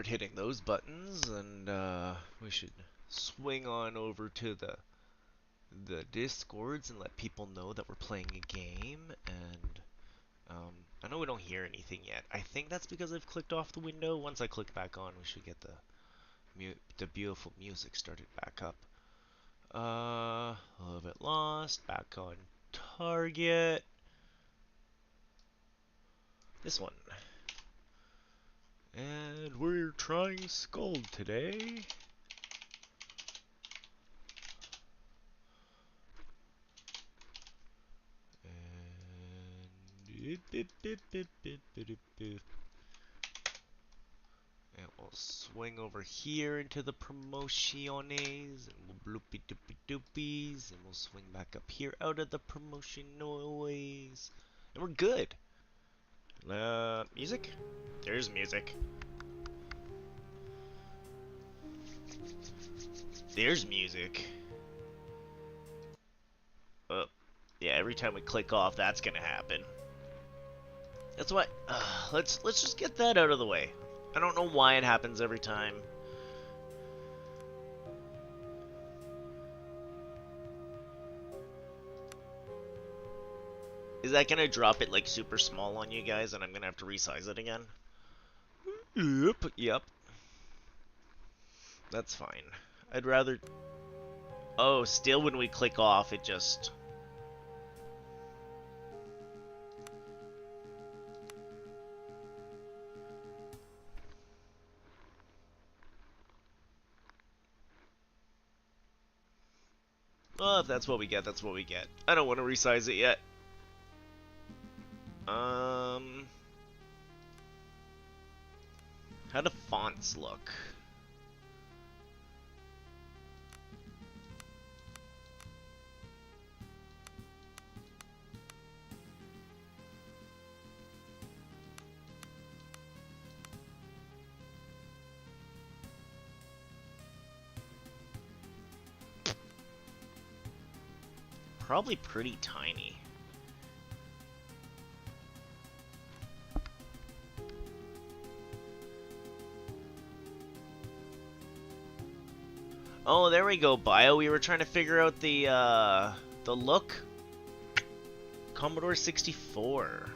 Hitting those buttons, and we should swing on over to the discords and let people know that we're playing a game. And I know we don't hear anything yet. I think that's because I've clicked off the window. Once I click back on, we should get the beautiful music started back up. A little bit lost. Back on target. This one. And we're trying SKALD today. And we'll swing over here into the promociones, and we'll bloopy doopy doopies, and we'll swing back up here out of the promotion noise, and we're good. Music? There's music. There's music. Oh, yeah. Every time we click off, that's gonna happen. That's why. Let's just get that out of the way. I don't know why it happens every time. Is that gonna drop it like super small on you guys, and I'm gonna have to resize it again? Yep. That's fine. I'd rather... Oh, still when we click off, it just... Oh, if that's what we get, that's what we get. I don't want to resize it yet. How do fonts look? Probably pretty tiny. Oh, there we go, Bio. We were trying to figure out the look. Commodore 64.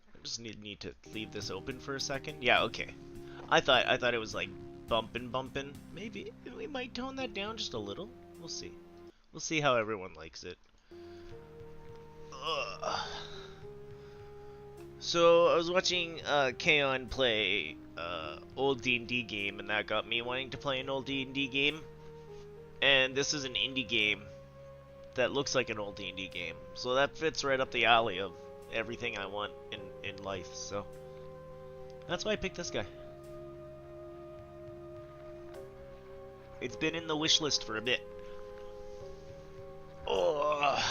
I just need to leave this open for a second. Yeah, okay. I thought it was like bumping. Maybe we might tone that down just a little. We'll see. We'll see how everyone likes it. Ugh. So I was watching Kaon play old D&D game, and that got me wanting to play an old D&D game. And this is an indie game that looks like an old D&D game, so that fits right up the alley of everything I want in life. So that's why I picked this guy. It's been in the wish list for a bit. Oh.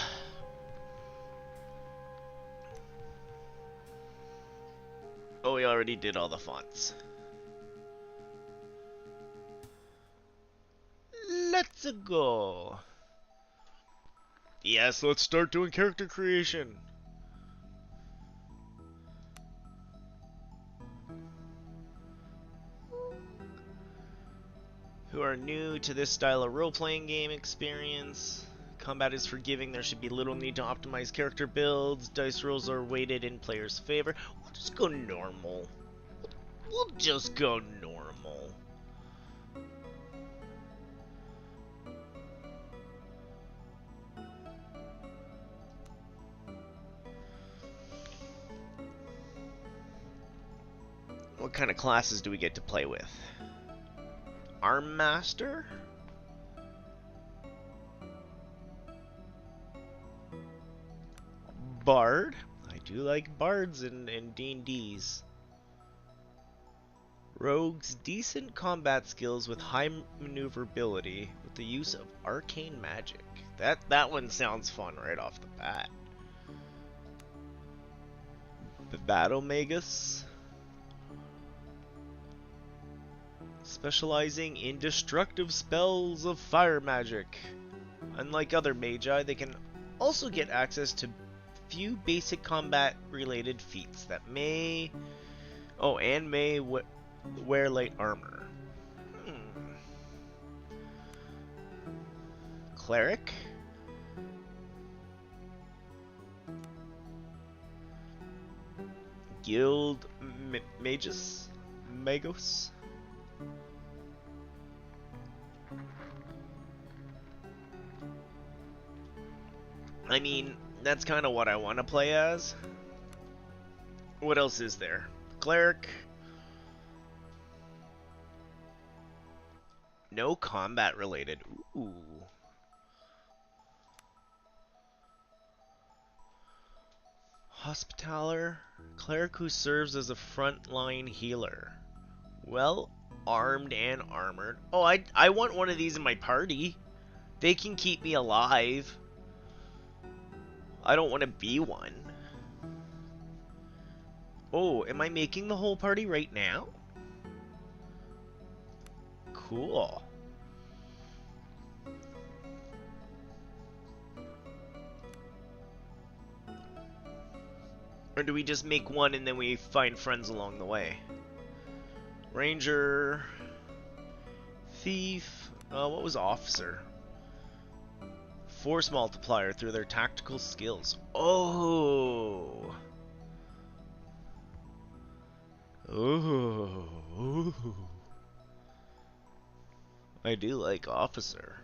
Oh, we already did all the fonts. Let's go. Yes, let's start doing character creation. Who are new to this style of role-playing game experience. Combat is forgiving, there should be little need to optimize character builds. Dice rolls are weighted in players' favor. We'll just go normal. We'll just go normal. What kind of classes do we get to play with? Arm Master? Bard? I do like bards in D&Ds. Rogues, decent combat skills with high maneuverability with the use of arcane magic. That one sounds fun right off the bat. Battle Magus. Specializing in destructive spells of fire magic. Unlike other magi, they can also get access to few basic combat related feats that may... Oh, and may wear light armor. Cleric? Guild Magus? Magos? I mean, that's kind of what I want to play as. What else is there? Cleric. No combat related. Ooh. Hospitaller. Cleric who serves as a frontline healer. Well armed and armored. Oh, I want one of these in my party. They can keep me alive. I don't want to be one. Oh, am I making the whole party right now? Cool. Or do we just make one and then we find friends along the way? Ranger. Thief. What was officer? Force multiplier through their tactical skills. Oh. Oh. I do like officer.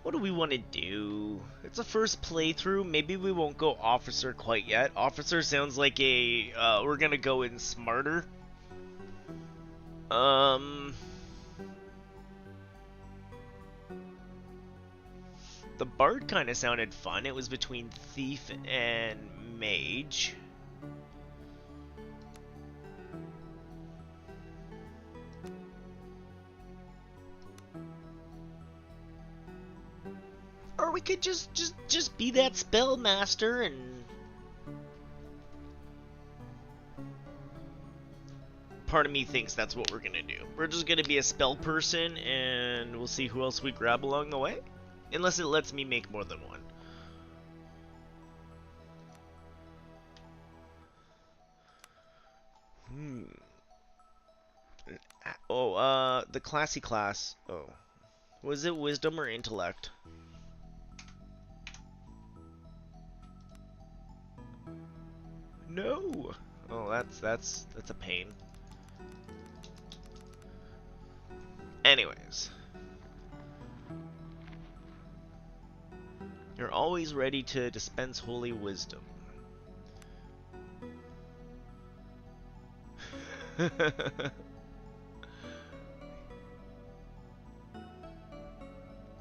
What do we want to do? It's a first playthrough. Maybe we won't go officer quite yet. Officer sounds like a, we're gonna go in smarter. The bard kind of sounded fun. It was between thief and mage. Or we could just be that spell master and part of me thinks that's what we're gonna do. We're just gonna be a spell person and we'll see who else we grab along the way. Unless it lets me make more than one. Oh, the classy class. Oh. Was it wisdom or intellect? No. Oh, that's a pain. Anyways. You're always ready to dispense holy wisdom.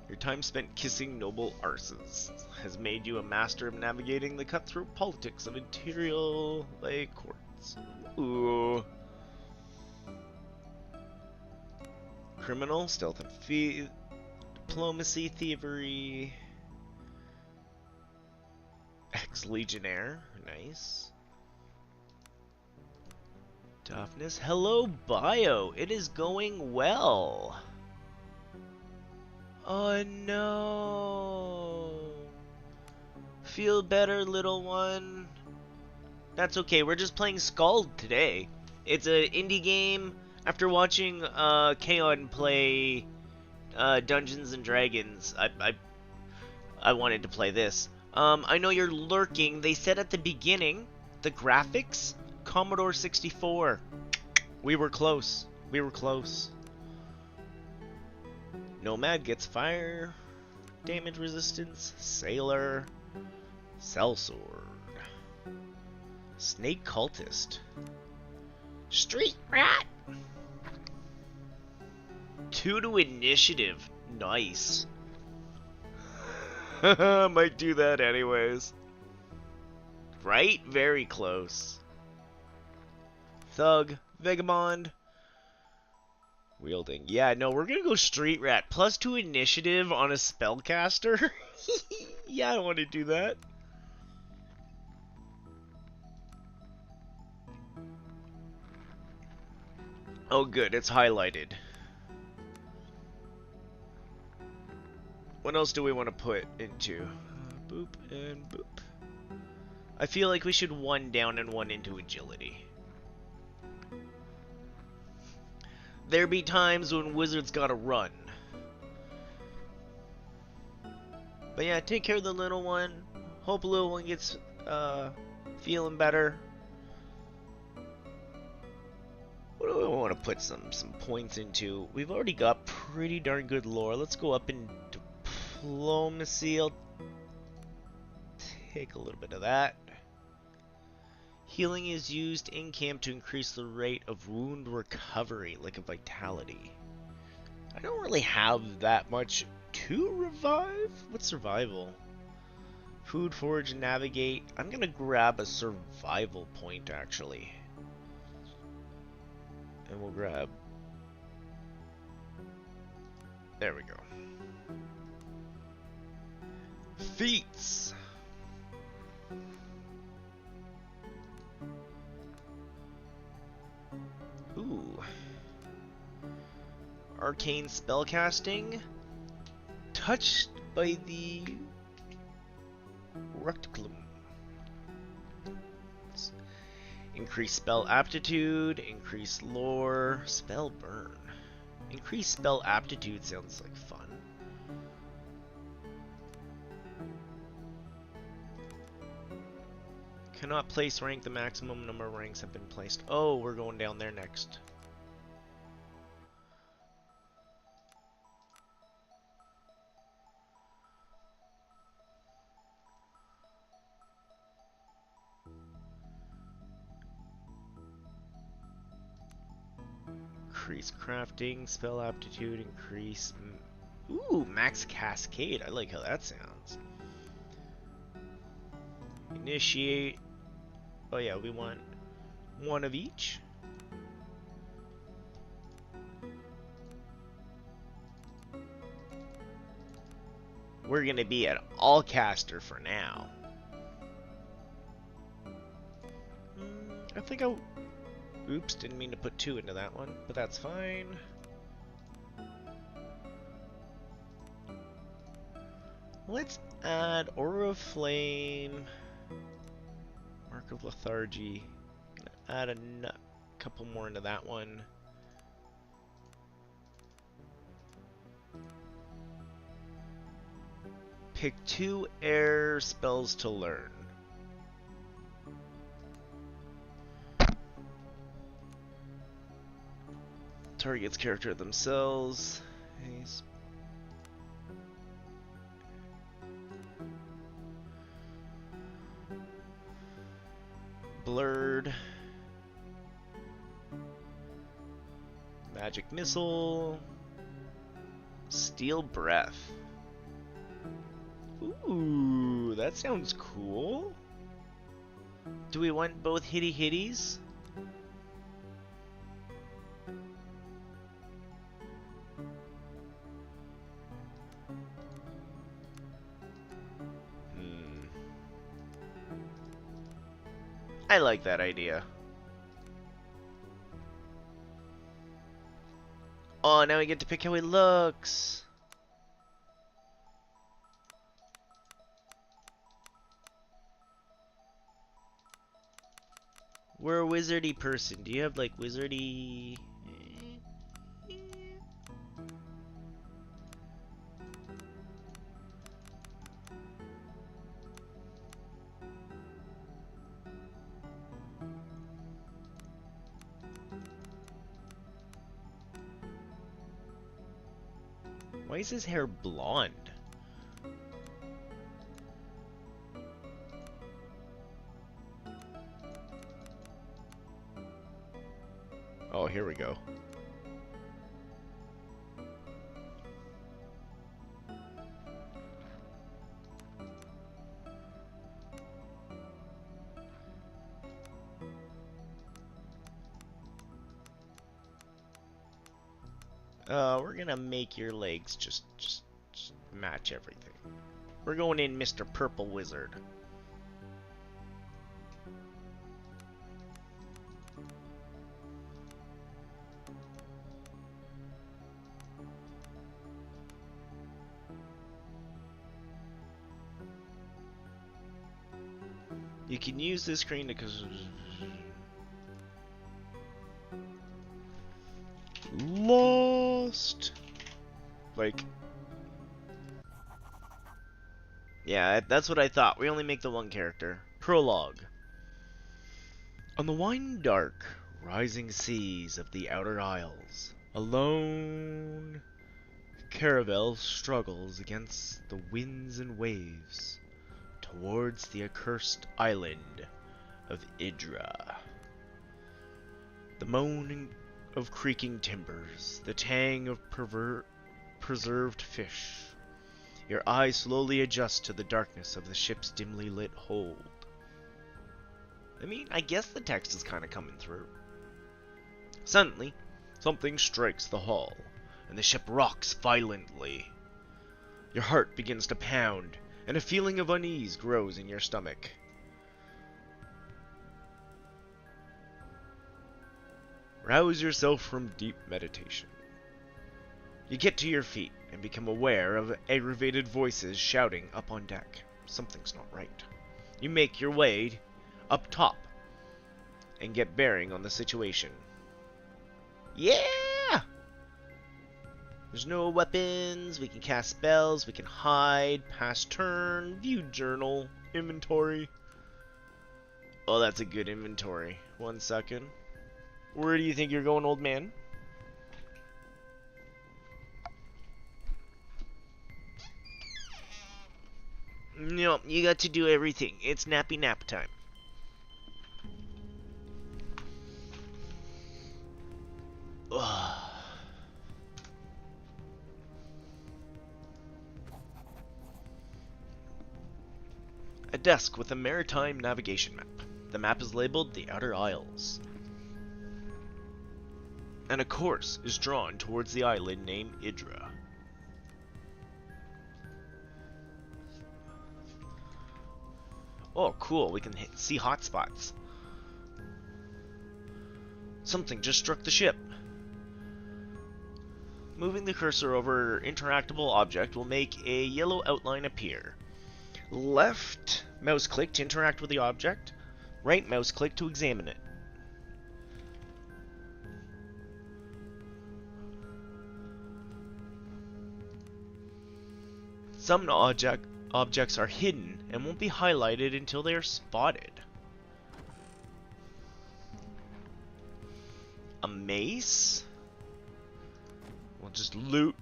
Your time spent kissing noble arses has made you a master of navigating the cutthroat politics of Imperial Lake courts. Ooh. Criminal, stealth and diplomacy, thievery. Ex-legionnaire, nice. Toughness, hello bio, it is going well. Oh no. Feel better, little one. That's okay, we're just playing SKALD today. It's an indie game. After watching Kaon play Dungeons and Dragons, I wanted to play this. I know you're lurking. They said at the beginning, the graphics, Commodore 64. We were close. We were close. Nomad gets fire damage resistance. Sailor. Sellsword. Snake cultist. Street rat. 2 to initiative. Nice. Might do that anyways. Right? Very close. Thug. Vagabond. Wielding. Yeah, no, we're gonna go Street Rat. +2 initiative on a spellcaster? Yeah, I want to do that. Oh good, it's highlighted. What else do we want to put into? Boop and boop. I feel like we should 1 down and 1 into agility. There be times when wizards gotta run. But yeah, take care of the little one. Hope the little one gets feeling better. What do we want to put some points into? We've already got pretty darn good lore. Let's go up in diplomacy. I'll take a little bit of that. Healing is used in camp to increase the rate of wound recovery, like a vitality. I don't really have that much to revive. What's survival? Food, forage, navigate. I'm gonna grab a survival point actually. And we'll grab... There we go. Feats! Ooh. Arcane spellcasting. Touched by the Rectculum. Increase spell aptitude, increase lore, spell burn. Increase spell aptitude sounds like fun. Cannot place rank, the maximum number of ranks have been placed. Oh, we're going down there next. Increase crafting, spell aptitude, increase... Ooh, max cascade. I like how that sounds. Initiate. Oh yeah, we want 1 of each. We're gonna be an all caster for now. I think I... Oops, didn't mean to put 2 into that one, but that's fine. Let's add Aura of Flame, Mark of Lethargy. Add a couple more into that one. Pick 2 air spells to learn. Target's character themselves. Nice. Blurred. Magic Missile. Steel Breath. Ooh, that sounds cool. Do we want both hitty hitties? I like that idea. Oh, now we get to pick how he looks. We're a wizardy person. Do you have like wizardy... Why is his hair blonde? Oh, here we go. We're gonna make your legs just match everything. We're going in Mr. Purple Wizard. You can use this screen to lost. Like, yeah, that's what I thought. We only make the one character. Prologue. On the wine dark, rising seas of the Outer Isles, a lone caravel struggles against the winds and waves towards the accursed island of Idra. The moaning of creaking timbers, the tang of preserved fish. Your eyes slowly adjust to the darkness of the ship's dimly lit hold. I mean, I guess the text is kind of coming through. Suddenly, something strikes the hull, and the ship rocks violently. Your heart begins to pound, and a feeling of unease grows in your stomach. Rouse yourself from deep meditation. You get to your feet and become aware of aggravated voices shouting up on deck. Something's not right. You make your way up top and get bearing on the situation. Yeah! There's no weapons, we can cast spells, we can hide, pass turn, view journal, inventory. Oh, that's a good inventory. 1 second. Where do you think you're going, old man? No, you got to do everything. It's nappy nap time. Ugh. A desk with a maritime navigation map. The map is labeled the Outer Isles. And a course is drawn towards the island named Idra. Oh, cool. We can see hotspots. Something just struck the ship. Moving the cursor over an interactable object will make a yellow outline appear. Left mouse click to interact with the object. Right mouse click to examine it. Some objects are hidden and won't be highlighted until they are spotted. A mace? We'll just loot.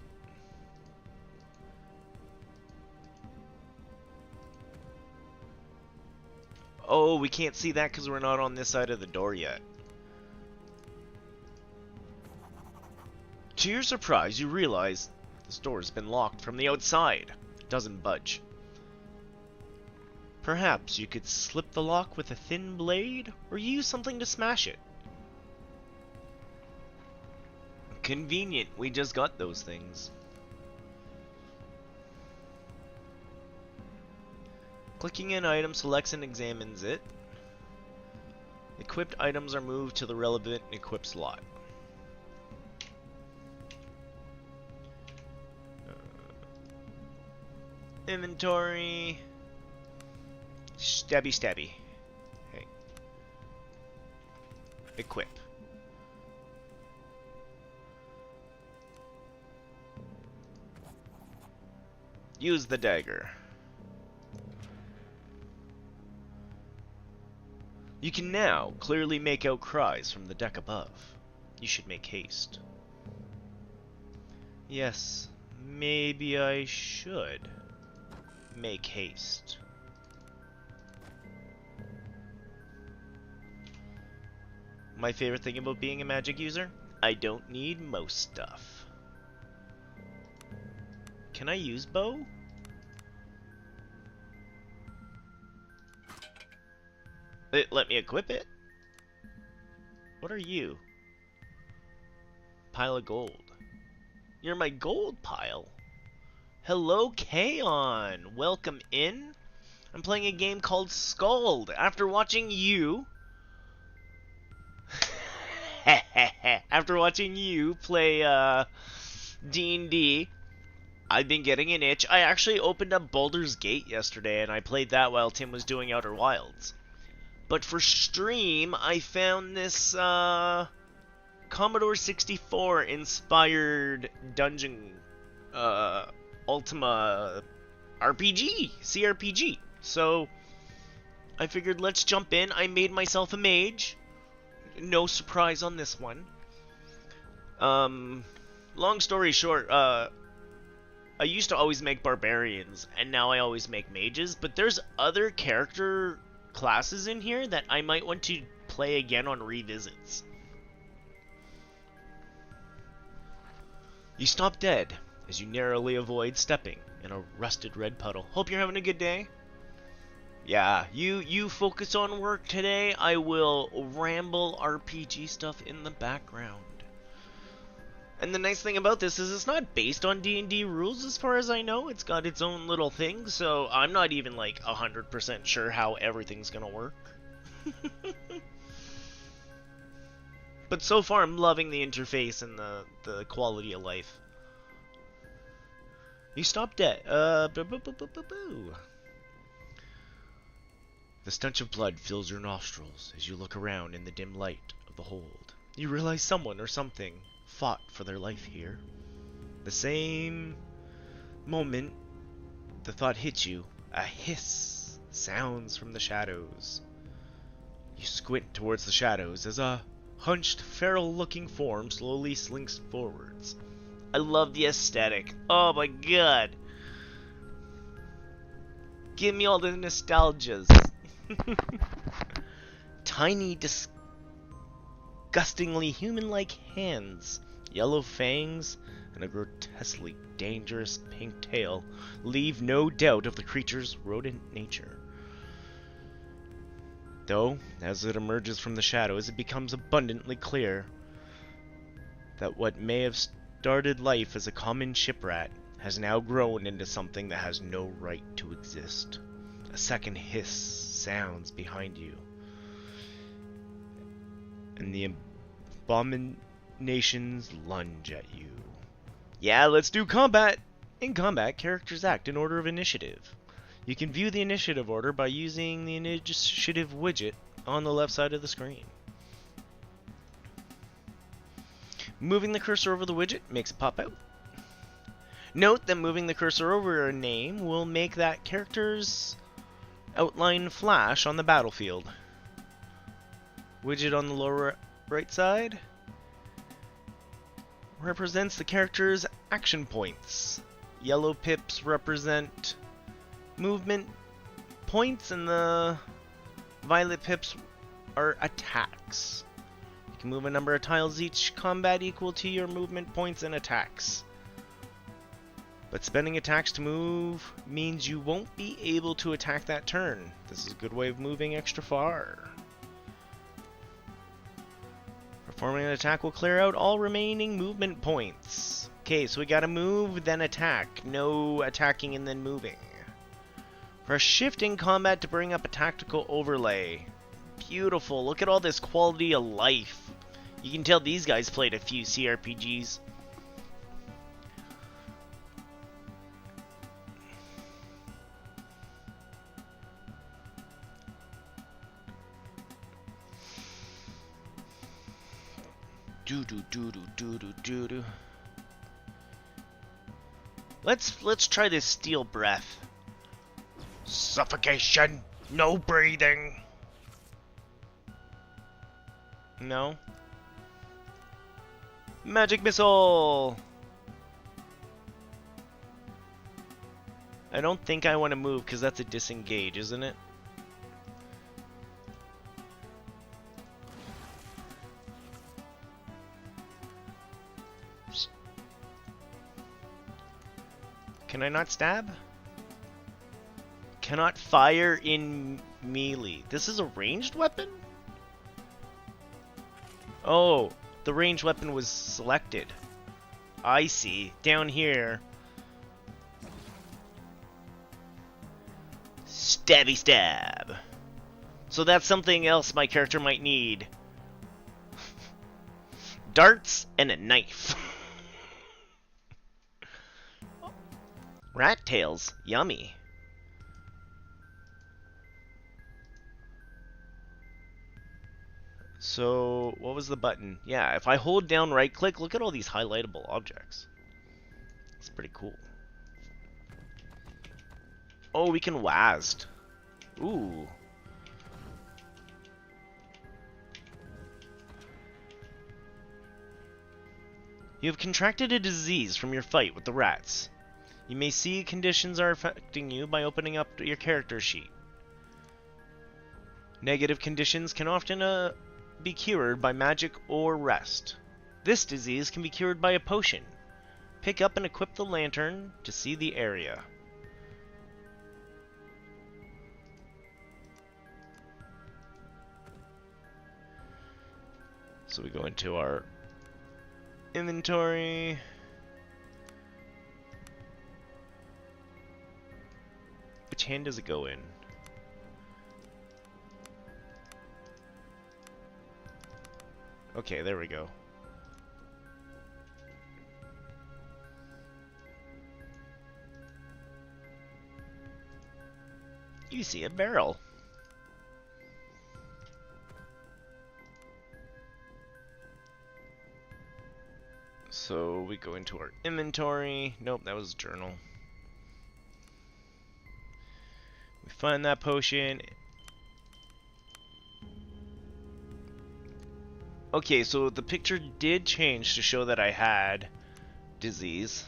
Oh, we can't see that because we're not on this side of the door yet. To your surprise, you realize this door has been locked from the outside. It doesn't budge. Perhaps you could slip the lock with a thin blade, or use something to smash it. Convenient, we just got those things. Clicking an item selects and examines it. Equipped items are moved to the relevant equip slot. Inventory. Stabby stabby. Hey. Equip. Use the dagger. You can now clearly make out cries from the deck above. You should make haste. Yes, maybe I should make haste. My favorite thing about being a magic user? I don't need most stuff. Can I use bow? Let me equip it? What are you? Pile of gold. You're my gold pile. Hello, Kaon. Welcome in. I'm playing a game called SKALD. After watching you... After watching you play D&D, I've been getting an itch. I actually opened up Baldur's Gate yesterday, and I played that while Tim was doing Outer Wilds. But for stream, I found this Commodore 64 inspired Dungeon Ultima RPG, CRPG. So I figured let's jump in. I made myself a mage. No surprise on this one. Long story short, I used to always make barbarians, and now I always make mages, but there's other character classes in here that I might want to play again on revisits. You stop dead as you narrowly avoid stepping in a rusted red puddle. Hope you're having a good day. Yeah, you focus on work today. I will ramble RPG stuff in the background. And the nice thing about this is it's not based on D&D rules as far as I know. It's got its own little thing, so I'm not even like 100% sure how everything's gonna work. But so far I'm loving the interface and the quality of life. You stop dead. The stench of blood fills your nostrils as you look around in the dim light of the hold. You realize someone or something fought for their life here. The same moment the thought hits you, a hiss sounds from the shadows. You squint towards the shadows as a hunched, feral-looking form slowly slinks forwards. I love the aesthetic. Oh my god. Give me all the nostalgias. Tiny, disgustingly human-like hands, yellow fangs, and a grotesquely dangerous pink tail leave no doubt of the creature's rodent nature. Though, as it emerges from the shadows, it becomes abundantly clear that what may have started life as a common shiprat has now grown into something that has no right to exist. A second hiss sounds behind you, and the abominations lunge at you. Yeah, let's do combat! In combat, characters act in order of initiative. You can view the initiative order by using the initiative widget on the left side of the screen. Moving the cursor over the widget makes it pop out. Note that moving the cursor over a name will make that character's outline flash on the battlefield. Widget on the lower right side represents the character's action points. Yellow pips represent movement points, and the violet pips are attacks. You can move a number of tiles each combat equal to your movement points and attacks. But spending attacks to move means you won't be able to attack that turn. This is a good way of moving extra far. Performing an attack will clear out all remaining movement points. Okay, so we gotta move, then attack. No attacking and then moving. Press shift in combat to bring up a tactical overlay. Beautiful, look at all this quality of life. You can tell these guys played a few CRPGs. Do. Let's try this steel breath. Suffocation, no breathing. No. Magic missile. I don't think I want to move because that's a disengage, isn't it? Can I not stab? Cannot fire in melee. This is a ranged weapon? Oh, the ranged weapon was selected. I see. Down here. Stabby stab. So that's something else my character might need. Darts and a knife. Rat tails. Yummy. So, what was the button? Yeah, if I hold down right click, look at all these highlightable objects. It's pretty cool. Oh, we can WASD. Ooh. You have contracted a disease from your fight with the rats. You may see conditions are affecting you by opening up your character sheet. Negative conditions can often be cured by magic or rest. This disease can be cured by a potion. Pick up and equip the lantern to see the area. So we go into our inventory. Which hand does it go in? Okay, there we go. You see a barrel. So we go into our inventory. Nope, that was a journal. We find that potion. Okay, so the picture did change to show that I had disease.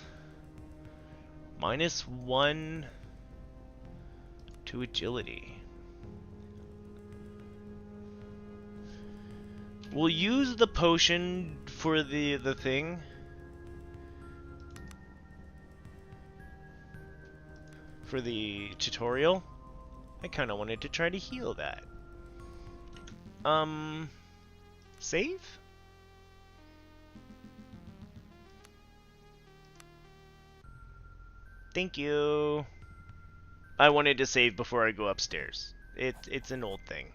-1 to agility. We'll use the potion for the thing. For the tutorial. I kind of wanted to try to heal that. Save? Thank you. I wanted to save before I go upstairs. It's an old thing.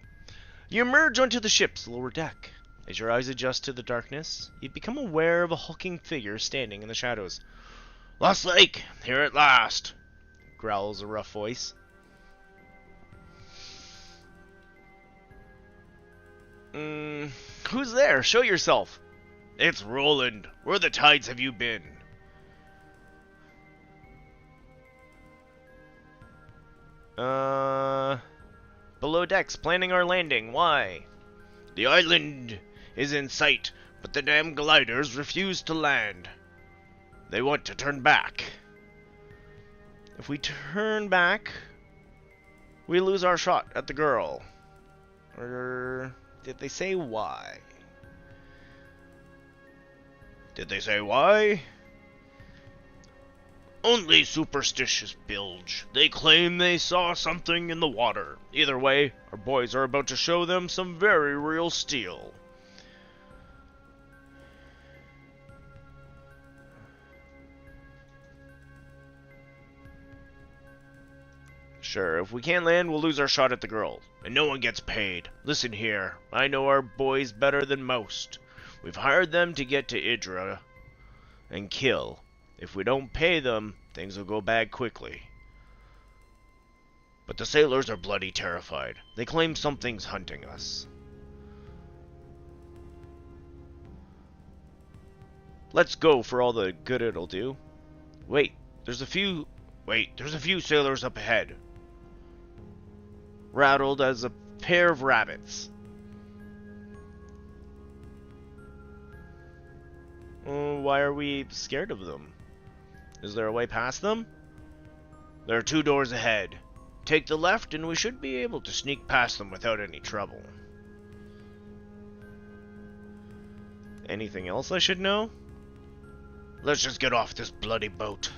You emerge onto the ship's lower deck. As your eyes adjust to the darkness, you become aware of a hulking figure standing in the shadows. "Lost Lake, here at last," growls a rough voice. Who's there? Show yourself. "It's Roland. Where the tides have you been?" Below decks, planning our landing. Why? "The island is in sight, but the damn gliders refuse to land. They want to turn back. If we turn back, we lose our shot at the girl." Or did they say why? Did they say why? "Only superstitious bilge. They claim they saw something in the water. Either way, our boys are about to show them some very real steel." "Sure, if we can't land, we'll lose our shot at the girl. And no one gets paid. Listen here, I know our boys better than most. We've hired them to get to Idra and kill. If we don't pay them, things will go bad quickly. But the sailors are bloody terrified. They claim something's hunting us. Let's go for all the good it'll do. Wait, there's a few sailors up ahead. Rattled as a pair of rabbits. Why are we scared of them? Is there a way past them? There are 2 doors ahead. Take the left and we should be able to sneak past them without any trouble. Anything else I should know? Let's just get off this bloody boat.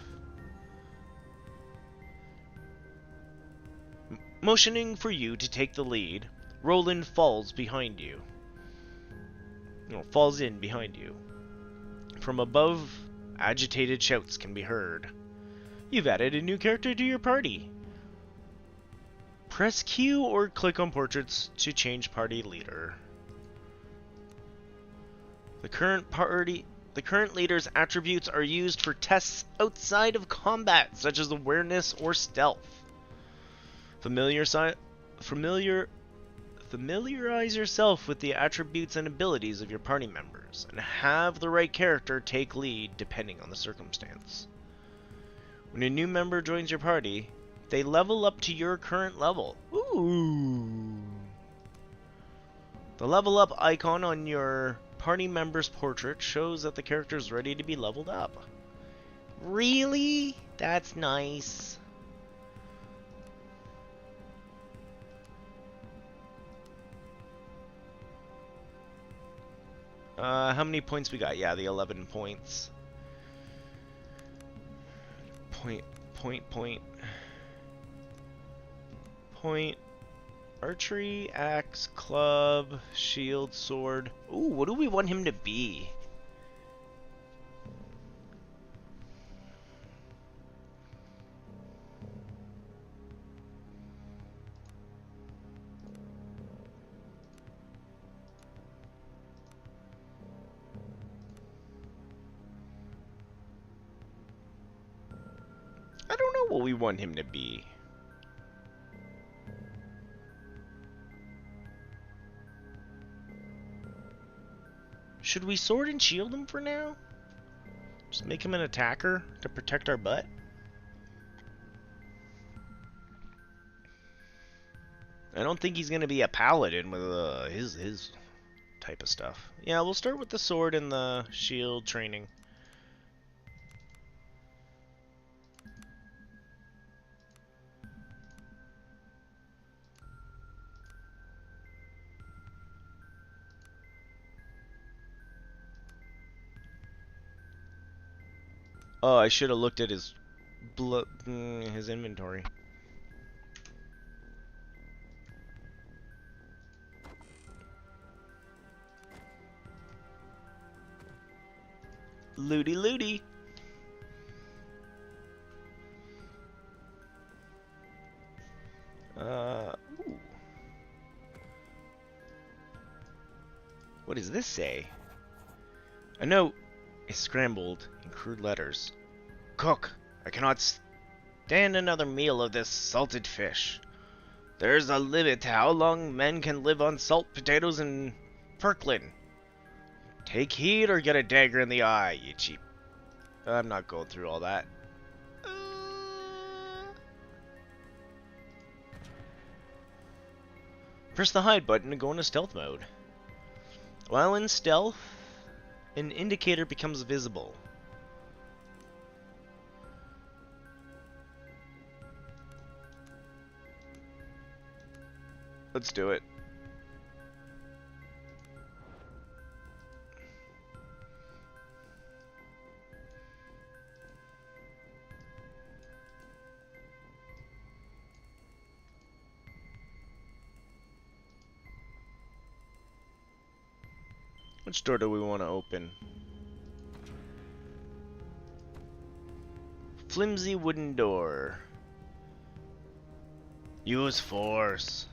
Motioning for you to take the lead, Roland falls behind you. No, falls in behind you. From above, agitated shouts can be heard. You've added a new character to your party. Press Q or click on portraits to change party leader. The current leader's attributes are used for tests outside of combat, such as awareness or stealth. Familiarize yourself with the attributes and abilities of your party members, and have the right character take lead depending on the circumstance. When a new member joins your party, they level up to your current level. Ooh. The level up icon on your party member's portrait shows that the character is ready to be leveled up. Really? That's nice. How many points we got? Yeah, the 11 points. Point. Archery, axe, club, shield, sword. Ooh, what do we want him to be? I don't know what we want him to be. Should we sword and shield him for now? Just make him an attacker to protect our butt? I don't think he's gonna be a paladin with his type of stuff. Yeah, we'll start with the sword and the shield training. Oh, I should have looked at his his inventory. Looty looty. Ooh. What does this say? A note is scrambled in crude letters. Cook, I cannot stand another meal of this salted fish. There's a limit to how long men can live on salt potatoes and Firklin. Take heed or get a dagger in the eye, you cheap. I'm not going through all that. Press the hide button to go into stealth mode. While in stealth, an indicator becomes visible. Let's do it. Which door do we want to open? Flimsy wooden door. Use force.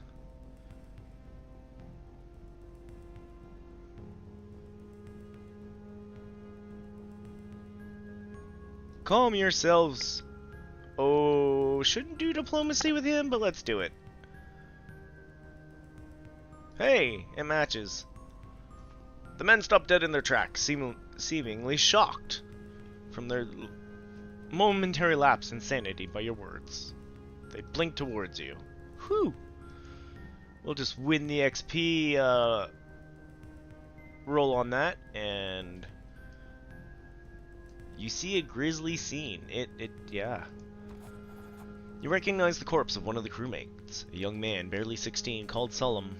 Calm yourselves. Oh, shouldn't do diplomacy with him, but let's do it. Hey, it matches. The men stopped dead in their tracks, seemingly shocked from their momentary lapse in sanity by your words. They blinked towards you. Whew! We'll just win the XP roll on that, and you see a grisly scene. Yeah. You recognize the corpse of one of the crewmates, a young man, barely 16, called Sullum.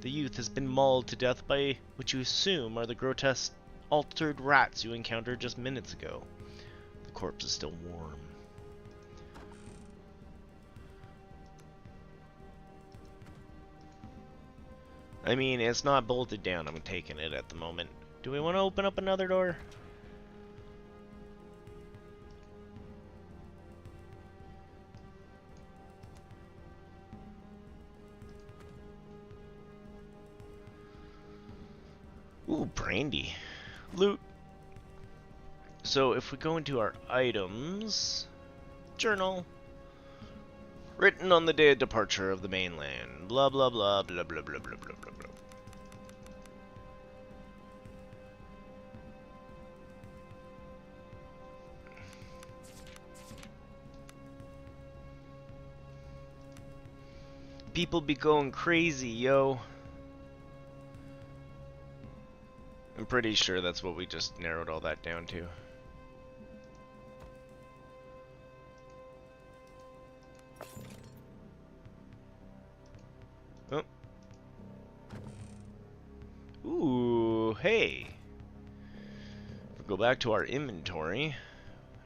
The youth has been mauled to death by what you assume are the grotesque, altered rats you encountered just minutes ago. The corpse is still warm. I mean, it's not bolted down. I'm taking it at the moment. Do we want to open up another door? Ooh, brandy. Loot. So if we go into our items, journal, written on the day of departure of the mainland, blah blah blah blah blah blah blah blah blah blah. People be going crazy, yo. I'm pretty sure that's what we just narrowed all that down to. Oh. Ooh, hey. If we go back to our inventory.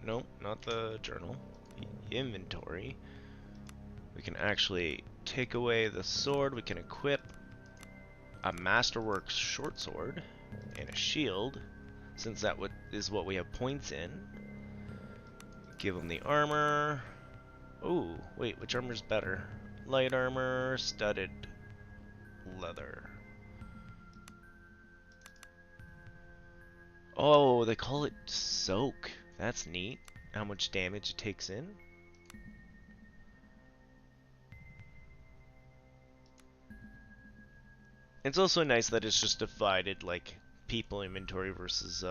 No, not the journal. The inventory. We can actually take away the sword. We can equip a Masterworks short sword and a shield, since that is what we have points in. Give them the armor. Oh, wait, which armor's better? Light armor, studded leather. Oh, they call it soak. That's neat. How much damage it takes in. It's also nice that it's just divided, like, people inventory versus,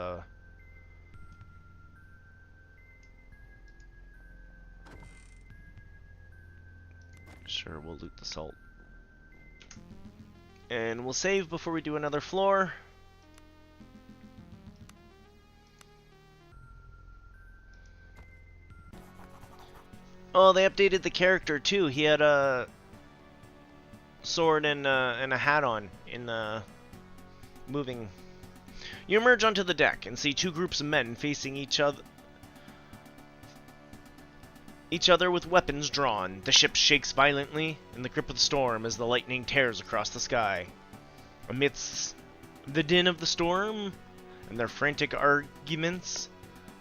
Sure, we'll loot the salt. And we'll save before we do another floor. Oh, they updated the character, too. He had a sword and a hat on in the moving. You emerge onto the deck and see two groups of men facing each other with weapons drawn. The ship shakes violently in the grip of the storm as the lightning tears across the sky. Amidst the din of the storm and their frantic arguments,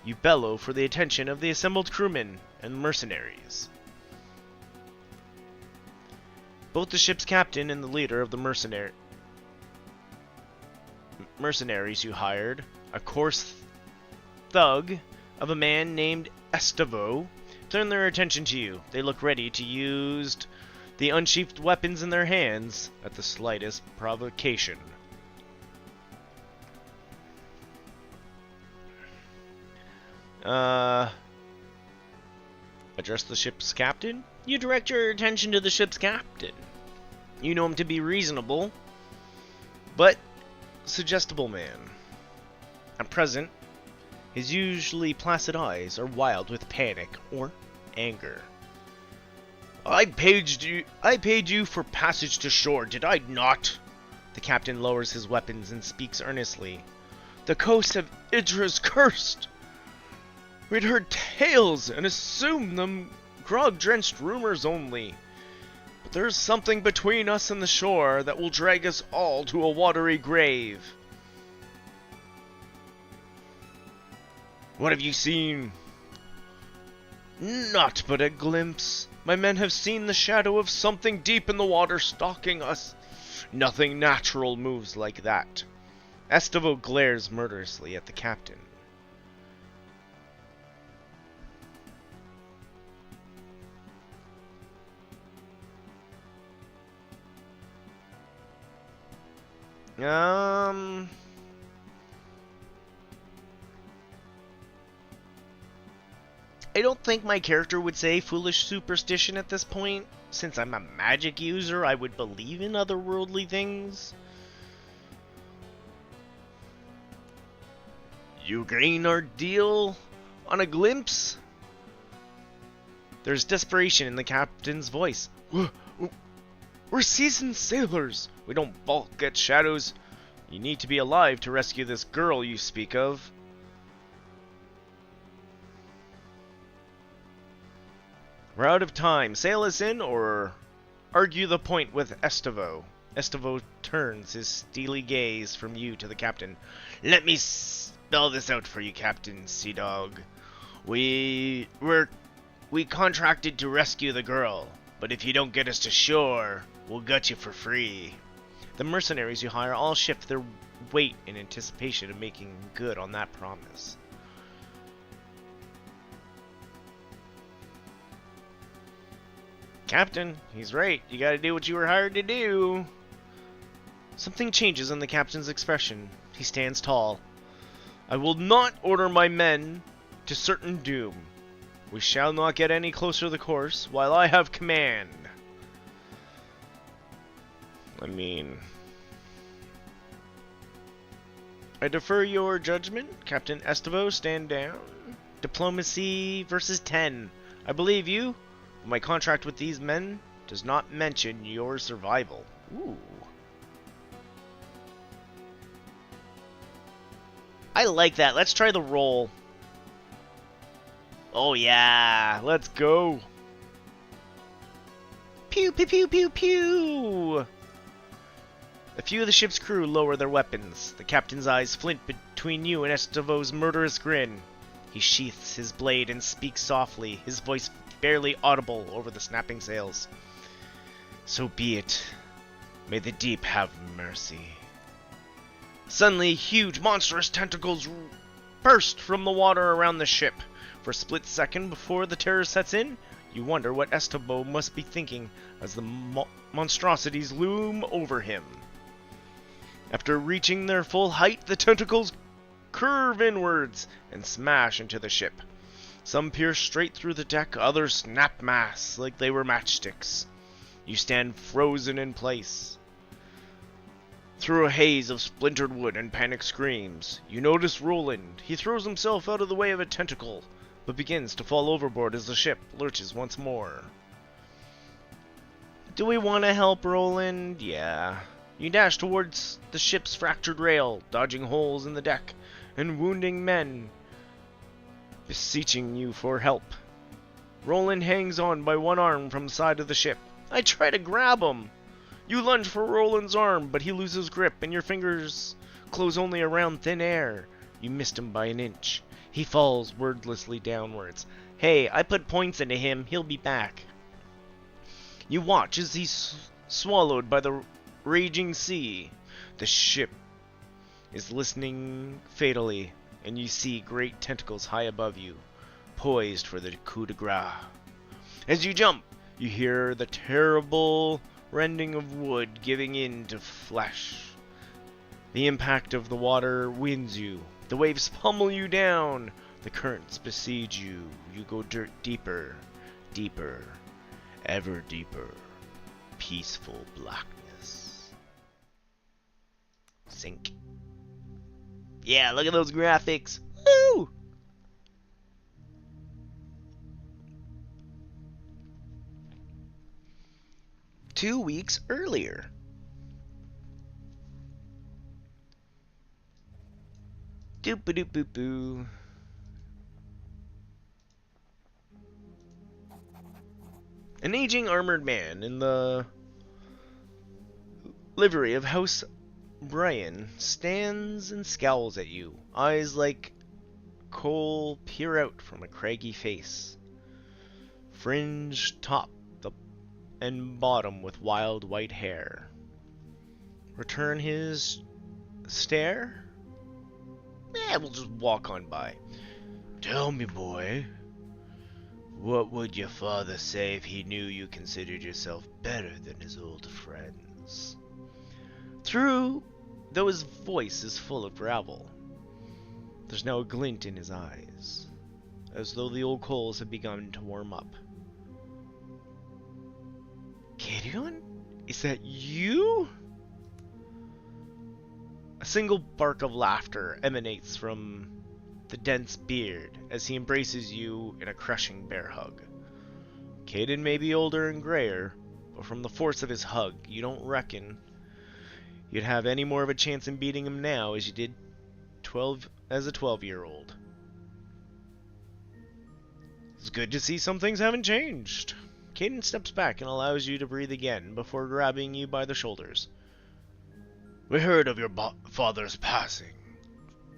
you bellow for the attention of the assembled crewmen and mercenaries. Both the ship's captain and the leader of the mercenaries you hired, a coarse thug of a man named Estavo, turn their attention to you. They look ready to use the unsheathed weapons in their hands at the slightest provocation. Address the ship's captain? You direct your attention to the ship's captain. You know him to be reasonable, but suggestible man. At present, his usually placid eyes are wild with panic or anger. I paid you for passage to shore, did I not? The captain lowers his weapons and speaks earnestly. The coast of Idra is cursed. We'd heard tales and assumed them grog-drenched rumors only. But there's something between us and the shore that will drag us all to a watery grave. What have you seen? Naught but a glimpse. My men have seen the shadow of something deep in the water stalking us. Nothing natural moves like that. Estavo glares murderously at the captain. I don't think my character would say foolish superstition at this point. Since I'm a magic user, I would believe in otherworldly things. You gain our deal on a glimpse? There's desperation in the captain's voice. We're seasoned sailors. We don't balk at shadows. You need to be alive to rescue this girl you speak of. We're out of time. Sail us in or argue the point with Estavo. Estavo turns his steely gaze from you to the captain. Let me spell this out for you, Captain Sea Dog. We contracted to rescue the girl, but if you don't get us to shore, we'll gut you for free. The mercenaries you hire all shift their weight in anticipation of making good on that promise. Captain, he's right. You gotta do what you were hired to do. Something changes in the captain's expression. He stands tall. I will not order my men to certain doom. We shall not get any closer to the course while I have command. I mean, I defer your judgment, Captain Estevo. Stand down. Diplomacy versus 10. I believe you. My contract with these men does not mention your survival. Ooh. I like that. Let's try the roll. Oh yeah, let's go. Pew pew pew pew pew. A few of the ship's crew lower their weapons. The captain's eyes flint between you and Estevo's murderous grin. He sheaths his blade and speaks softly, his voice barely audible over the snapping sails. So be it. May the deep have mercy. Suddenly, huge, monstrous tentacles burst from the water around the ship. For a split second before the terror sets in, you wonder what Estevo must be thinking as the monstrosities loom over him. After reaching their full height, the tentacles curve inwards and smash into the ship. Some pierce straight through the deck, others snap masts like they were matchsticks. You stand frozen in place. Through a haze of splintered wood and panicked screams, you notice Roland. He throws himself out of the way of a tentacle, but begins to fall overboard as the ship lurches once more. Do we want to help Roland? Yeah. You dash towards the ship's fractured rail, dodging holes in the deck and wounding men beseeching you for help. Roland hangs on by one arm from the side of the ship. I try to grab him. You lunge for Roland's arm, but he loses grip and your fingers close only around thin air. You missed him by an inch. He falls wordlessly downwards. Hey, I put points into him. He'll be back. You watch as he's swallowed by the raging sea. The ship is listening fatally, and you see great tentacles high above you, poised for the coup de grace. As you jump, you hear the terrible rending of wood giving in to flesh. The impact of the water winds you. The waves pummel you down. The currents besiege you. You go deeper, deeper, ever deeper. Peaceful blackness. Sink. Yeah, look at those graphics. Woo! Two weeks earlier. Doop-a-doop-boop-boo. An aging armored man in the livery of House Brian stands and scowls at you. Eyes like coal peer out from a craggy face. Fringed top and bottom with wild white hair. Return his stare? We'll just walk on by. Tell me, boy, what would your father say if he knew you considered yourself better than his old friends? True, though his voice is full of gravel, there's now a glint in his eyes, as though the old coals have begun to warm up. Gideon? Is that you? A single bark of laughter emanates from the dense beard as he embraces you in a crushing bear hug. Caden may be older and grayer, but from the force of his hug, you don't reckon you'd have any more of a chance in beating him now as you did as a 12-year-old. It's good to see some things haven't changed. Caden steps back and allows you to breathe again before grabbing you by the shoulders. We heard of your father's passing.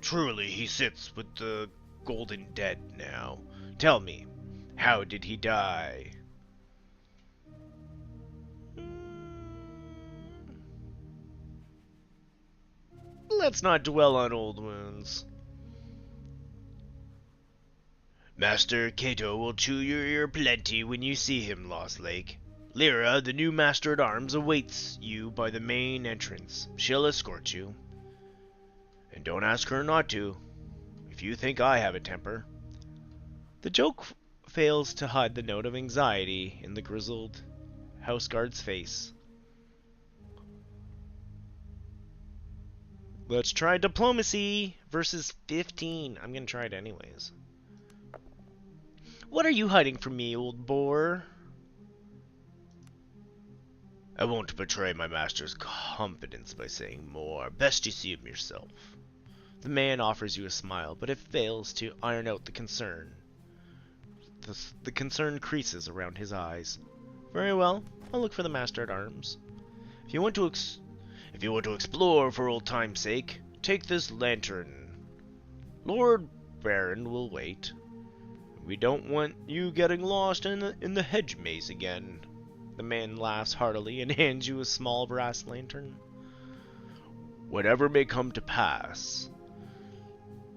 Truly, he sits with the golden dead now. Tell me, how did he die? Let's not dwell on old wounds. Master Cato will chew your ear plenty when you see him, Lost Lake. Lyra, the new Master-at-Arms, awaits you by the main entrance. She'll escort you. And don't ask her not to, if you think I have a temper. The joke fails to hide the note of anxiety in the grizzled houseguard's face. Let's try diplomacy versus 15. I'm gonna try it anyways. What are you hiding from me, old boar? I won't betray my master's confidence by saying more. Best you see him yourself. The man offers you a smile, but it fails to iron out the concern. The concern creases around his eyes. Very well, I'll look for the Master-at-Arms. If you want to explore for old time's sake, take this lantern. Lord Baron will wait. We don't want you getting lost in the hedge maze again. The man laughs heartily and hands you a small brass lantern. Whatever may come to pass,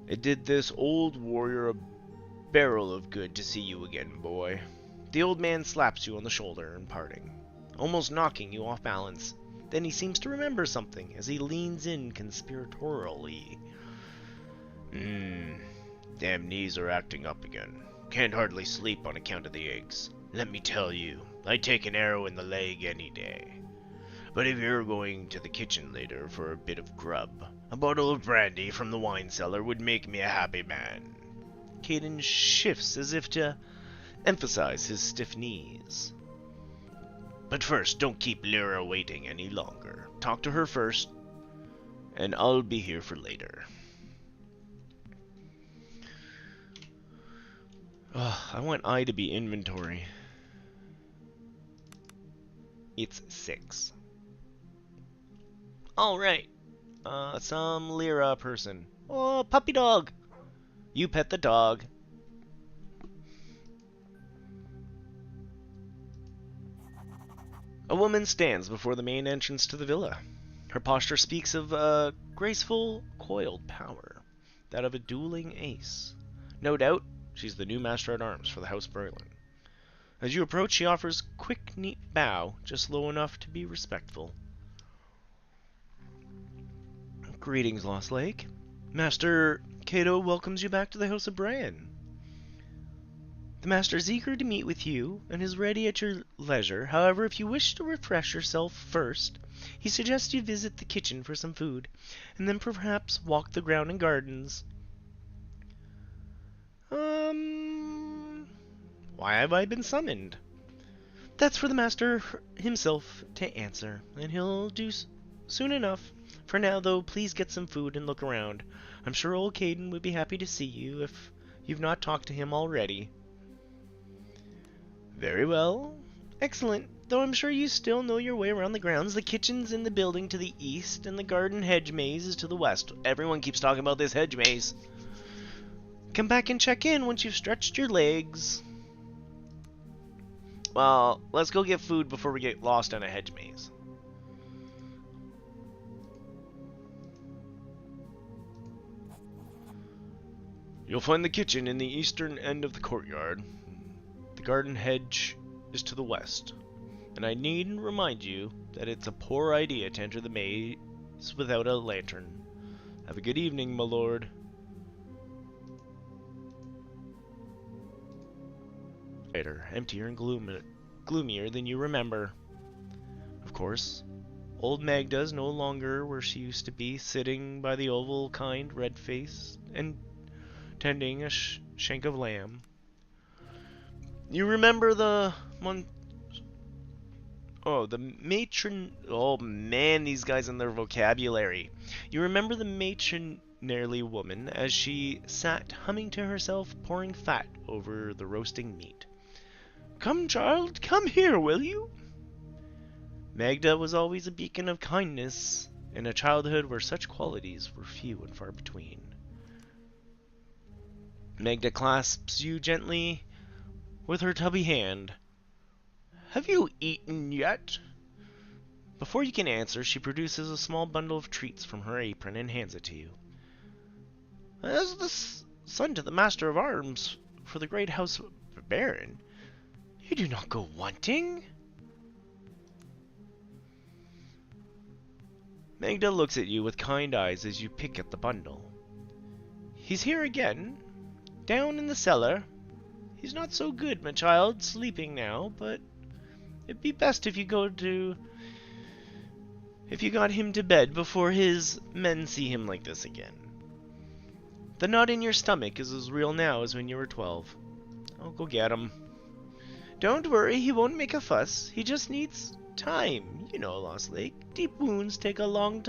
it did this old warrior a barrel of good to see you again, boy. The old man slaps you on the shoulder in parting, almost knocking you off balance. Then he seems to remember something as he leans in conspiratorially. Damn knees are acting up again. Can't hardly sleep on account of the eggs. Let me tell you, I'd take an arrow in the leg any day. But if you're going to the kitchen later for a bit of grub, a bottle of brandy from the wine cellar would make me a happy man. Caden shifts as if to emphasize his stiff knees. But first, don't keep Lyra waiting any longer. Talk to her first, and I'll be here for later. I want I to be inventory. It's 6. Alright. Some Lyra person. Oh, puppy dog. You pet the dog. A woman stands before the main entrance to the villa. Her posture speaks of graceful, coiled power, that of a dueling ace. No doubt, she's the new Master-at-Arms for the House Berlin. As you approach, she offers a quick, neat bow, just low enough to be respectful. Greetings, Lost Lake. Master Cato welcomes you back to the House of Bran. The Master is eager to meet with you, and is ready at your leisure. However, if you wish to refresh yourself first, he suggests you visit the kitchen for some food, and then perhaps walk the ground and gardens. Why have I been summoned? That's for the Master himself to answer, and he'll do soon enough. For now, though, please get some food and look around. I'm sure old Caden would be happy to see you if you've not talked to him already. Very well. Excellent. Though I'm sure you still know your way around the grounds. The kitchen's in the building to the east, and the garden hedge maze is to the west. Everyone keeps talking about this hedge maze. Come back and check in once you've stretched your legs. Well, let's go get food before we get lost in a hedge maze. You'll find the kitchen in the eastern end of the courtyard. The garden hedge is to the west. And I needn't remind you that it's a poor idea to enter the maze without a lantern. Have a good evening, my lord. Later, emptier and gloomier than you remember. Of course, old Magda's no longer where she used to be, sitting by the oval, kind, red face, and tending a shank of lamb. You remember the matron... Oh man, these guys and their vocabulary. You remember the matronly woman as she sat humming to herself, pouring fat over the roasting meat. Come, child, come here, will you? Magda was always a beacon of kindness in a childhood where such qualities were few and far between. Magda clasps you gently with her tubby hand. Have you eaten yet? Before you can answer, she produces a small bundle of treats from her apron and hands it to you. As the son to the master of arms for the great house of Baron, you do not go wanting? Magda looks at you with kind eyes as you pick at the bundle. He's here again, down in the cellar. He's not so good, my child, sleeping now, but it'd be best if you got him to bed before his men see him like this again. The knot in your stomach is as real now as when you were 12. I'll go get him. Don't worry, he won't make a fuss. He just needs time. You know, Lost Lake. Deep wounds take a long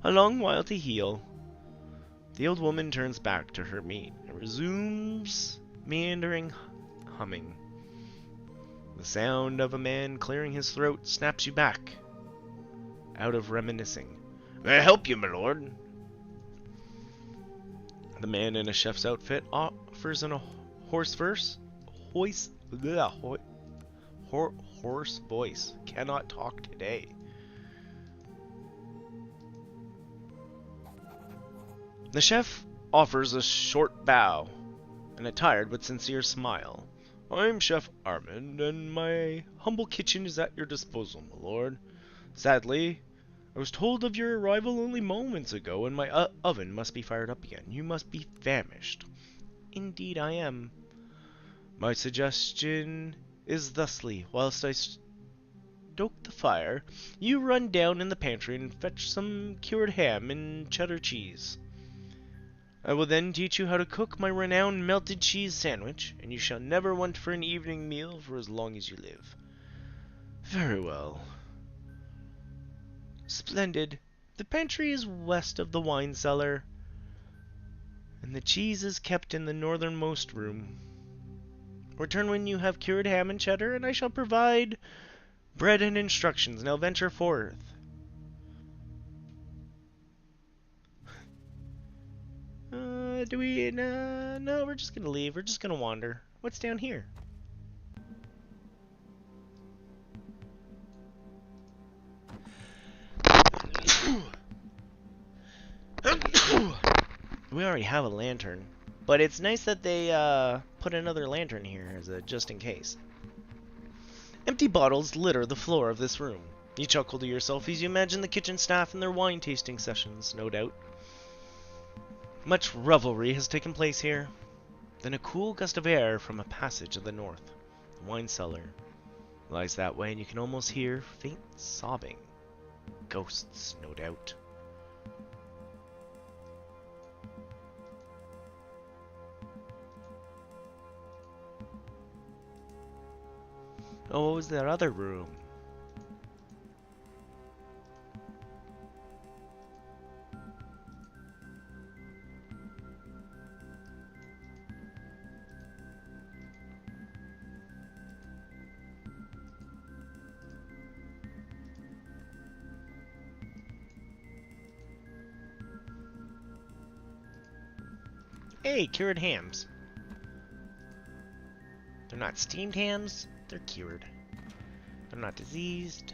while to heal. The old woman turns back to her meat and resumes meandering humming. The sound of a man clearing his throat snaps you back out of reminiscing. May I help you, my lord? The man in a chef's outfit offers in a hoarse voice. Cannot talk today. The chef offers a short bow and a tired but sincere smile. I'm Chef Armand, and my humble kitchen is at your disposal, my lord. Sadly, I was told of your arrival only moments ago, and my oven must be fired up again. You must be famished. Indeed I am. My suggestion is thusly, whilst I stoke the fire, you run down in the pantry and fetch some cured ham and cheddar cheese. I will then teach you how to cook my renowned melted cheese sandwich, and you shall never want for an evening meal for as long as you live. Very well. Splendid. The pantry is west of the wine cellar, and the cheese is kept in the northernmost room. Return when you have cured ham and cheddar, and I shall provide bread and instructions. Now venture forth. No, we're just gonna leave. We're just gonna wander. What's down here? We already have a lantern, but it's nice that they put another lantern here as a just in case. Empty bottles litter the floor of this room. You chuckle to yourself as you imagine the kitchen staff in their wine tasting sessions, no doubt. Much revelry has taken place here. Then a cool gust of air from a passage of the north, the wine cellar, lies that way, and you can almost hear faint sobbing. Ghosts, no doubt. Oh, what was that other room? Hey, cured hams. They're not steamed hams, they're cured. They're not diseased.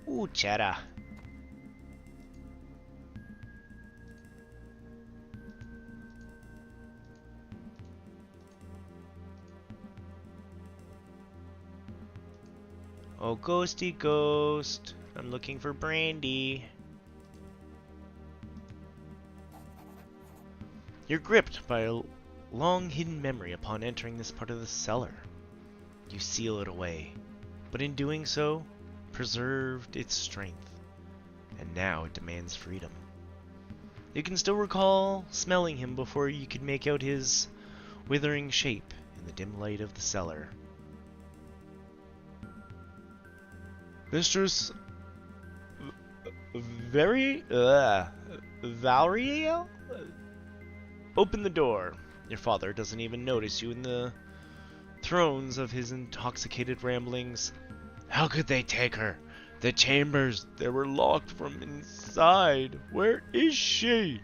Ooh, cheddar. Oh, ghosty ghost. I'm looking for brandy. You're gripped by a long hidden memory upon entering this part of the cellar. You seal it away, but in doing so, preserved its strength, and now it demands freedom. You can still recall smelling him before you could make out his withering shape in the dim light of the cellar. Mistress Valriel? Open the door. Your father doesn't even notice you in the thrones of his intoxicated ramblings. How could they take her? The chambers, they were locked from inside. Where is she?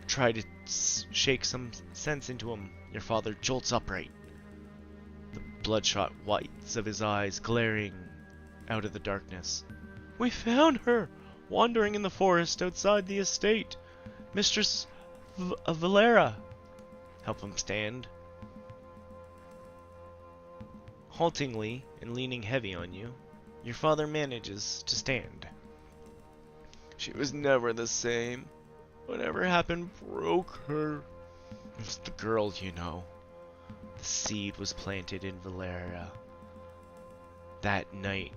Try to shake some sense into him. Your father jolts upright, the bloodshot whites of his eyes glaring out of the darkness. We found her, wandering in the forest outside the estate. Mistress Valera. Help him stand. Haltingly and leaning heavy on you, your father manages to stand. She was never the same. Whatever happened broke her. It was the girl, you know. The seed was planted in Valeria that night.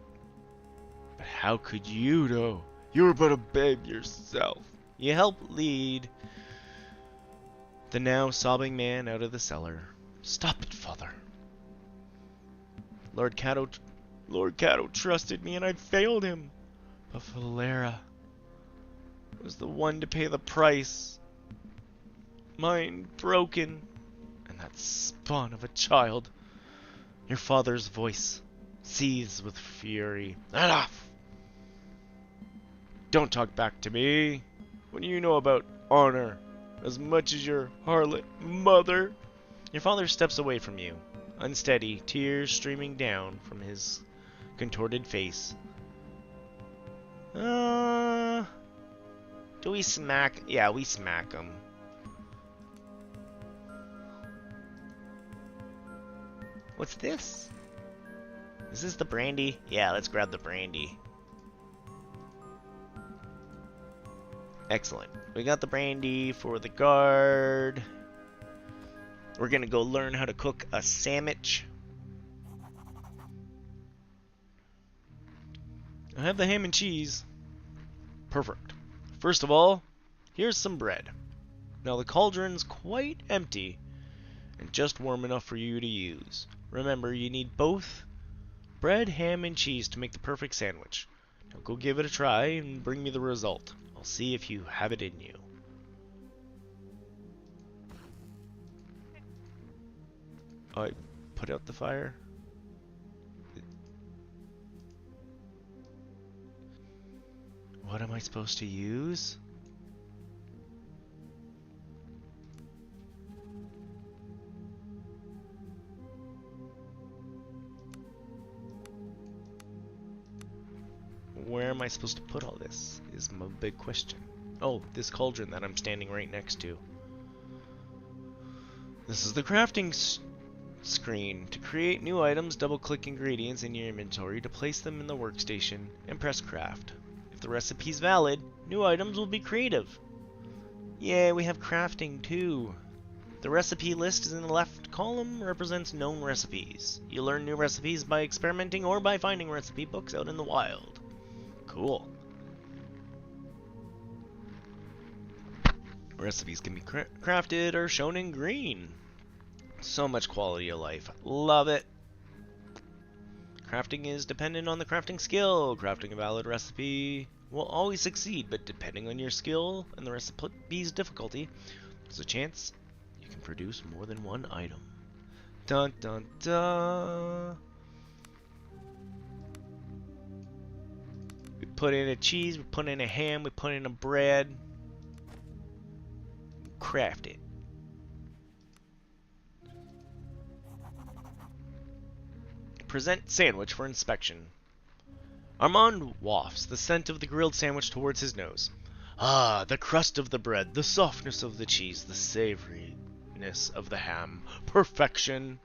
But how could you know? You were but a babe yourself. You helped lead the now sobbing man out of the cellar. Stop it, father. Lord Cato trusted me and I failed him. But Valera was the one to pay the price. Mine broken. And that spawn of a child. Your father's voice seethes with fury. Enough! Don't talk back to me. What do you know about honor? As much as your harlot mother? Your father steps away from you, unsteady, tears streaming down from his contorted face. Do we smack? Yeah, we smack him. What's this? Is this the brandy? Yeah, let's grab the brandy. Excellent. We got the brandy for the guard. We're gonna go learn how to cook a sandwich. I have the ham and cheese. Perfect. First of all, here's some bread. Now the cauldron's quite empty and just warm enough for you to use. Remember, you need both bread, ham, and cheese to make the perfect sandwich. Now go give it a try and bring me the result. I'll see if you have it in you. I put out the fire. What am I supposed to use? Where am I supposed to put all this is my big question. Oh, this cauldron that I'm standing right next to. This is the crafting screen. To create new items, double-click ingredients in your inventory to place them in the workstation and press craft. If the recipe's valid, new items will be creative. Yeah, we have crafting too. The recipe list is in the left column, represents known recipes. You learn new recipes by experimenting or by finding recipe books out in the wild. Cool. Recipes can be crafted or shown in green. So much quality of life. Love it. Crafting is dependent on the crafting skill. Crafting a valid recipe will always succeed, but depending on your skill and the recipe's difficulty, there's a chance you can produce more than one item. Dun dun dun. We put in a cheese, we put in a ham, we put in a bread. Craft it. Present sandwich for inspection. Armand wafts the scent of the grilled sandwich towards his nose. Ah, the crust of the bread, the softness of the cheese, the savoriness of the ham. Perfection!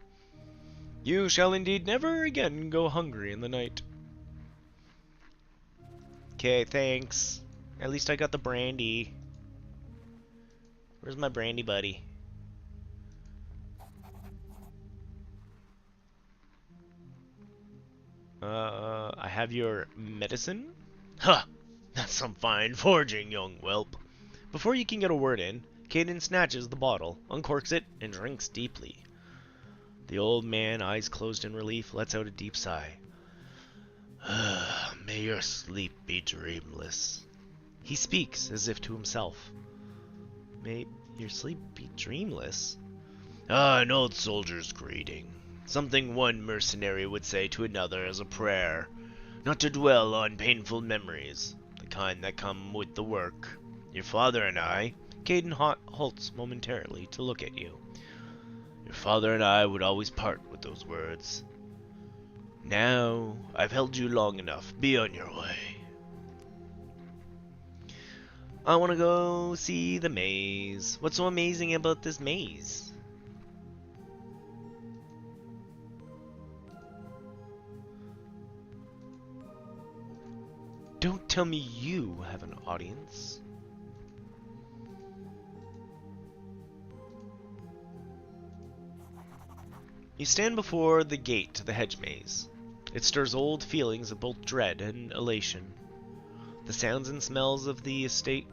You shall indeed never again go hungry in the night. Okay, thanks. At least I got the brandy. Where's my brandy buddy? I have your medicine? Huh! That's some fine foraging, young whelp. Before you can get a word in, Caden snatches the bottle, uncorks it, and drinks deeply. The old man, eyes closed in relief, lets out a deep sigh. May your sleep be dreamless. He speaks as if to himself. May your sleep be dreamless? Ah, an old soldier's greeting. Something one mercenary would say to another as a prayer. Not to dwell on painful memories, the kind that come with the work. Your father and I... Caden halts momentarily to look at you. Your father and I would always part with those words. Now, I've held you long enough. Be on your way. I want to go see the maze. What's so amazing about this maze? Don't tell me you have an audience. You stand before the gate to the hedge maze. It stirs old feelings of both dread and elation. The sounds and smells of the estate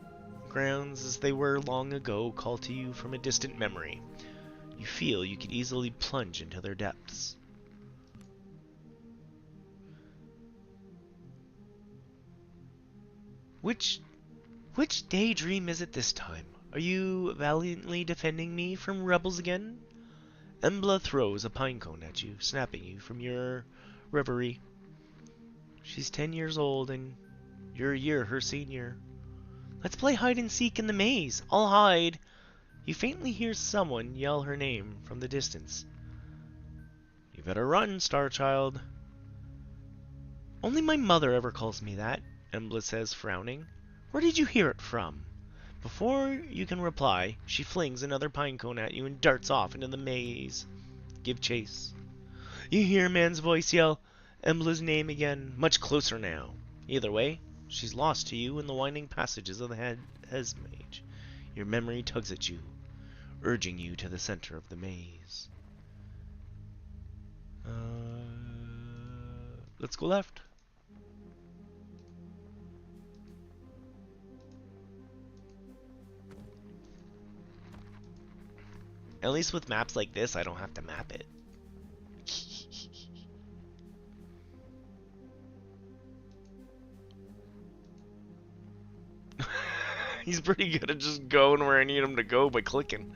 grounds as they were long ago call to you from a distant memory. You feel you could easily plunge into their depths. Which daydream is it this time? Are you valiantly defending me from rebels again? Embla throws a pine cone at you, snapping you from your reverie. She's 10 years old and you're a year her senior. Let's play hide and seek in the maze. I'll hide. You faintly hear someone yell her name from the distance. You better run, Star Child. Only my mother ever calls me that, Embla says, frowning. Where did you hear it from? Before you can reply, she flings another pine cone at you and darts off into the maze. Give chase. You hear a man's voice yell Embla's name again, much closer now. Either way, she's lost to you in the winding passages of the Hezmage. Your memory tugs at you, urging you to the center of the maze. Let's go left. At least with maps like this, I don't have to map it. He's pretty good at just going where I need him to go by clicking.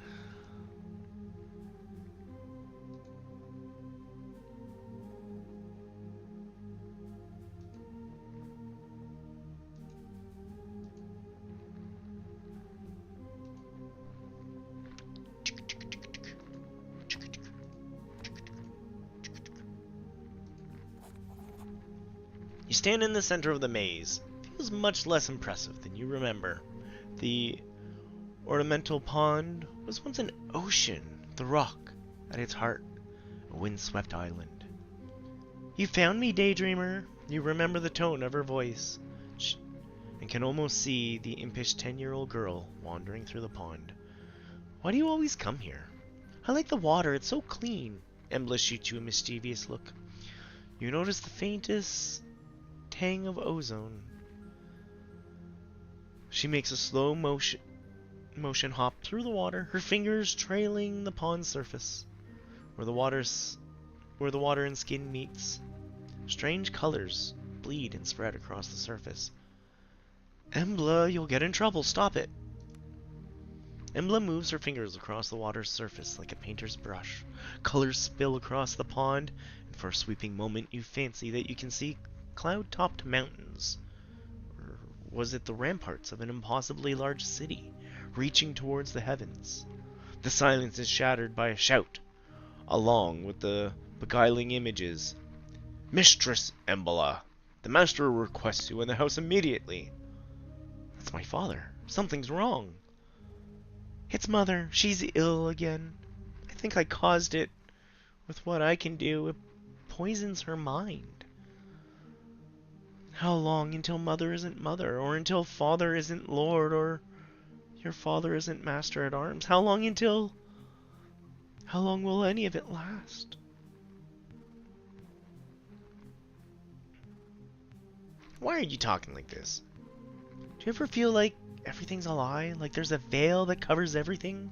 You stand in the center of the maze. It feels much less impressive than you remember. The ornamental pond was once an ocean, the rock at its heart, a windswept island. You found me, daydreamer. You remember the tone of her voice, and can almost see the impish 10-year-old girl wandering through the pond. Why do you always come here? I like the water, it's so clean. Embla shoots you a mischievous look. You notice the faintest tang of ozone. She makes a slow motion hop through the water, her fingers trailing the pond's surface, where the water and skin meets. Strange colors bleed and spread across the surface. Embla, you'll get in trouble. Stop it. Embla moves her fingers across the water's surface like a painter's brush. Colors spill across the pond, and for a sweeping moment you fancy that you can see cloud-topped mountains. Or was it the ramparts of an impossibly large city, reaching towards the heavens? The silence is shattered by a shout, along with the beguiling images. Mistress Embla, the master requests you in the house immediately. That's my father. Something's wrong. It's mother. She's ill again. I think I caused it. With what I can do, it poisons her mind. How long until mother isn't mother, or until father isn't lord, or your father isn't master at arms? How long until... How long will any of it last? Why are you talking like this? Do you ever feel like everything's a lie? Like there's a veil that covers everything?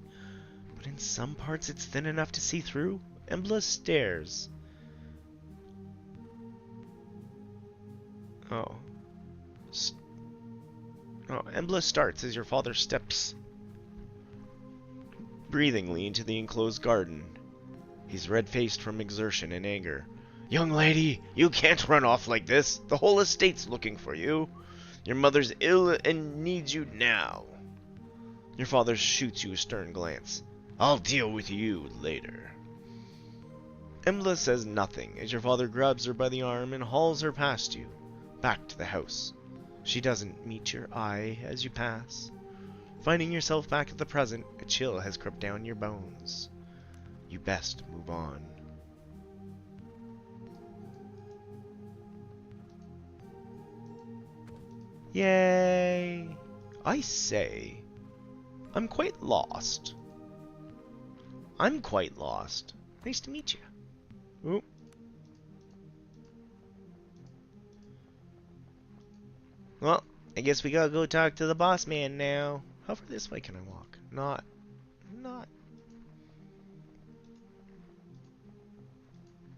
But in some parts it's thin enough to see through? Embla stares. Embla starts as your father steps breathingly into the enclosed garden. He's red-faced from exertion and anger. Young lady, you can't run off like this. The whole estate's looking for you. Your mother's ill and needs you now. Your father shoots you a stern glance. I'll deal with you later. Embla says nothing as your father grabs her by the arm and hauls her past you, back to the house. She doesn't meet your eye as you pass. Finding yourself back at the present, a chill has crept down your bones. You best move on. Yay! I say, I'm quite lost. I'm quite lost. Nice to meet you. Ooh. Well, I guess we gotta go talk to the boss man now. How far this way can I walk? Not.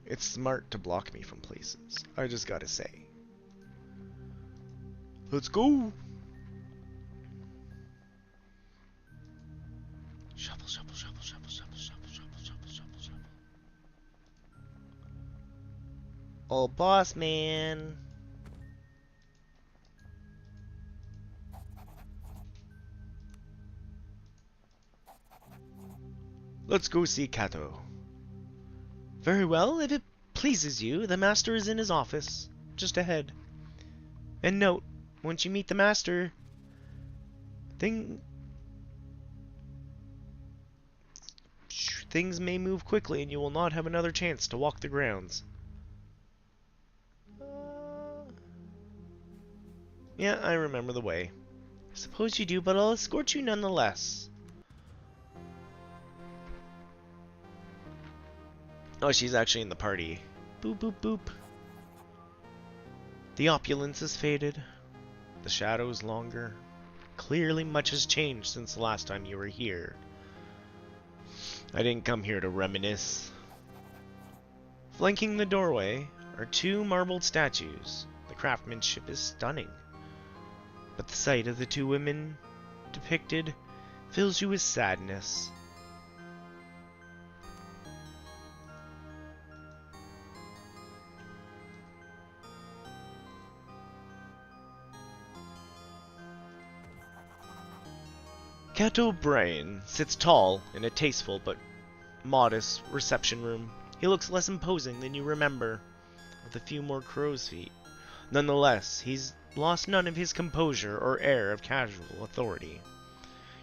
It's smart to block me from places. I just gotta say. Let's go! Shuffle, shuffle, shuffle, shuffle, shuffle, shuffle, shuffle, shuffle, shuffle, shuffle. Oh, boss man. Let's go see Kato. Very well, if it pleases you, the master is in his office, just ahead. And note, once you meet the master, things may move quickly and you will not have another chance to walk the grounds. Yeah, I remember the way. I suppose you do, but I'll escort you nonetheless. Oh, she's actually in the party. Boop, boop, boop. The opulence is faded. The shadows longer. Clearly much has changed since the last time you were here. I didn't come here to reminisce. Flanking the doorway are two marbled statues. The craftsmanship is stunning. But the sight of the two women depicted fills you with sadness. Kato Brain sits tall in a tasteful but modest reception room. He looks less imposing than you remember, with a few more crow's feet. Nonetheless, he's lost none of his composure or air of casual authority.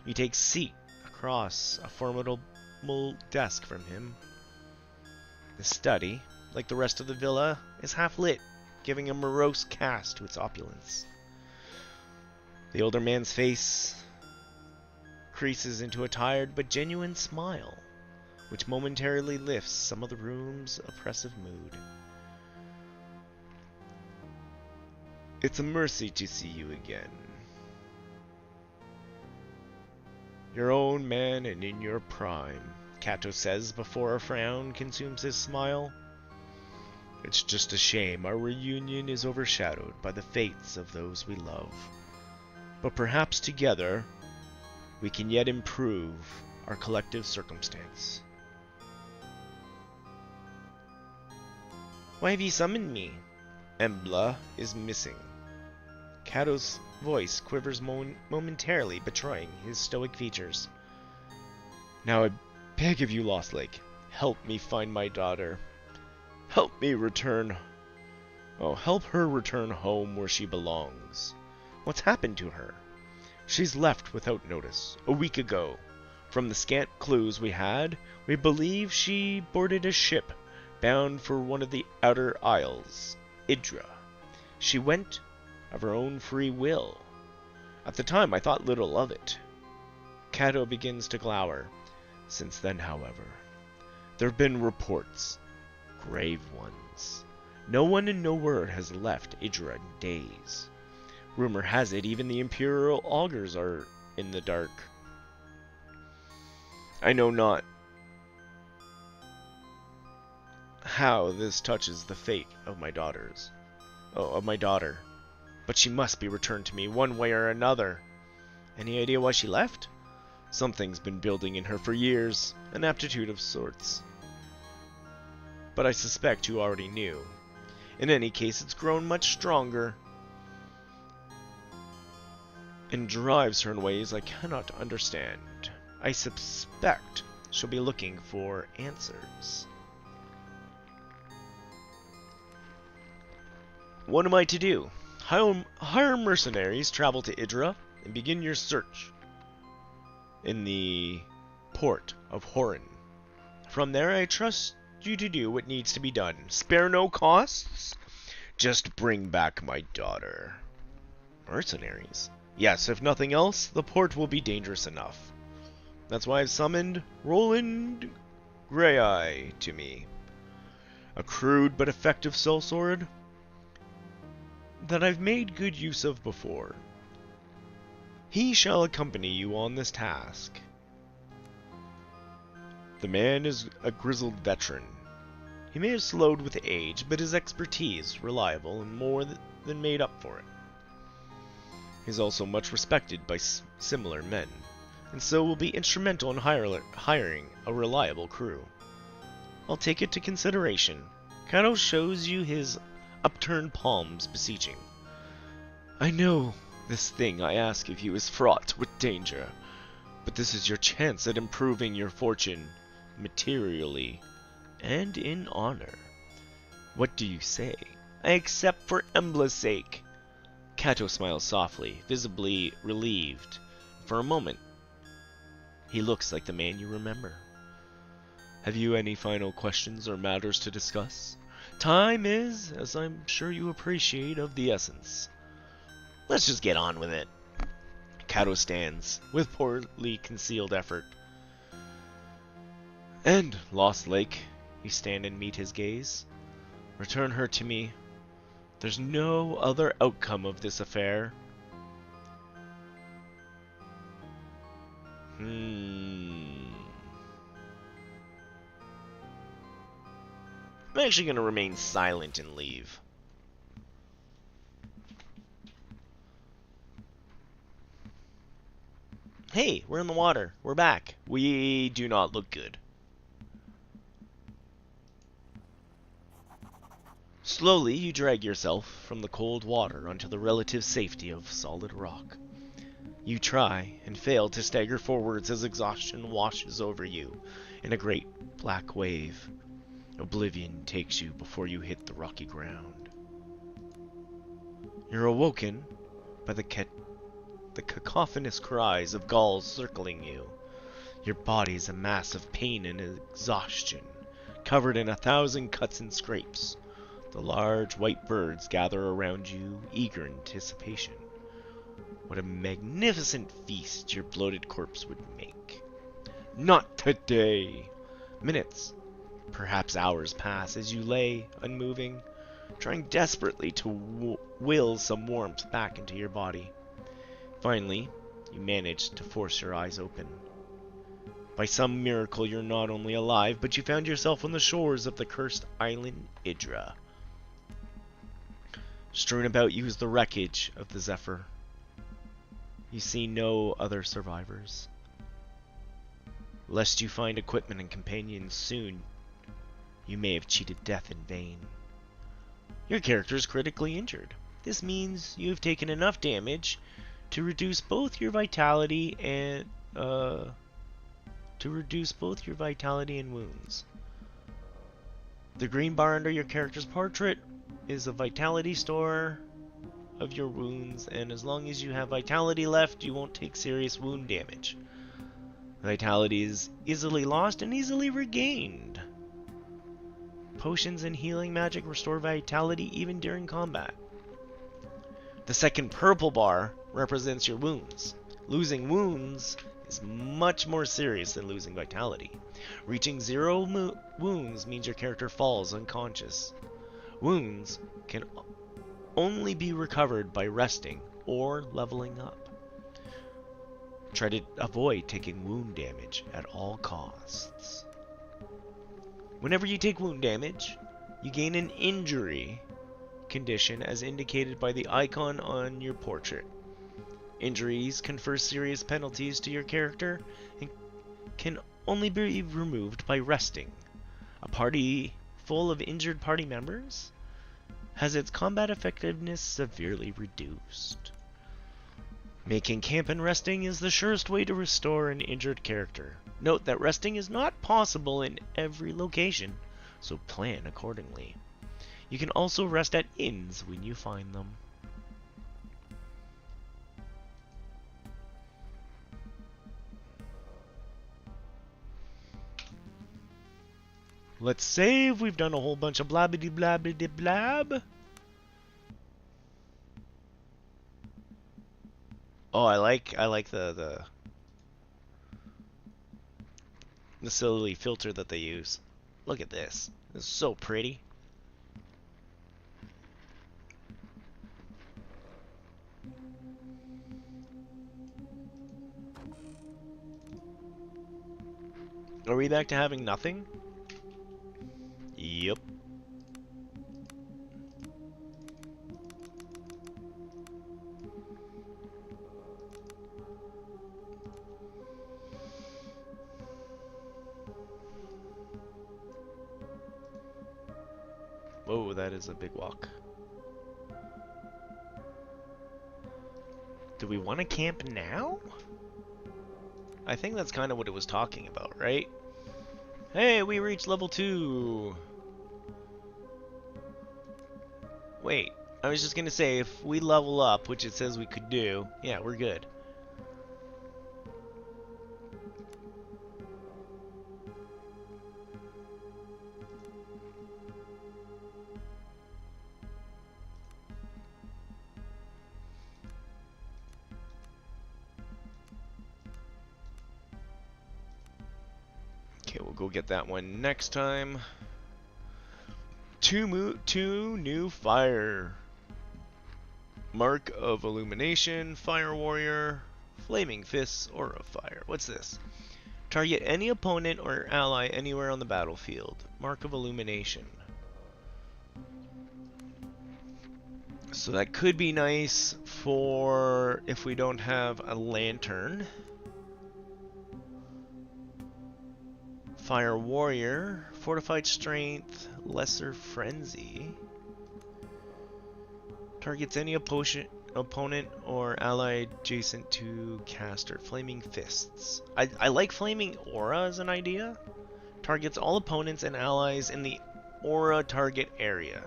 You take seat across a formidable desk from him. The study, like the rest of the villa, is half lit, giving a morose cast to its opulence. The older man's face creases into a tired but genuine smile, which momentarily lifts some of the room's oppressive mood. It's a mercy to see you again. Your own man and in your prime, Kato says before a frown consumes his smile. It's just a shame our reunion is overshadowed by the fates of those we love. But perhaps together, we can yet improve our collective circumstance. Why have you summoned me? Embla is missing. Kato's voice quivers momentarily, betraying his stoic features. Now I beg of you, Lost Lake, help me find my daughter. Help her return home where she belongs. What's happened to her? She's left without notice, a week ago. From the scant clues we had, we believe she boarded a ship bound for one of the outer isles, Idra. She went of her own free will. At the time, I thought little of it. Kato begins to glower. Since then, however, there have been reports, grave ones. No one and no word has left Idra in days. Rumor has it even the Imperial augurs are in the dark. I know not how this touches the fate of my daughter. But she must be returned to me one way or another. Any idea why she left? Something's been building in her for years, an aptitude of sorts. But I suspect you already knew. In any case, it's grown much stronger, and drives her in ways I cannot understand. I suspect she'll be looking for answers. What am I to do? Hire mercenaries, travel to Idra, and begin your search in the port of Horin. From there, I trust you to do what needs to be done. Spare no costs. Just bring back my daughter. Mercenaries? Yes, if nothing else, the port will be dangerous enough. That's why I've summoned Roland Greyeye to me. A crude but effective sellsword that I've made good use of before. He shall accompany you on this task. The man is a grizzled veteran. He may have slowed with age, but his expertise, reliable and more than made up for it. He's also much respected by similar men, and so will be instrumental in hiring a reliable crew. I'll take it to consideration. Kato shows you his upturned palms beseeching. I know this thing I ask of you is fraught with danger, but this is your chance at improving your fortune materially and in honor. What do you say? I accept for Embla's sake. Kato smiles softly, visibly relieved. For a moment, he looks like the man you remember. Have you any final questions or matters to discuss? Time is, as I'm sure you appreciate, of the essence. Let's just get on with it. Kato stands, with poorly concealed effort. And, Lost Lake, you stand and meet his gaze. Return her to me. There's no other outcome of this affair. I'm actually going to remain silent and leave. Hey, we're in the water. We're back. We do not look good. Slowly, you drag yourself from the cold water onto the relative safety of solid rock. You try and fail to stagger forwards as exhaustion washes over you in a great black wave. Oblivion takes you before you hit the rocky ground. You're awoken by the cacophonous cries of gulls circling you. Your body's a mass of pain and exhaustion, covered in 1,000 cuts and scrapes. The large white birds gather around you, eager anticipation. What a magnificent feast your bloated corpse would make. Not today! Minutes, perhaps hours pass as you lay, unmoving, trying desperately to will some warmth back into your body. Finally, you manage to force your eyes open. By some miracle, you're not only alive, but you found yourself on the shores of the cursed island Idra. Strewn about you is the wreckage of the Zephyr. You see no other survivors. Lest you find equipment and companions soon, you may have cheated death in vain. Your character is critically injured. This means you have taken enough damage to reduce both your vitality and wounds. The green bar under your character's portrait is a vitality store of your wounds, and as long as you have vitality left, you won't take serious wound damage. Vitality is easily lost and easily regained. Potions and healing magic restore vitality even during combat. The second purple bar represents your wounds. Losing wounds is much more serious than losing vitality. Reaching 0 wounds means your character falls unconscious. Wounds can only be recovered by resting or leveling up. Try to avoid taking wound damage at all costs. Whenever you take wound damage, you gain an injury condition as indicated by the icon on your portrait. Injuries confer serious penalties to your character and can only be removed by resting. A party full of injured party members has its combat effectiveness severely reduced. Making camp and resting is the surest way to restore an injured character. Note that resting is not possible in every location, so plan accordingly. You can also rest at inns when you find them. Let's save. We've done a whole bunch of blabbity blabbity blab. Oh, I like the silly filter that they use. Look at this. It's so pretty. Are we back to having nothing? Yep. Whoa, that is a big walk. Do we want to camp now? I think that's kind of what it was talking about, right? Hey, we reached level 2! Wait, I was just gonna say, if we level up, which it says we could do, yeah, we're good. Okay, we'll go get that one next time. Two new fire. Mark of Illumination, Fire Warrior, Flaming Fists, Aura of Fire. What's this? Target any opponent or ally anywhere on the battlefield. Mark of Illumination. So that could be nice for if we don't have a lantern. Fire Warrior, Fortified Strength, Lesser Frenzy. Targets any opponent or ally adjacent to caster. Flaming Fists. I like Flaming Aura as an idea. Targets all opponents and allies in the aura target area.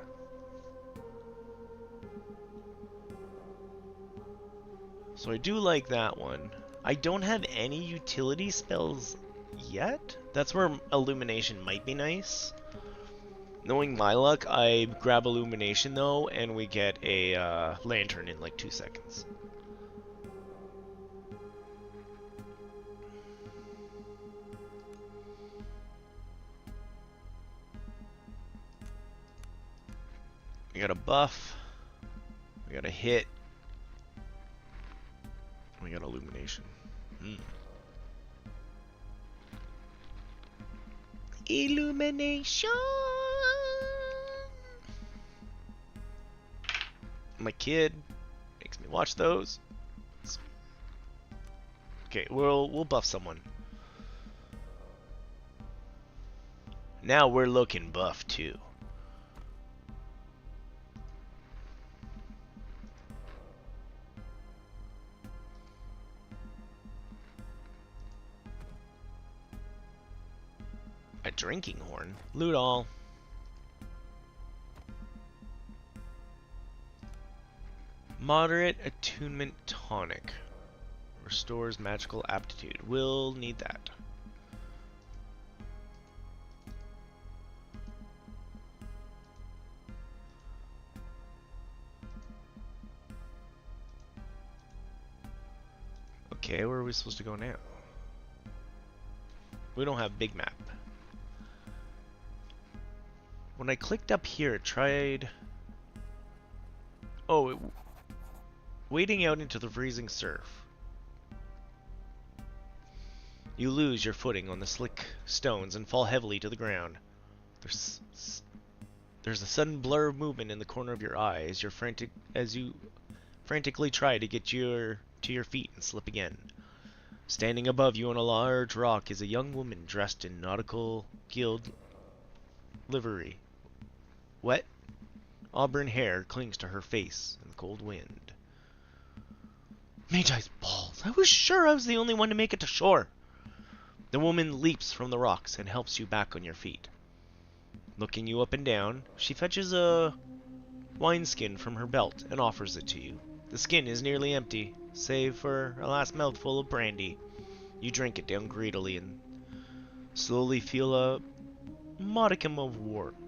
So I do like that one. I don't have any utility spells yet. That's where Illumination might be nice. Knowing my luck, I grab Illumination though, and we get a lantern in like 2 seconds. We got a buff. We got a hit. We got Illumination. Illumination! My kid makes me watch those. Okay, we'll buff someone. Now we're looking buff too. A drinking horn? Loot all. Moderate attunement tonic. Restores magical aptitude. We'll need that. Okay, where are we supposed to go now? We don't have big map. When I clicked up here, it tried... Oh, wading out into the freezing surf. You lose your footing on the slick stones and fall heavily to the ground. There's a sudden blur of movement in the corner of your eye as you frantically try to get to your feet and slip again. Standing above you on a large rock is a young woman dressed in nautical guild livery. Wet, auburn hair clings to her face in the cold wind. Magi's balls! I was sure I was the only one to make it to shore! The woman leaps from the rocks and helps you back on your feet. Looking you up and down, she fetches a wineskin from her belt and offers it to you. The skin is nearly empty, save for a last mouthful of brandy. You drink it down greedily and slowly feel a modicum of warmth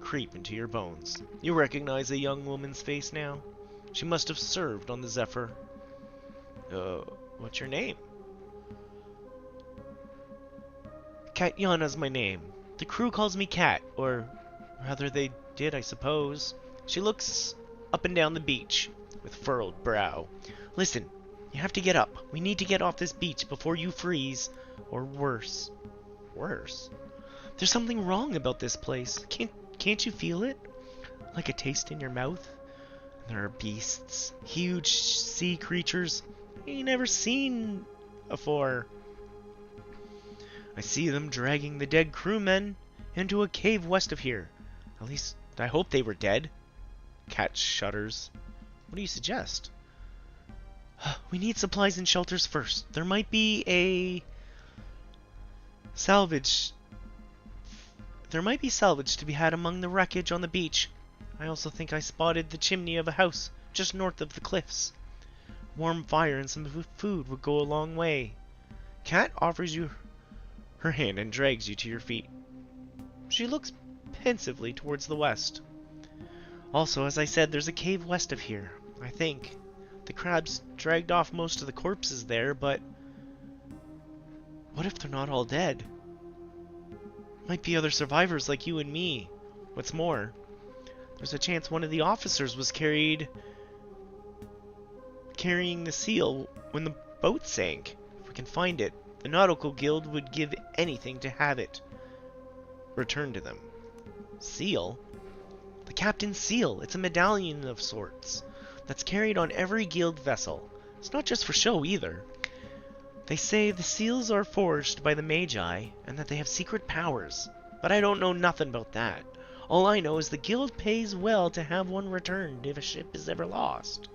creep into your bones. You recognize the young woman's face now. She must have served on the Zephyr. What's your name? Katyana's my name. The crew calls me Kat, or rather they did, I suppose. She looks up and down the beach with furrowed brow. Listen, you have to get up. We need to get off this beach before you freeze, or worse. Worse? There's something wrong about this place. Can't you feel it? Like a taste in your mouth? There are beasts, huge sea creatures you never seen before. I see them dragging the dead crewmen into a cave west of here. At least, I hope they were dead. Cat shudders. What do you suggest? We need supplies and shelters first. There might be a salvage. There might be salvage to be had among the wreckage on the beach. I also think I spotted the chimney of a house just north of the cliffs. Warm fire and some food would go a long way. Cat offers you her hand and drags you to your feet. She looks pensively towards the west. Also, as I said, there's a cave west of here, I think. The crabs dragged off most of the corpses there, but what if they're not all dead? Might be other survivors like you and me. What's more, there's a chance one of the officers was carrying the seal when the boat sank. If we can find it, the Nautical Guild would give anything to have it returned to them. Seal? The captain's seal. It's a medallion of sorts that's carried on every guild vessel. It's not just for show either. They say the seals are forged by the Magi and that they have secret powers, but I don't know nothing about that. All I know is the guild pays well to have one returned if a ship is ever lost.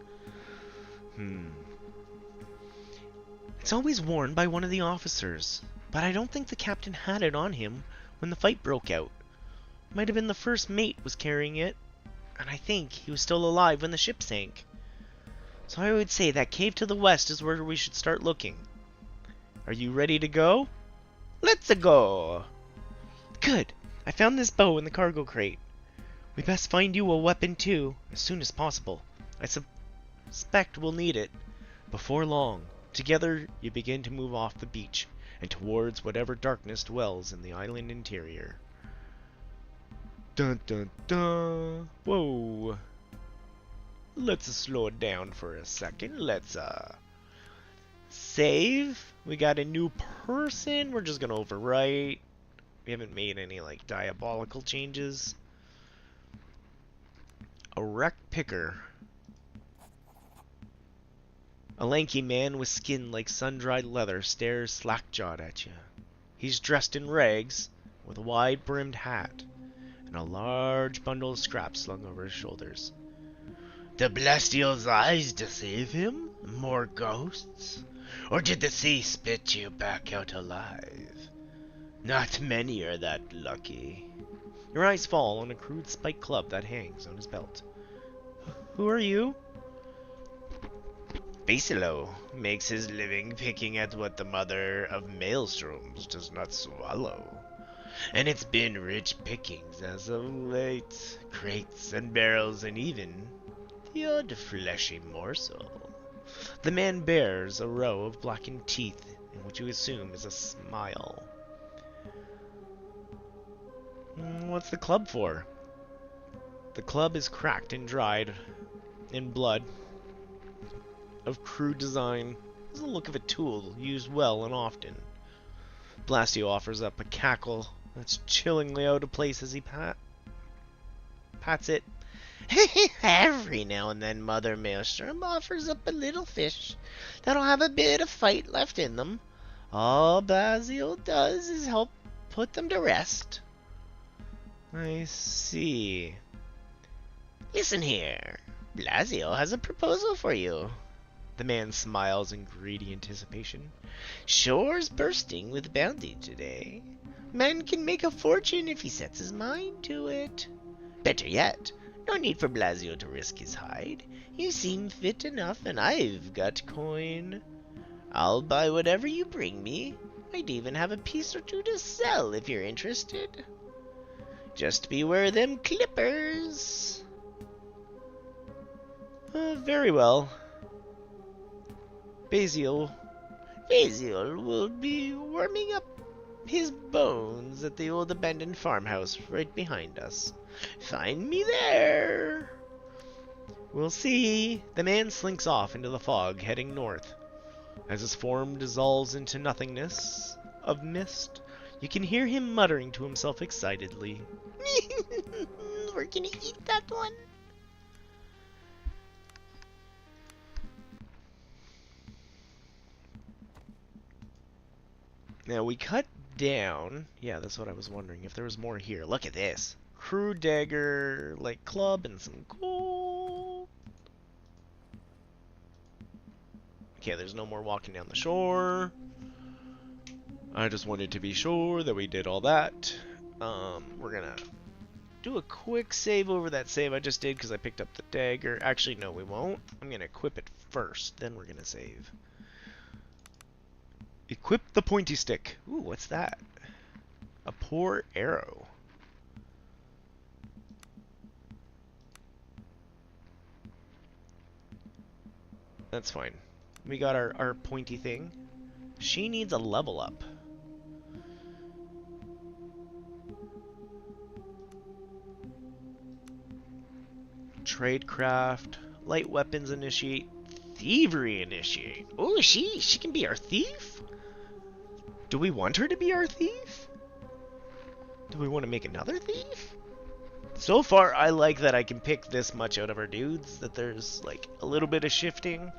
It's always worn by one of the officers, but I don't think the captain had it on him when the fight broke out. Might have been the first mate was carrying it, and I think he was still alive when the ship sank. So I would say that cave to the west is where we should start looking. Are you ready to go? Let's-a go! Good! I found this bow in the cargo crate. We best find you a weapon too, as soon as possible. I suspect we'll need it. Before long, together you begin to move off the beach and towards whatever darkness dwells in the island interior. Dun dun dun! Whoa! Let's slow it down for a second. Let's save. We got a new person. We're just gonna overwrite. We haven't made any like diabolical changes. A wreck picker. A lanky man with skin like sun-dried leather stares slack-jawed at you. He's dressed in rags, with a wide-brimmed hat, and a large bundle of scraps slung over his shoulders. The bestial's eyes deceive him? More ghosts? Or did the sea spit you back out alive? Not many are that lucky. Your eyes fall on a crude spike club that hangs on his belt. Who are you? Basilo makes his living picking at what the mother of maelstroms does not swallow. And it's been rich pickings as of late. Crates and barrels and even the odd fleshy morsel. The man bears a row of blackened teeth in what you assume is a smile. What's the club for? The club is cracked and dried in blood of crude design. Has the look of a tool used well and often. Blastio offers up a cackle that's chillingly out of place as he pats it. Every now and then Mother Maelstrom offers up a little fish that'll have a bit of fight left in them. All Blasio does is help put them to rest. I see. Listen here. Blasio has a proposal for you. The man smiles in greedy anticipation. Shore's bursting with bounty today. Man can make a fortune if he sets his mind to it. Better yet, no need for Blasio to risk his hide. You seem fit enough, and I've got coin. I'll buy whatever you bring me. I'd even have a piece or two to sell if you're interested. Just beware them clippers. Very well. Basil will be warming up his bones at the old abandoned farmhouse right behind us. Find me there. We'll see. The man slinks off into the fog, heading north. As his form dissolves into nothingness of mist, you can hear him muttering to himself excitedly. We're gonna eat that one. Now we cut down. Yeah, that's what I was wondering. If there was more here. Look at this. Crude dagger, like club, and some gold. Okay, there's no more walking down the shore. I just wanted to be sure that we did all that. We're gonna do a quick save over that save I just did because I picked up the dagger. Actually, no, we won't. I'm gonna equip it first, then we're gonna save. Equip the pointy stick. Ooh, what's that? A poor arrow. That's fine. We got our pointy thing. She needs a level up. Tradecraft, light weapons initiate, thievery initiate. Oh, she can be our thief? Do we want her to be our thief? Do we want to make another thief? So far, I like that I can pick this much out of our dudes, that there's like a little bit of shifting.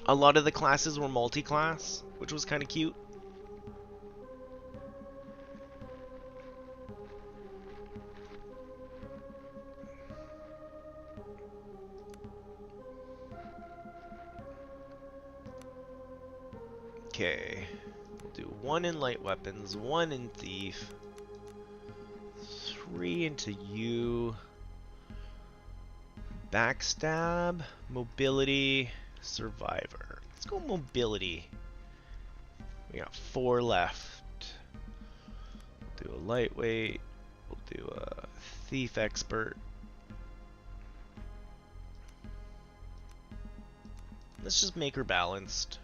A lot of the classes were multi-class, which was kind of cute. Okay, we'll do 1 in light weapons, 1 in thief, 3 into you, backstab, mobility, survivor. Let's go mobility. We got 4 left. We'll do a lightweight, we'll do a thief expert. Let's just make her balanced.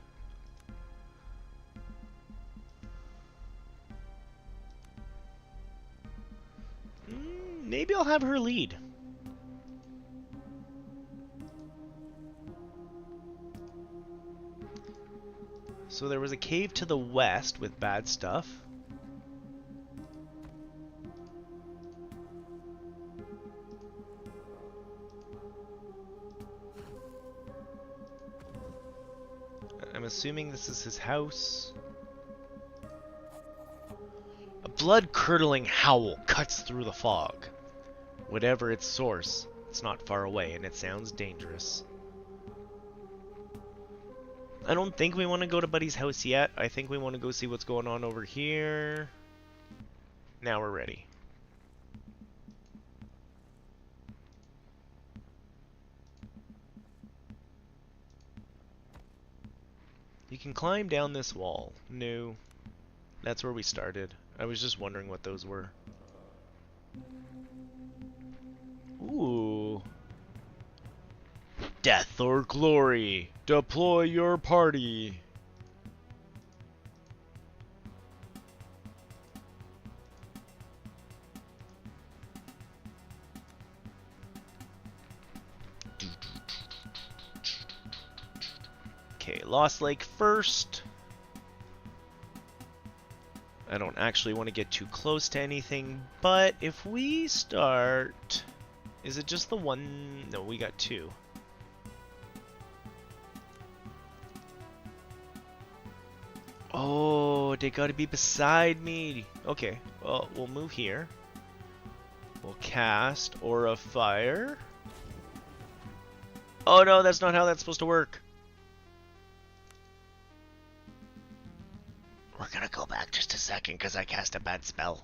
Maybe I'll have her lead. So there was a cave to the west with bad stuff. I'm assuming this is his house. A blood-curdling howl cuts through the fog. Whatever its source, it's not far away, and it sounds dangerous. I don't think we want to go to Buddy's house yet. I think we want to go see what's going on over here. Now we're ready. You can climb down this wall. No. That's where we started. I was just wondering what those were. Ooh. Death or glory. Deploy your party. Okay, Lost Lake first. I don't actually want to get too close to anything, but if we start... Is it just the one? No, we got 2. Oh, they gotta be beside me. Okay, well, we'll move here. We'll cast Aura Fire. Oh no, that's not how that's supposed to work. We're gonna go back. second because I cast a bad spell.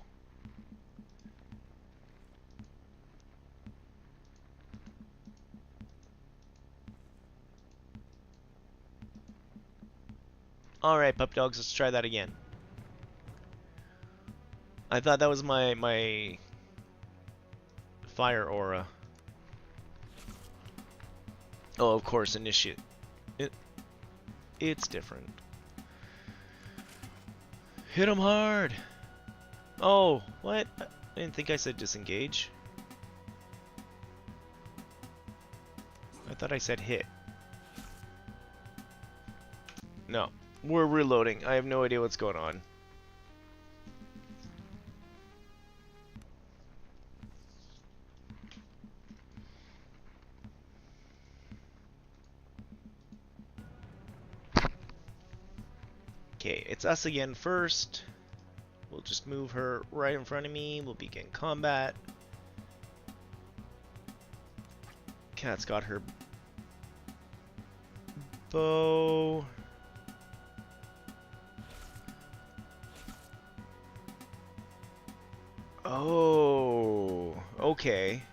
Alright, pup dogs, let's try that again. I thought that was my fire aura. Oh, of course, initiate. It's different. Hit him hard! Oh, what? I didn't think I said disengage. I thought I said hit. No. We're reloading. I have no idea what's going on. Okay, it's us again first. We'll just move her right in front of me. We'll begin combat. Cat's got her bow. Oh, okay.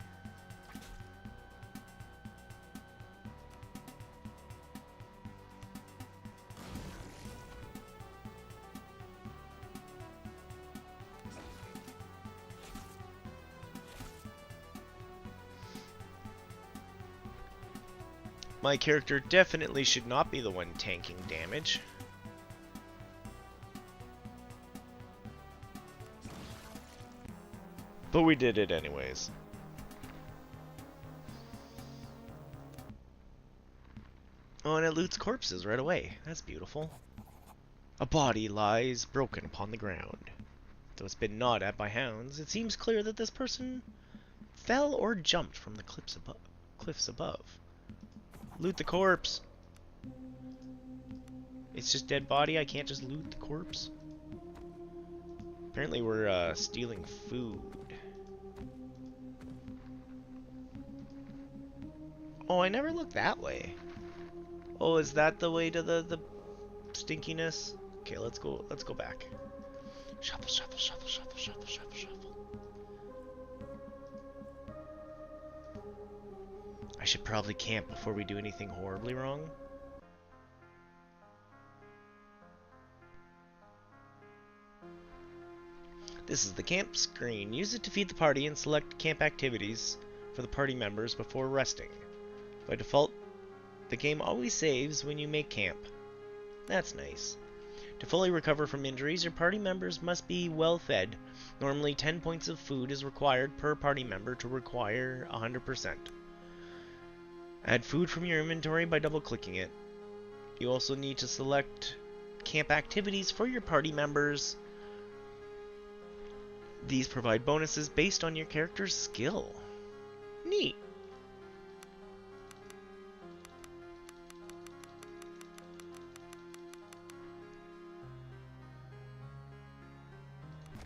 My character definitely should not be the one tanking damage. But we did it anyways. Oh, and it loots corpses right away. That's beautiful. A body lies broken upon the ground. Though it's been gnawed at by hounds, it seems clear that this person fell or jumped from the cliffs above. Loot the corpse. It's just dead body. I can't just loot the corpse. Apparently we're stealing food. Oh, I never looked that way. Oh, is that the way to the stinkiness? Okay, let's go back. Shuffle, shuffle, shuffle, shuffle, shuffle, shuffle, shuffle. I should probably camp before we do anything horribly wrong. This is the camp screen. Use it to feed the party and select camp activities for the party members before resting. By default, the game always saves when you make camp. That's nice. To fully recover from injuries, your party members must be well fed. Normally 10 points of food is required per party member to require 100%. Add food from your inventory by double-clicking it. You also need to select camp activities for your party members. These provide bonuses based on your character's skill. Neat.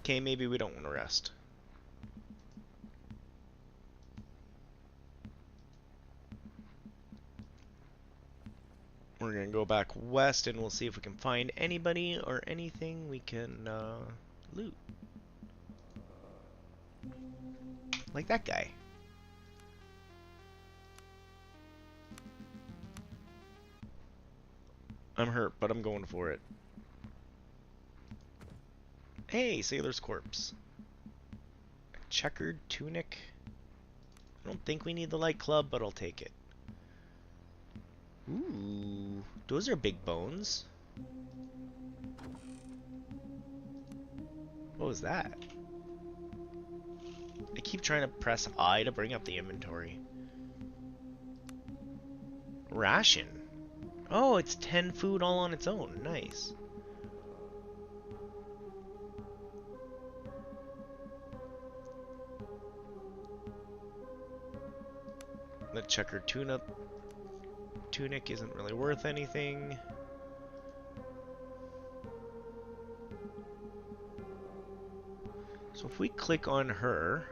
Okay, maybe we don't want to rest. We're gonna go back west and we'll see if we can find anybody or anything we can loot. Like that guy. I'm hurt, but I'm going for it. Hey, sailor's corpse. A checkered tunic. I don't think we need the light club, but I'll take it. Ooh, those are big bones. What was that? I keep trying to press I to bring up the inventory. Ration. Oh, it's 10 food all on its own. Nice. The checkered tunic isn't really worth anything. So if we click on her,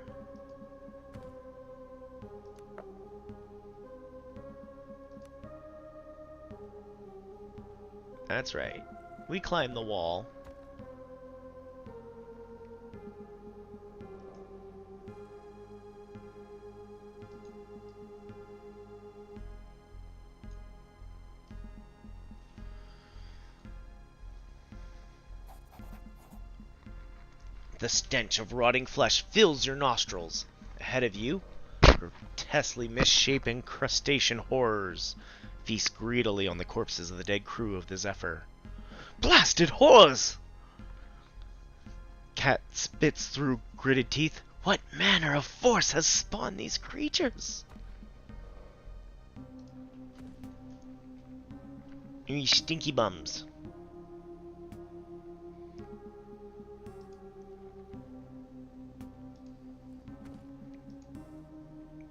that's right. We climb the wall. The stench of rotting flesh fills your nostrils. Ahead of you, grotesquely misshapen crustacean horrors feast greedily on the corpses of the dead crew of the Zephyr. Blasted horrors! Cat spits through gritted teeth. What manner of force has spawned these creatures? You stinky bums.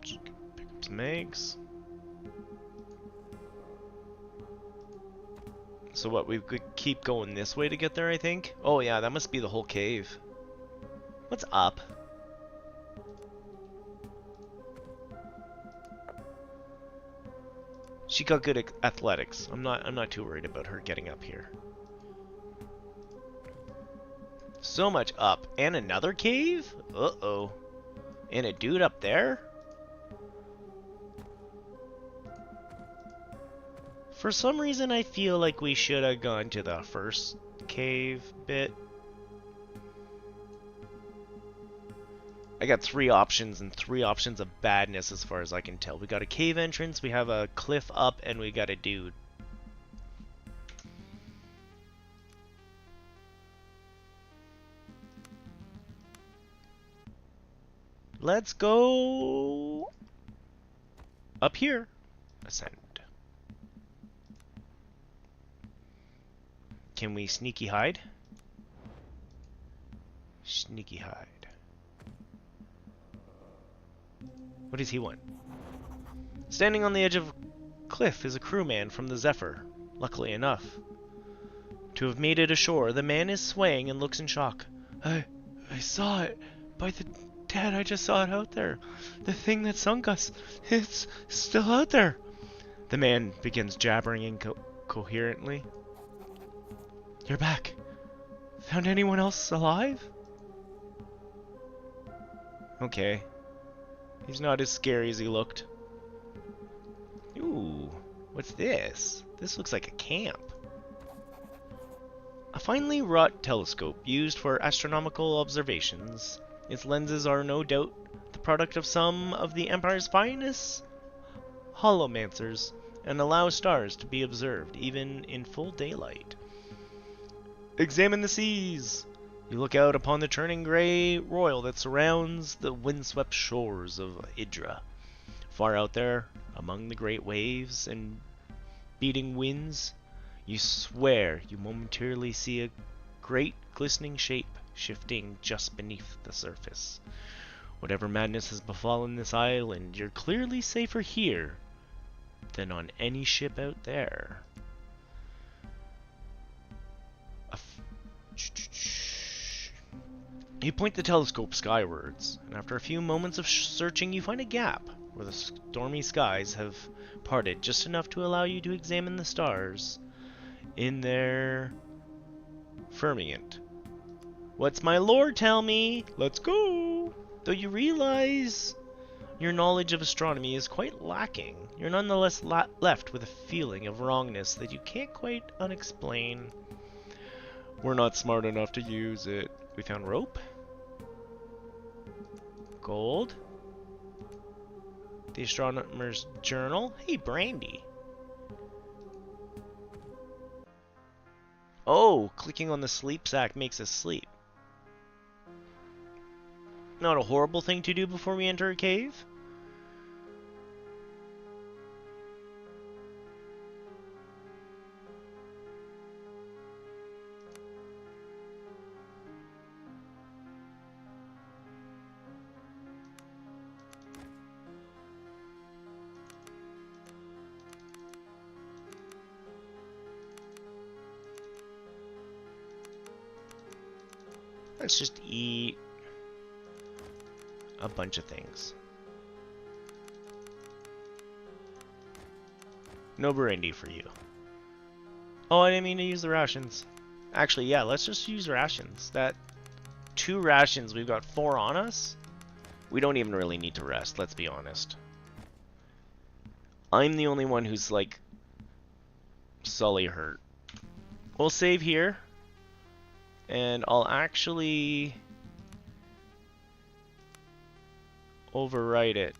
Just pick up some eggs. So what, we could keep going this way to get there, I think? Oh yeah, that must be the whole cave. What's up? She got good at athletics. I'm not too worried about her getting up here. So much up. And another cave? Uh-oh. And a dude up there? For some reason, I feel like we should have gone to the first cave bit. I got 3 options, and 3 options of badness as far as I can tell. We got a cave entrance, we have a cliff up, and we got a dude. Let's go up here. Ascend. Can we sneaky hide? Sneaky hide. What does he want? Standing on the edge of a cliff is a crewman from the Zephyr. Luckily enough to have made it ashore, the man is swaying and looks in shock. I saw it. By the Dad, I just saw it out there. The thing that sunk us. It's still out there. The man begins jabbering incoherently. You're back. Found anyone else alive? Okay. He's not as scary as he looked. Ooh, what's this? This looks like a camp. A finely wrought telescope used for astronomical observations. Its lenses are no doubt the product of some of the Empire's finest holomancers and allow stars to be observed even in full daylight. Examine the seas! You look out upon the turning grey royal that surrounds the windswept shores of Idra. Far out there, among the great waves and beating winds, you swear you momentarily see a great glistening shape shifting just beneath the surface. Whatever madness has befallen this island, you're clearly safer here than on any ship out there. You point the telescope skywards, and after a few moments of searching, you find a gap where the stormy skies have parted just enough to allow you to examine the stars in their firmament. What's my lord tell me? Let's go! Though you realize your knowledge of astronomy is quite lacking, you're nonetheless left with a feeling of wrongness that you can't quite unexplain. We're not smart enough to use it. We found rope. Gold. The astronomer's journal. Hey, Brandy. Oh, clicking on the sleep sack makes us sleep. Not a horrible thing to do before we enter a cave. Let's just eat a bunch of things. No brandy for you. Oh, I didn't mean to use the rations. Actually, yeah, let's just use rations. That 2 rations, we've got 4 on us. We don't even really need to rest, let's be honest. I'm the only one who's like Sully hurt. We'll save here. And I'll actually overwrite it.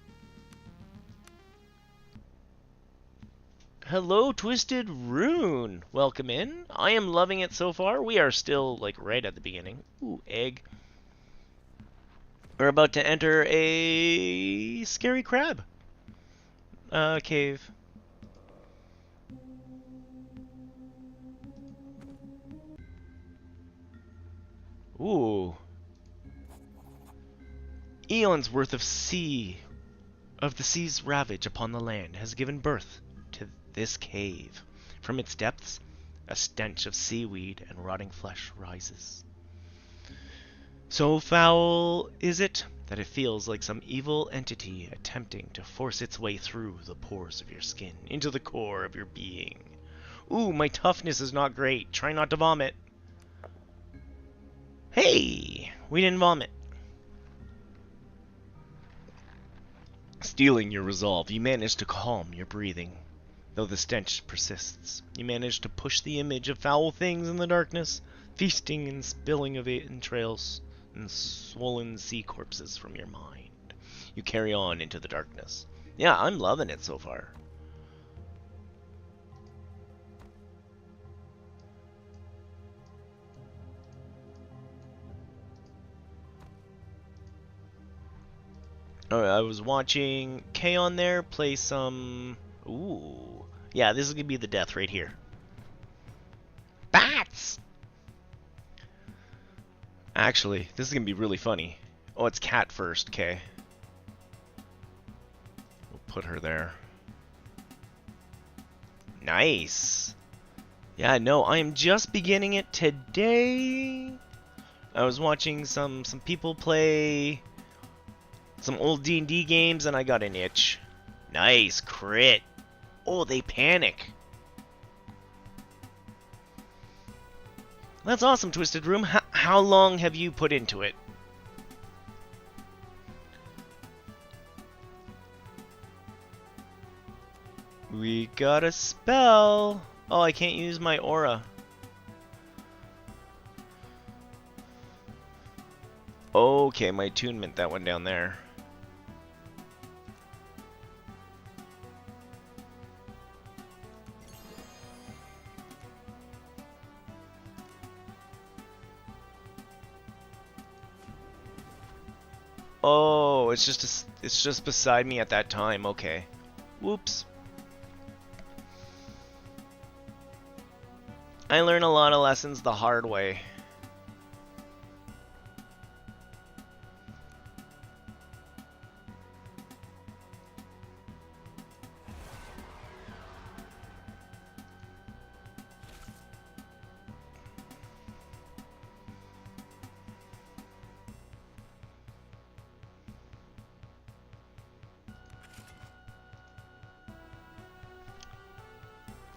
Hello, Twisted Rune. Welcome in. I am loving it so far. We are still, like, right at the beginning. Ooh, egg. We're about to enter a scary crab cave. Ooh. Eons worth of the sea's ravage upon the land has given birth to this cave. From its depths, a stench of seaweed and rotting flesh rises. So foul is it that it feels like some evil entity attempting to force its way through the pores of your skin, into the core of your being. Ooh, my toughness is not great. Try not to vomit. Hey, we didn't vomit. Stealing your resolve, you manage to calm your breathing. Though the stench persists, you manage to push the image of foul things in the darkness, feasting and spilling of entrails and swollen sea corpses from your mind. You carry on into the darkness. Yeah, I'm loving it so far. Alright, I was watching K on there play some... Ooh. Yeah, this is going to be the death right here. Bats! Actually, this is going to be really funny. Oh, it's Cat first, K. We'll put her there. Nice! Yeah, no, I am just beginning it today. I was watching some people play some old D&D games, and I got an itch. Nice, crit. Oh, they panic. That's awesome, Twisted Room. How long have you put into it? We got a spell. Oh, I can't use my aura. Okay, my attunement, that one down there. Oh, it's just beside me at that time. Okay. Whoops. I learn a lot of lessons the hard way.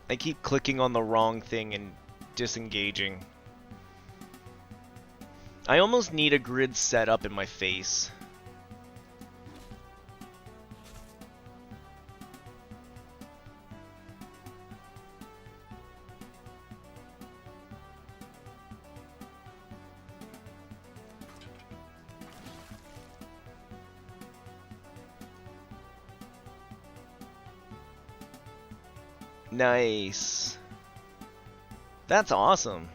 I keep clicking on the wrong thing and disengaging. I almost need a grid set up in my face. Nice. That's awesome.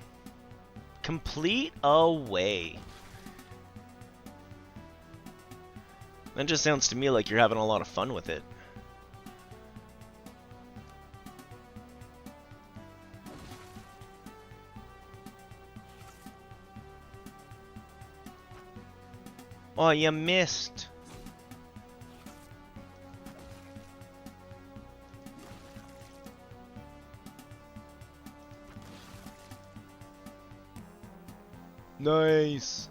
Complete away. That just sounds to me like you're having a lot of fun with it. Oh, you missed. Nice.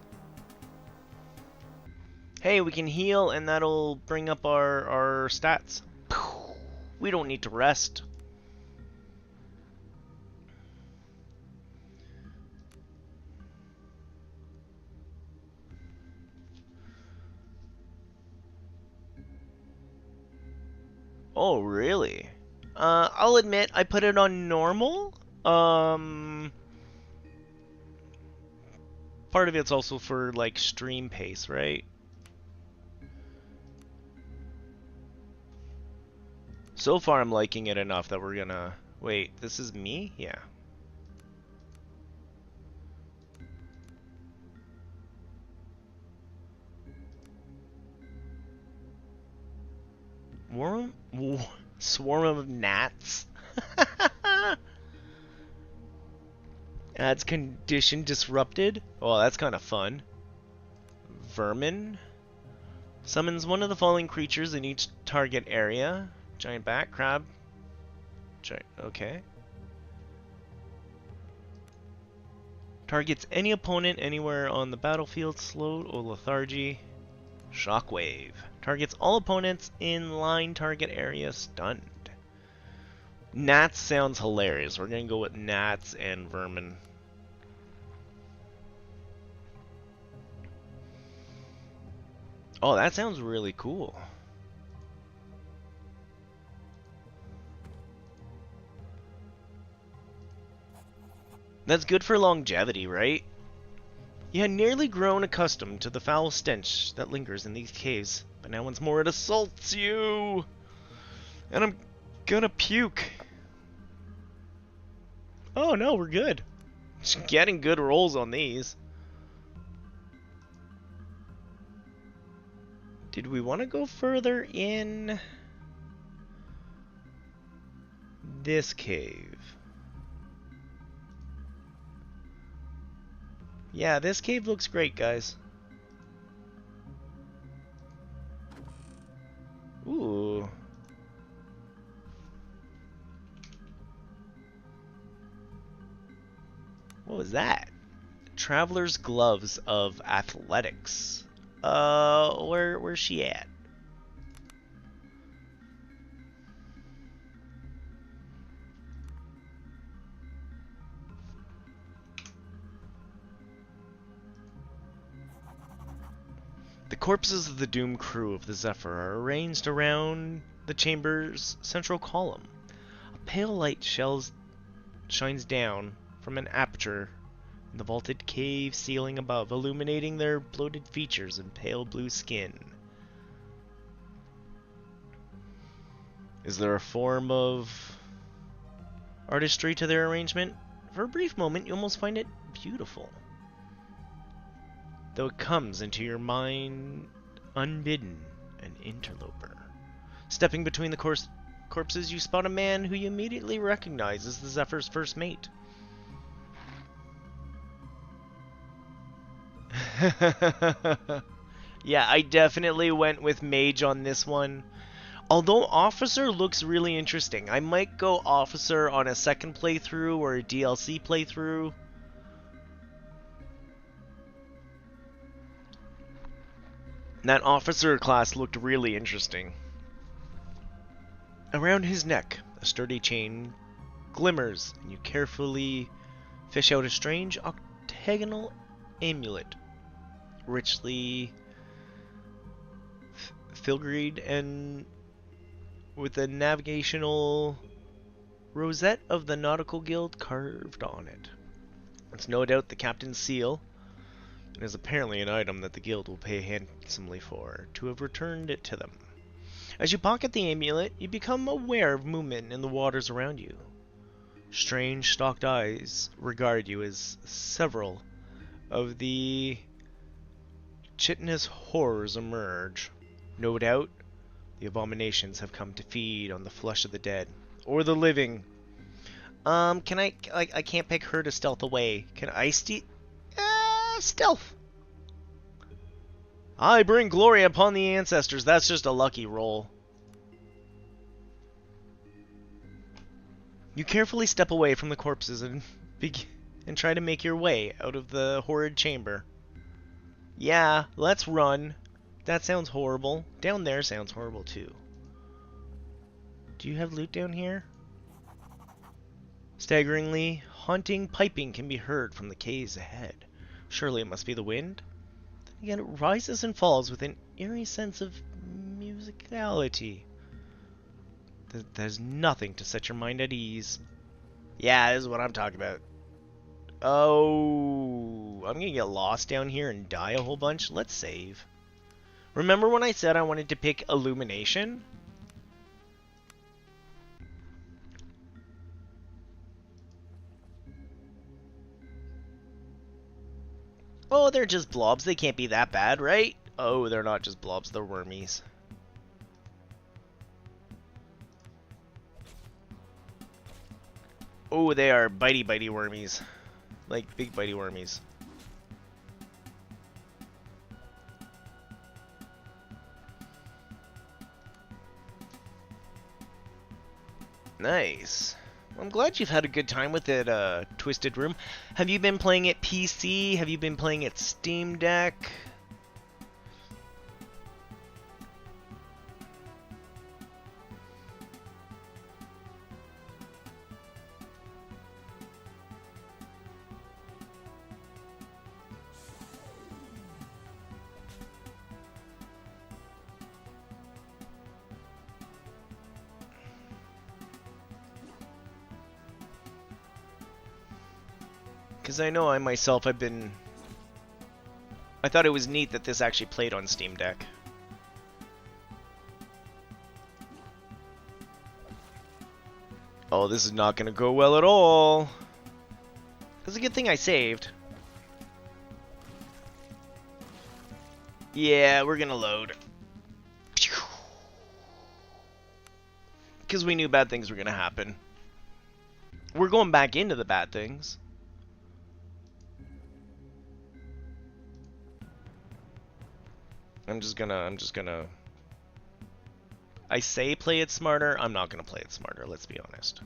Hey, we can heal and that'll bring up our stats. We don't need to rest. Oh, really? I'll admit I put it on normal. Part of it's also for like stream pace, right? So far, I'm liking it enough that we're gonna... Wait, this is me? Yeah. Swarm of gnats. Adds condition disrupted. Oh, that's kind of fun. Vermin. Summons one of the following creatures in each target area. Giant bat, crab. Okay. Targets any opponent anywhere on the battlefield. Slow or lethargy. Shockwave. Targets all opponents in line target area stunned. Gnats sounds hilarious. We're gonna go with gnats and vermin. Oh, that sounds really cool. That's good for longevity, right? You had nearly grown accustomed to the foul stench that lingers in these caves, but now once more it assaults you! And I'm gonna puke. Oh no, we're good. Just getting good rolls on these. Did we want to go further in this cave? Yeah, this cave looks great, guys. Ooh. What was that? Traveler's Gloves of Athletics. Where's she at? The corpses of the doomed crew of the Zephyr are arranged around the chamber's central column. A pale light shines down from an aperture in the vaulted cave ceiling above, illuminating their bloated features and pale blue skin. Is there a form of artistry to their arrangement? For a brief moment, you almost find it beautiful. Though it comes into your mind unbidden, an interloper. Stepping between the corpses, you spot a man who you immediately recognize as the Zephyr's first mate. Yeah, I definitely went with Mage on this one. Although Officer looks really interesting. I might go Officer on a second playthrough or a DLC playthrough. That Officer class looked really interesting. Around his neck, a sturdy chain glimmers, and you carefully fish out a strange octagonal amulet, richly filigreed and with a navigational rosette of the Nautical Guild carved on it. It's no doubt the captain's seal, and is apparently an item that the guild will pay handsomely for, to have returned it to them. As you pocket the amulet, you become aware of movement in the waters around you. Strange stalked eyes regard you as several of the chitinous horrors emerge. No doubt, the abominations have come to feed on the flesh of the dead, or the living. Can I can't pick her to stealth away. Can I stealth? I bring glory upon the ancestors. That's just a lucky roll. You carefully step away from the corpses and try to make your way out of the horrid chamber. Yeah, let's run. That sounds horrible. Down there sounds horrible too. Do you have loot down here? Staggeringly, haunting piping can be heard from the caves ahead. Surely it must be the wind? Again, it rises and falls with an eerie sense of musicality. There's nothing to set your mind at ease. Yeah, this is what I'm talking about. Oh, I'm gonna get lost down here and die a whole bunch. Let's save. Remember when I said I wanted to pick Illumination? Oh, they're just blobs. They can't be that bad, right? Oh, they're not just blobs. They're wormies. Oh, they are bitey wormies. Like, big bitey wormies. Nice. I'm glad you've had a good time with it, Twisted Room. Have you been playing it PC? Have you been playing it Steam Deck? Because I know I myself have been... I thought it was neat that this actually played on Steam Deck. Oh, this is not going to go well at all. It's a good thing I saved. Yeah, we're going to load. Because we knew bad things were going to happen. We're going back into the bad things. I'm just gonna... I say play it smarter, I'm not gonna play it smarter, let's be honest.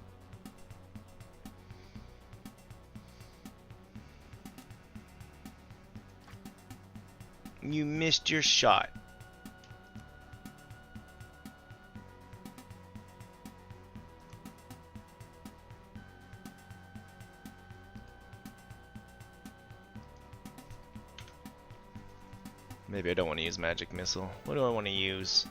You missed your shot. Maybe I don't want to use Magic Missile. What do I want to use?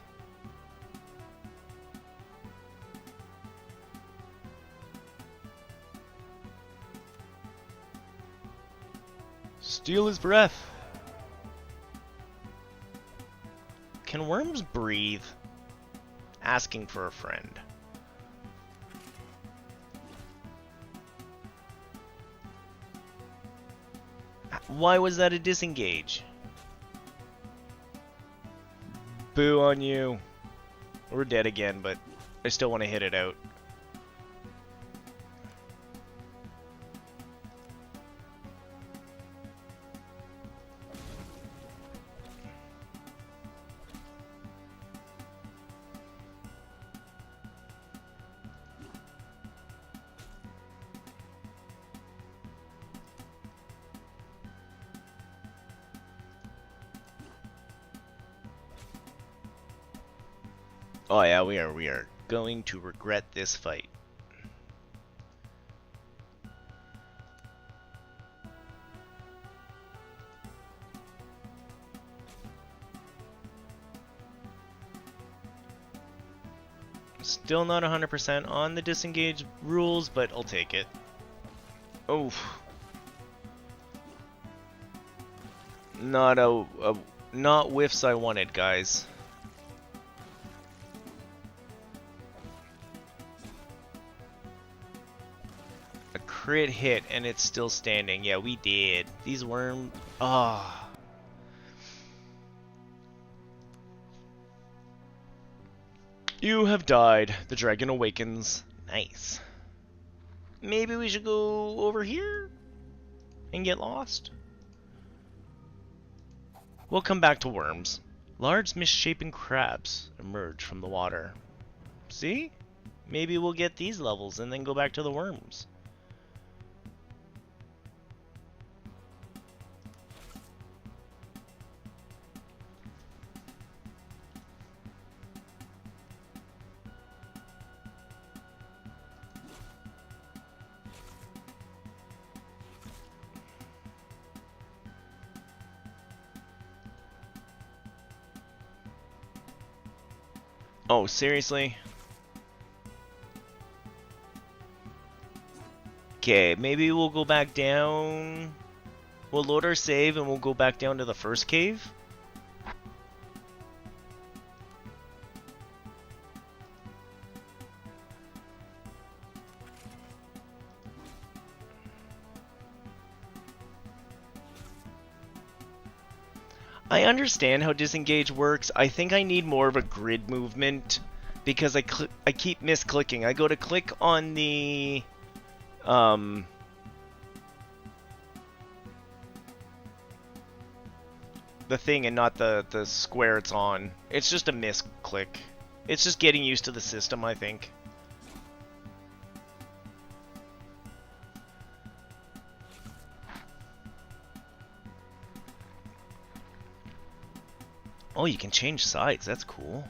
Steal his breath. Can worms breathe? Asking for a friend. Why was that a disengage? Boo on you. We're dead again, but I still want to hit it out. Oh yeah, we are going to regret this fight. Still not 100% on the disengage rules, but I'll take it. Oh. Not whiffs I wanted, guys. A crit hit and it's still standing. Yeah, we did. These worm... Ah. Oh. You have died. The dragon awakens. Nice. Maybe we should go over here and get lost? We'll come back to worms. Large misshapen crabs emerge from the water. See? Maybe we'll get these levels and then go back to the worms. Oh, seriously? Okay, maybe we'll go back down. We'll load our save and we'll go back down to the first cave. I understand how disengage works. I think I need more of a grid movement because I keep misclicking. I go to click on the thing and not the square it's on. It's just a misclick. It's just getting used to the system, I think. Oh, you can change sides. That's cool.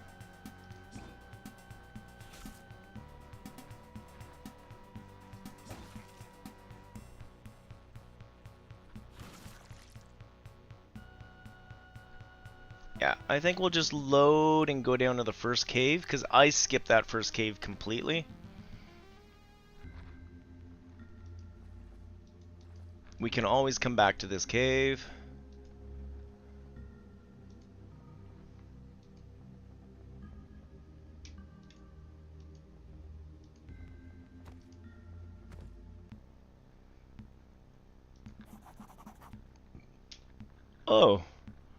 Yeah, I think we'll just load and go down to the first cave, because I skipped that first cave completely. We can always come back to this cave. Oh.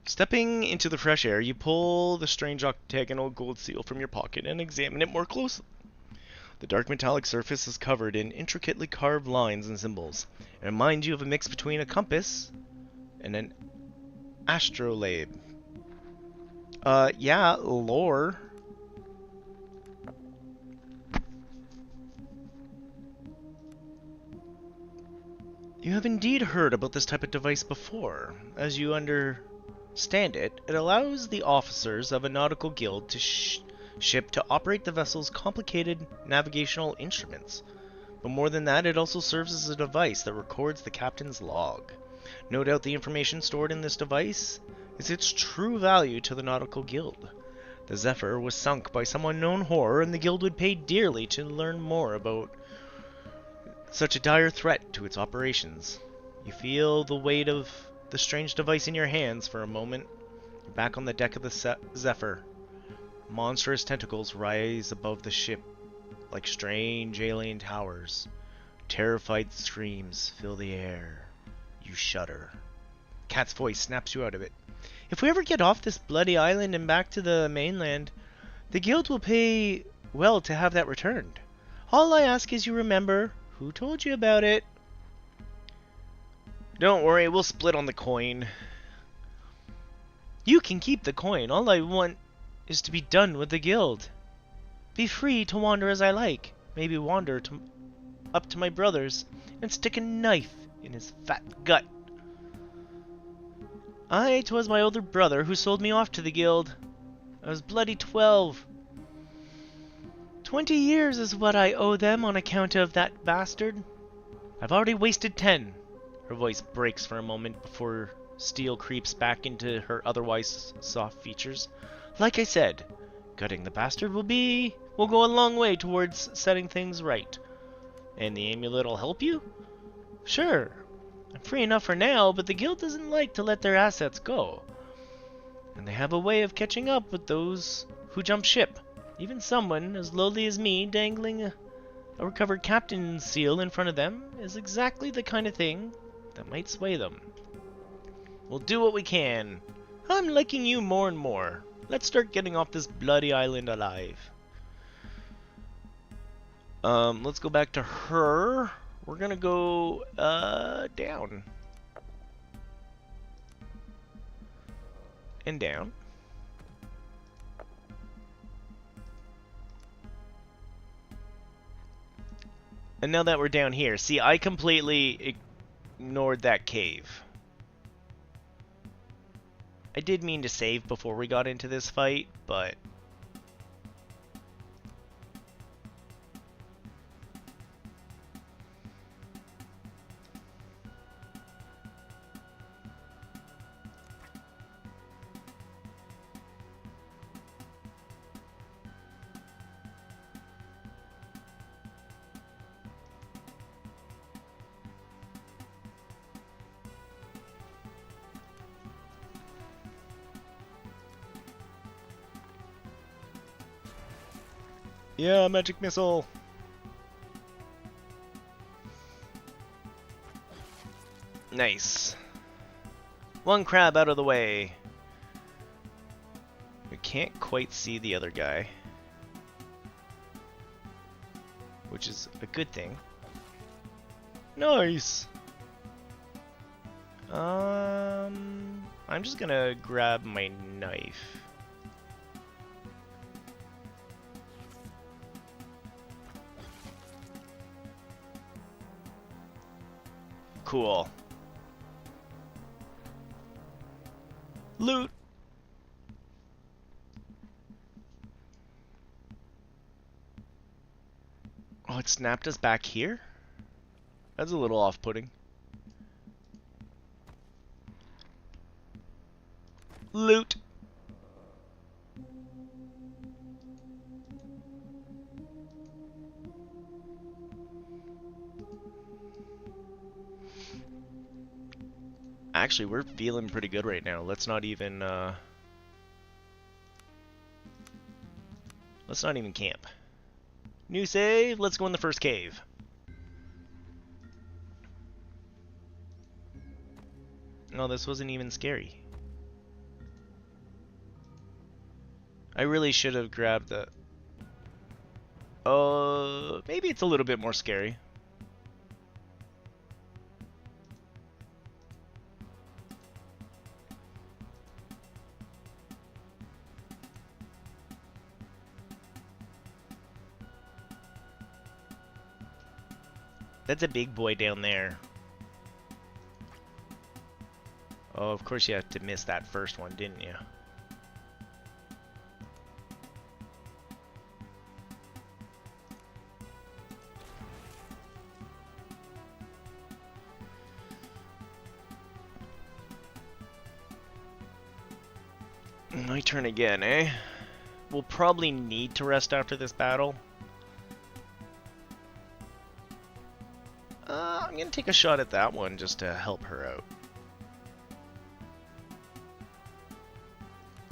Stepping into the fresh air, you pull the strange octagonal gold seal from your pocket and examine it more closely. The dark metallic surface is covered in intricately carved lines and symbols. It reminds you of a mix between a compass and an astrolabe. Yeah, lore. You have indeed heard about this type of device before. As you understand it, it allows the officers of a nautical guild to ship to operate the vessel's complicated navigational instruments. But more than that, it also serves as a device that records the captain's log. No doubt the information stored in this device is its true value to the nautical guild. The Zephyr was sunk by some unknown horror, and the guild would pay dearly to learn more about such a dire threat to its operations. You feel the weight of the strange device in your hands for a moment. You're back on the deck of the Zephyr. Monstrous tentacles rise above the ship like strange alien towers. Terrified screams fill the air. You shudder. Cat's voice snaps you out of it. If we ever get off this bloody island and back to the mainland, the guild will pay well to have that returned. All I ask is you remember who told you about it. Don't worry, we'll split on the coin. You can keep the coin. All I want is to be done with the guild. Be free to wander as I like. Maybe wander up to my brother's and stick a knife in his fat gut. Aye, 'twas my older brother who sold me off to the guild. I was bloody 12. 20 years is what I owe them on account of that bastard. I've already wasted 10. Her voice breaks for a moment before steel creeps back into her otherwise soft features. Like I said, gutting the bastard will go a long way towards setting things right. And the amulet'll help you? Sure. I'm free enough for now, but the guild doesn't like to let their assets go. And they have a way of catching up with those who jump ship. Even someone as lowly as me dangling a recovered captain's seal in front of them is exactly the kind of thing that might sway them. We'll do what we can. I'm liking you more and more. Let's start getting off this bloody island alive. Let's go back to her. We're gonna go down. And down. And now that we're down here, see, I completely ignored that cave. I did mean to save before we got into this fight, but yeah, magic missile. Nice. One crab out of the way. can't quite see the other guy, which is a good thing. Nice! I'm just gonna grab my knife. Cool. Loot! Oh, it snapped us back here? That's a little off-putting. Loot! Actually, we're feeling pretty good right now. Let's not even camp. New save, let's go in the first cave. No, this wasn't even scary. I really should have grabbed the... maybe it's a little bit more scary. That's a big boy down there. Oh, of course you had to miss that first one, didn't you? My turn again, eh? We'll probably need to rest after this battle. I'm gonna take a shot at that one just to help her out.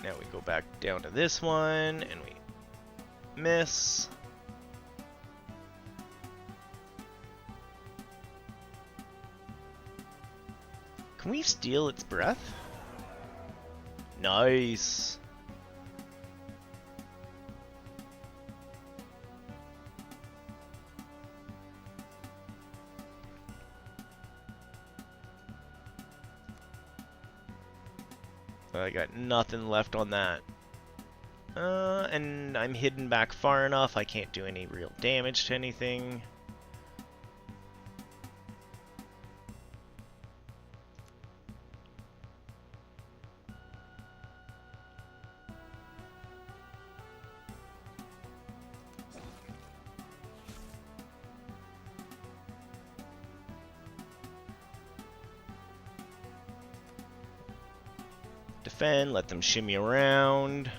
Now we go back down to this one, and we miss. Can we steal its breath? Nice. I got nothing left on that. And I'm hidden back far enough, I can't do any real damage to anything. Defend, let them shimmy around.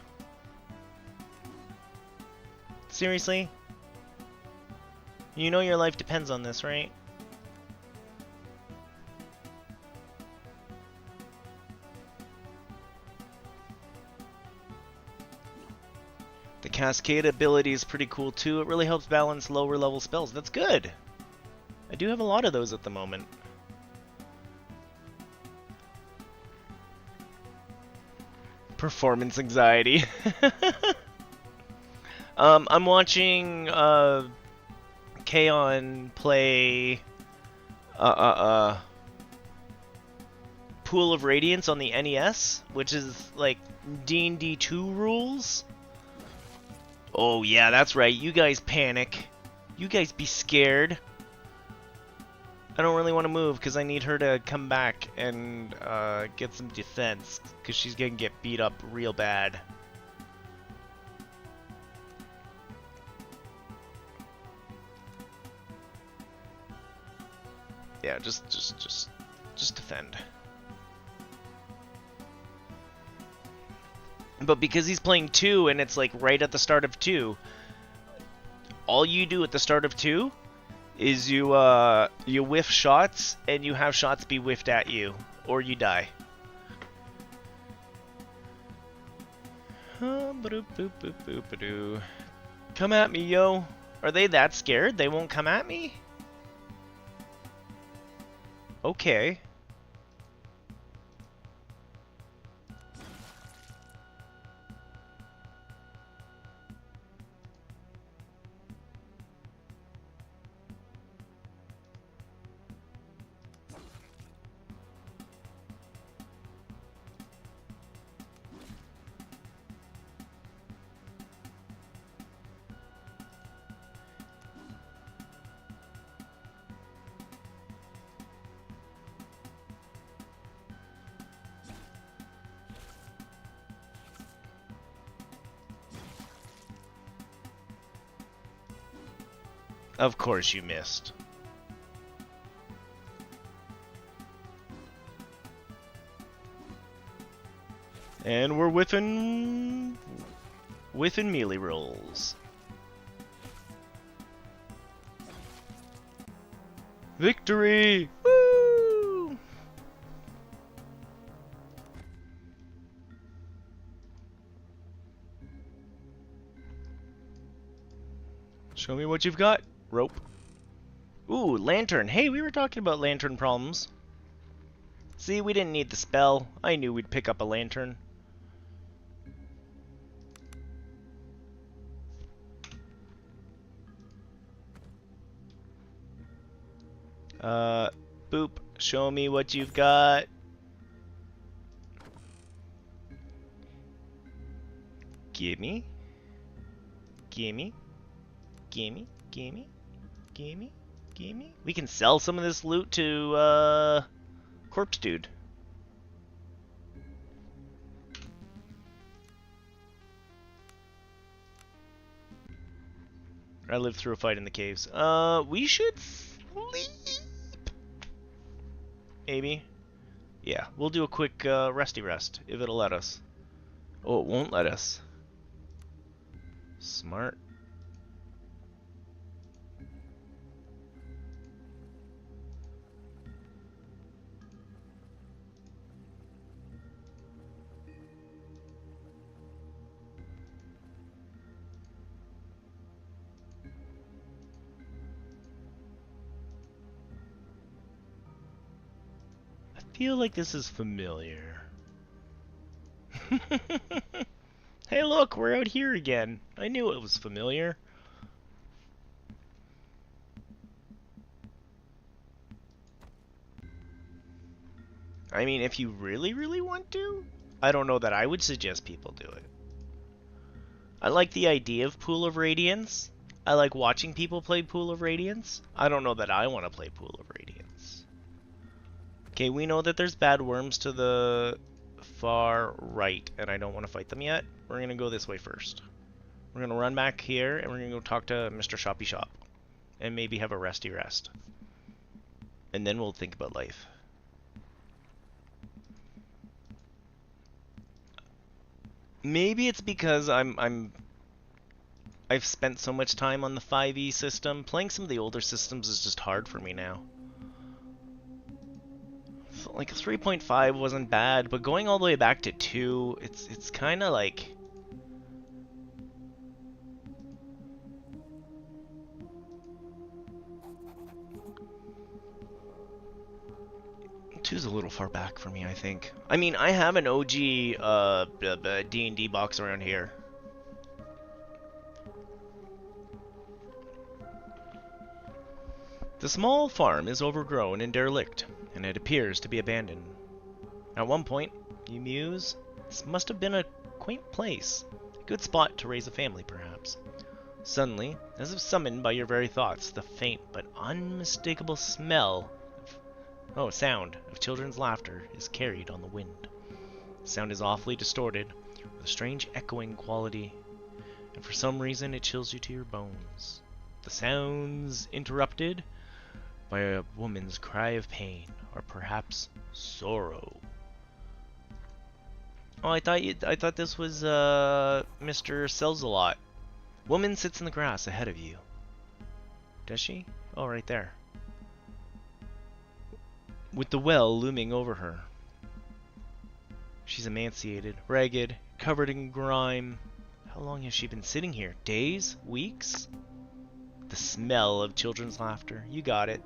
Seriously? You know your life depends on this, right? The Cascade ability is pretty cool too. It really helps balance lower level spells. That's good. I do have a lot of those at the moment. Performance anxiety. I'm watching Kaon play Pool of Radiance on the NES, which is like D&D 2 rules. Oh yeah, that's right. You guys panic. You guys be scared. I don't really want to move because I need her to come back and get some defense because she's going to get beat up real bad. Yeah, just defend. But because he's playing 2 and it's like right at the start of 2, all you do at the start of 2 is you whiff shots, and you have shots be whiffed at you, or you die. Come at me, yo. Are they that scared? They won't come at me? Okay. Of course you missed. And we're whiffing melee rolls. Victory! Woo! Show me what you've got. Rope. Ooh, lantern. Hey, we were talking about lantern problems. See, we didn't need the spell. I knew we'd pick up a lantern. Boop. Show me what you've got. Gimme. Gimme. Gimme. Gimme. Gimme. Gimme. We can sell some of this loot to, Corpse Dude. I lived through a fight in the caves. We should sleep. Maybe. Yeah, we'll do a quick resty rest, if it'll let us. Oh, it won't let us. Smart. I feel like this is familiar. Hey look, we're out here again. I knew it was familiar. I mean, if you really, really want to, I don't know that I would suggest people do it. I like the idea of Pool of Radiance. I like watching people play Pool of Radiance. I don't know that I want to play Pool of Radiance. Okay, we know that there's bad worms to the far right, and I don't want to fight them yet. We're going to go this way first. We're going to run back here, and we're going to go talk to Mr. Shoppy Shop. And maybe have a resty rest. And then we'll think about life. Maybe it's because I've spent so much time on the 5e system. Playing some of the older systems is just hard for me now. Like 3.5 wasn't bad, but going all the way back to 2, it's kind of like two's a little far back for me, I think. I mean, I have an OG D&D box around here. The small farm is overgrown and derelict, and it appears to be abandoned. At one point, you muse, this must have been a quaint place. A good spot to raise a family, perhaps. Suddenly, as if summoned by your very thoughts, the faint but unmistakable sound of children's laughter is carried on the wind. The sound is awfully distorted, with a strange echoing quality, and for some reason it chills you to your bones. The sounds interrupted by a woman's cry of pain, or perhaps sorrow. Oh, I thought this was Mr. Sells-A-Lot. Woman sits in the grass ahead of you. Does she? Oh, right there. With the well looming over her. She's emaciated, ragged, covered in grime. How long has she been sitting here? Days? Weeks? The smell of children's laughter. You got it.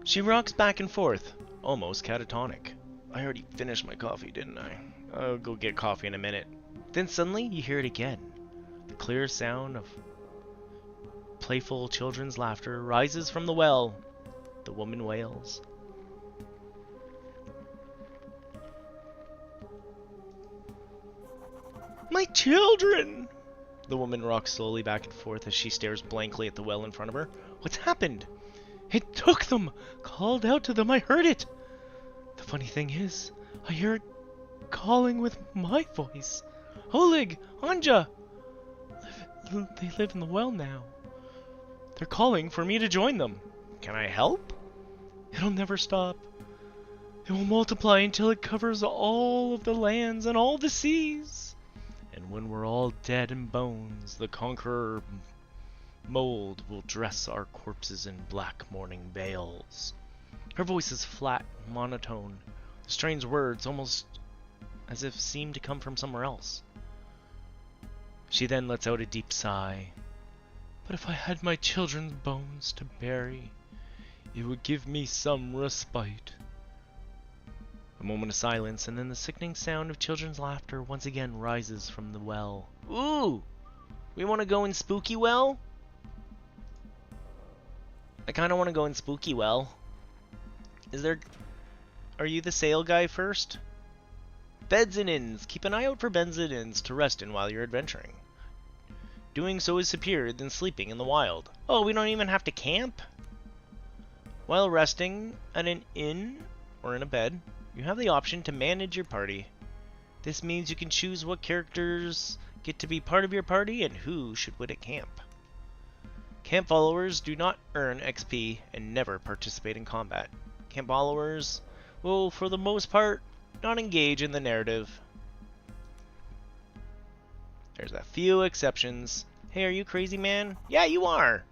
She rocks back and forth, almost catatonic. I already finished my coffee, didn't I? I'll go get coffee in a minute. Then suddenly you hear it again. The clear sound of playful children's laughter rises from the well. The woman wails. My children! The woman rocks slowly back and forth as she stares blankly at the well in front of her. What's happened? It took them! Called out to them, I heard it! The funny thing is, I hear it calling with my voice. Oleg! Anja! They live in the well now. They're calling for me to join them. Can I help? It'll never stop. It will multiply until it covers all of the lands and all the seas. And when we're all dead and bones, the conqueror mold will dress our corpses in black mourning veils. Her voice is flat, monotone. The strange words almost as if seem to come from somewhere else. She then lets out a deep sigh. But if I had my children's bones to bury, it would give me some respite. A moment of silence, and then the sickening sound of children's laughter once again rises from the well. Ooh! We want to go in Spooky Well? I kind of want to go in Spooky Well. Are you the sail guy first? Beds and inns. Keep an eye out for beds and inns to rest in while you're adventuring. Doing so is superior than sleeping in the wild. Oh, we don't even have to camp? While resting at an inn or in a bed, you have the option to manage your party. This means you can choose what characters get to be part of your party and who should wait at camp. Camp followers do not earn XP and never participate in combat. Camp followers will, for the most part, not engage in the narrative. There's a few exceptions. Hey, are you crazy, man? Yeah, you are!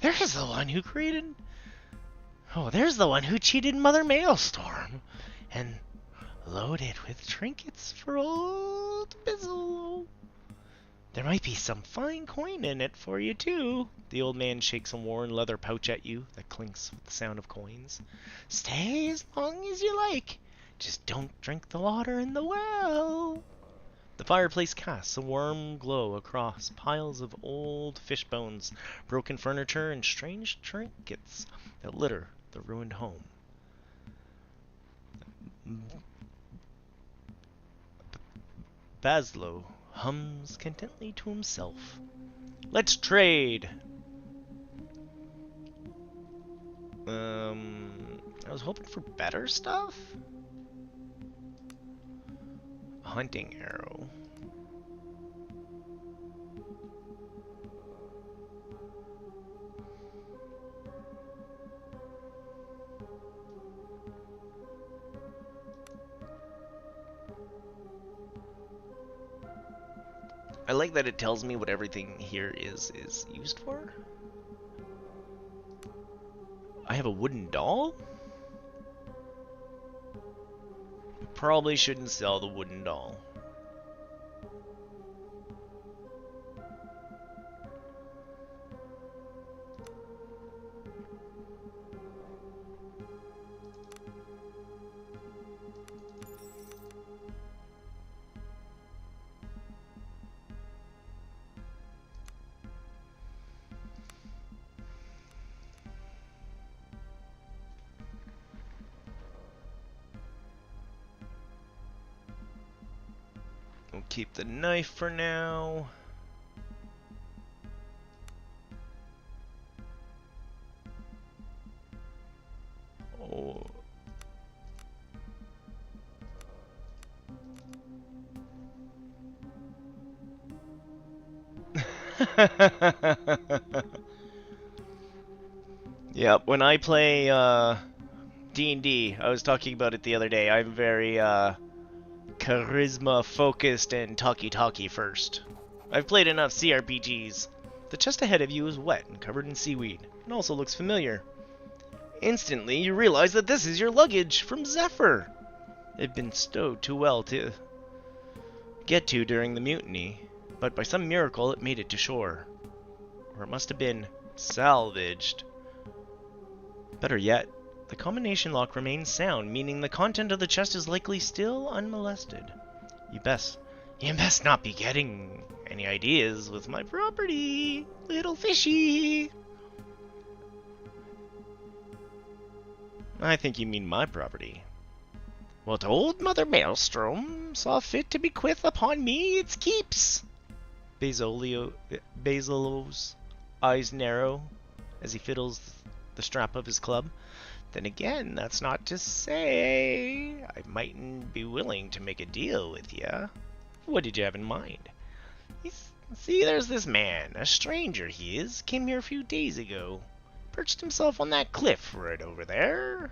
There's the one who created... Oh, there's the one who cheated Mother Maelstrom and loaded with trinkets for old Bizzle. There might be some fine coin in it for you, too. The old man shakes a worn leather pouch at you that clinks with the sound of coins. Stay as long as you like. Just don't drink the water in the well. The fireplace casts a warm glow across piles of old fish bones, broken furniture, and strange trinkets that litter the ruined home. Baslo hums contentedly to himself. Let's trade! I was hoping for better stuff? A hunting arrow. I like that it tells me what everything here is used for. I have a wooden doll? Probably shouldn't sell the wooden doll. We'll keep the knife for now. Oh. Yep, when I play D&D, I was talking about it the other day, I'm very charisma focused and talky first. I've played enough CRPGs. The chest ahead of you is wet and covered in seaweed, and also looks familiar. Instantly, you realize that this is your luggage from Zephyr. They've been stowed too well to get to during the mutiny, but by some miracle it made it to shore. Or it must have been salvaged. Better yet, the combination lock remains sound, meaning the content of the chest is likely still unmolested. You best not be getting any ideas with my property, little fishy. I think you mean my property. What old Mother Maelstrom saw fit to bequeath upon me its keeps. Basilio's eyes narrow as he fiddles the strap of his club. Then again, that's not to say I mightn't be willing to make a deal with ya. What did you have in mind? See, there's this man, a stranger he is, came here a few days ago. Perched himself on that cliff right over there.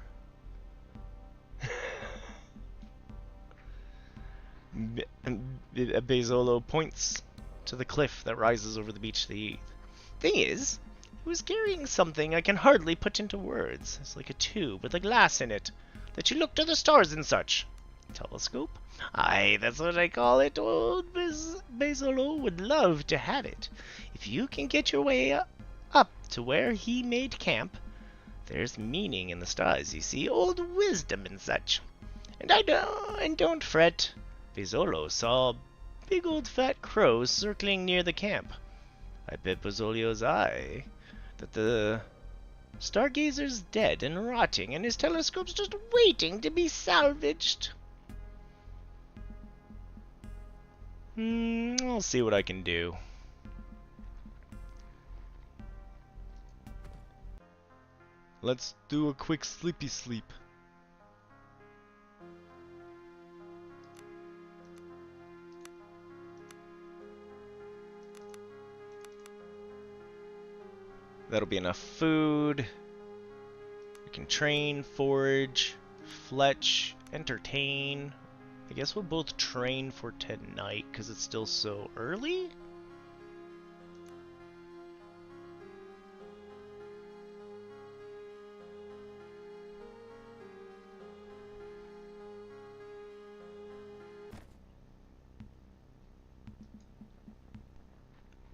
Bezolo points to the cliff that rises over the beach to the east. Thing is, he was carrying something I can hardly put into words. It's like a tube with a glass in it, that you look to the stars and such. Telescope? Aye, that's what I call it. Old Bezolo would love to have it. If you can get your way up to where he made camp, there's meaning in the stars, you see, old wisdom and such. And don't fret. Bezolo saw a big old fat crow circling near the camp. I bet Bazzolio's eye that the stargazer's dead and rotting, and his telescope's just waiting to be salvaged. I'll see what I can do. Let's do a quick sleepy sleep. That'll be enough food. We can train, forage, fletch, entertain. I guess we'll both train for tonight because it's still so early.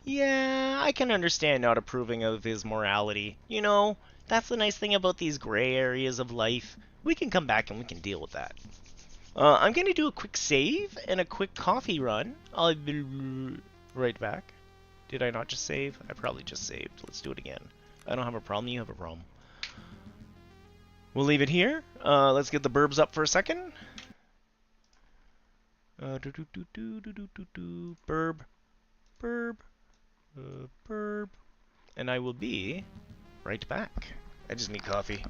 Yeah, I can understand not approving of his morality. You know, that's the nice thing about these gray areas of life. We can come back and we can deal with that. I'm going to do a quick save and a quick coffee run. I'll be right back. Did I not just save? I probably just saved. Let's do it again. I don't have a problem. You have a problem. We'll leave it here. Let's get the burbs up for a second. Burb. Burb. Burb. And I will be right back. I just need coffee.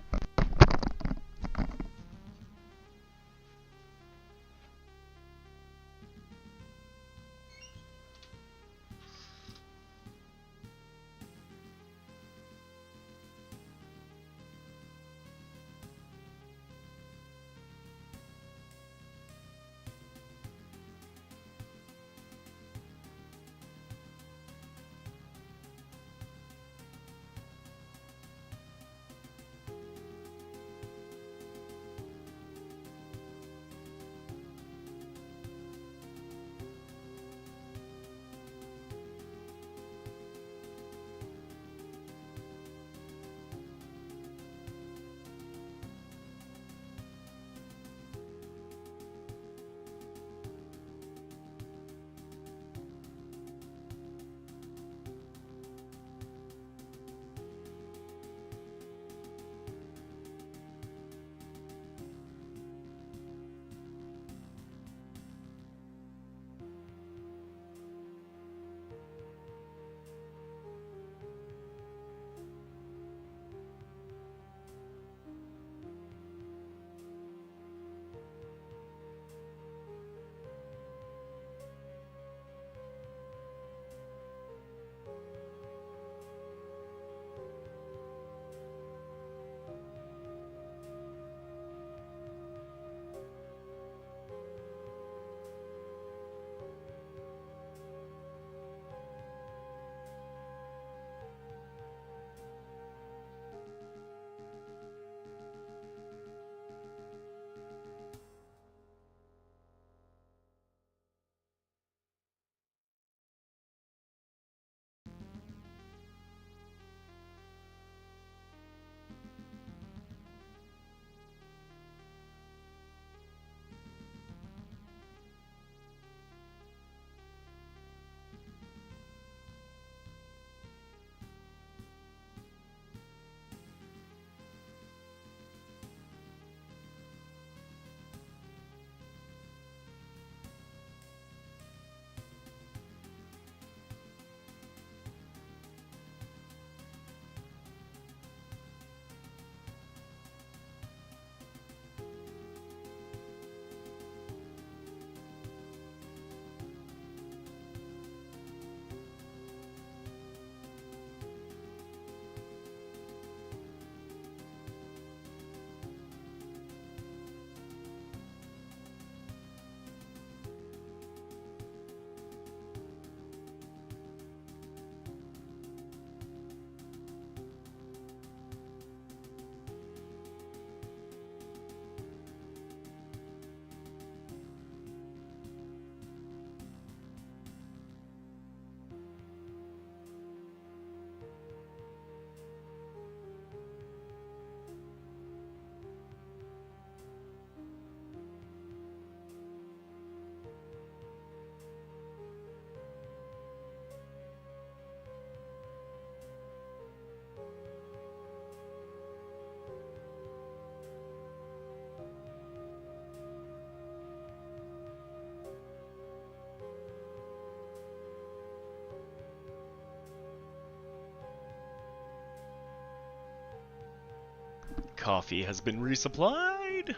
Coffee has been resupplied.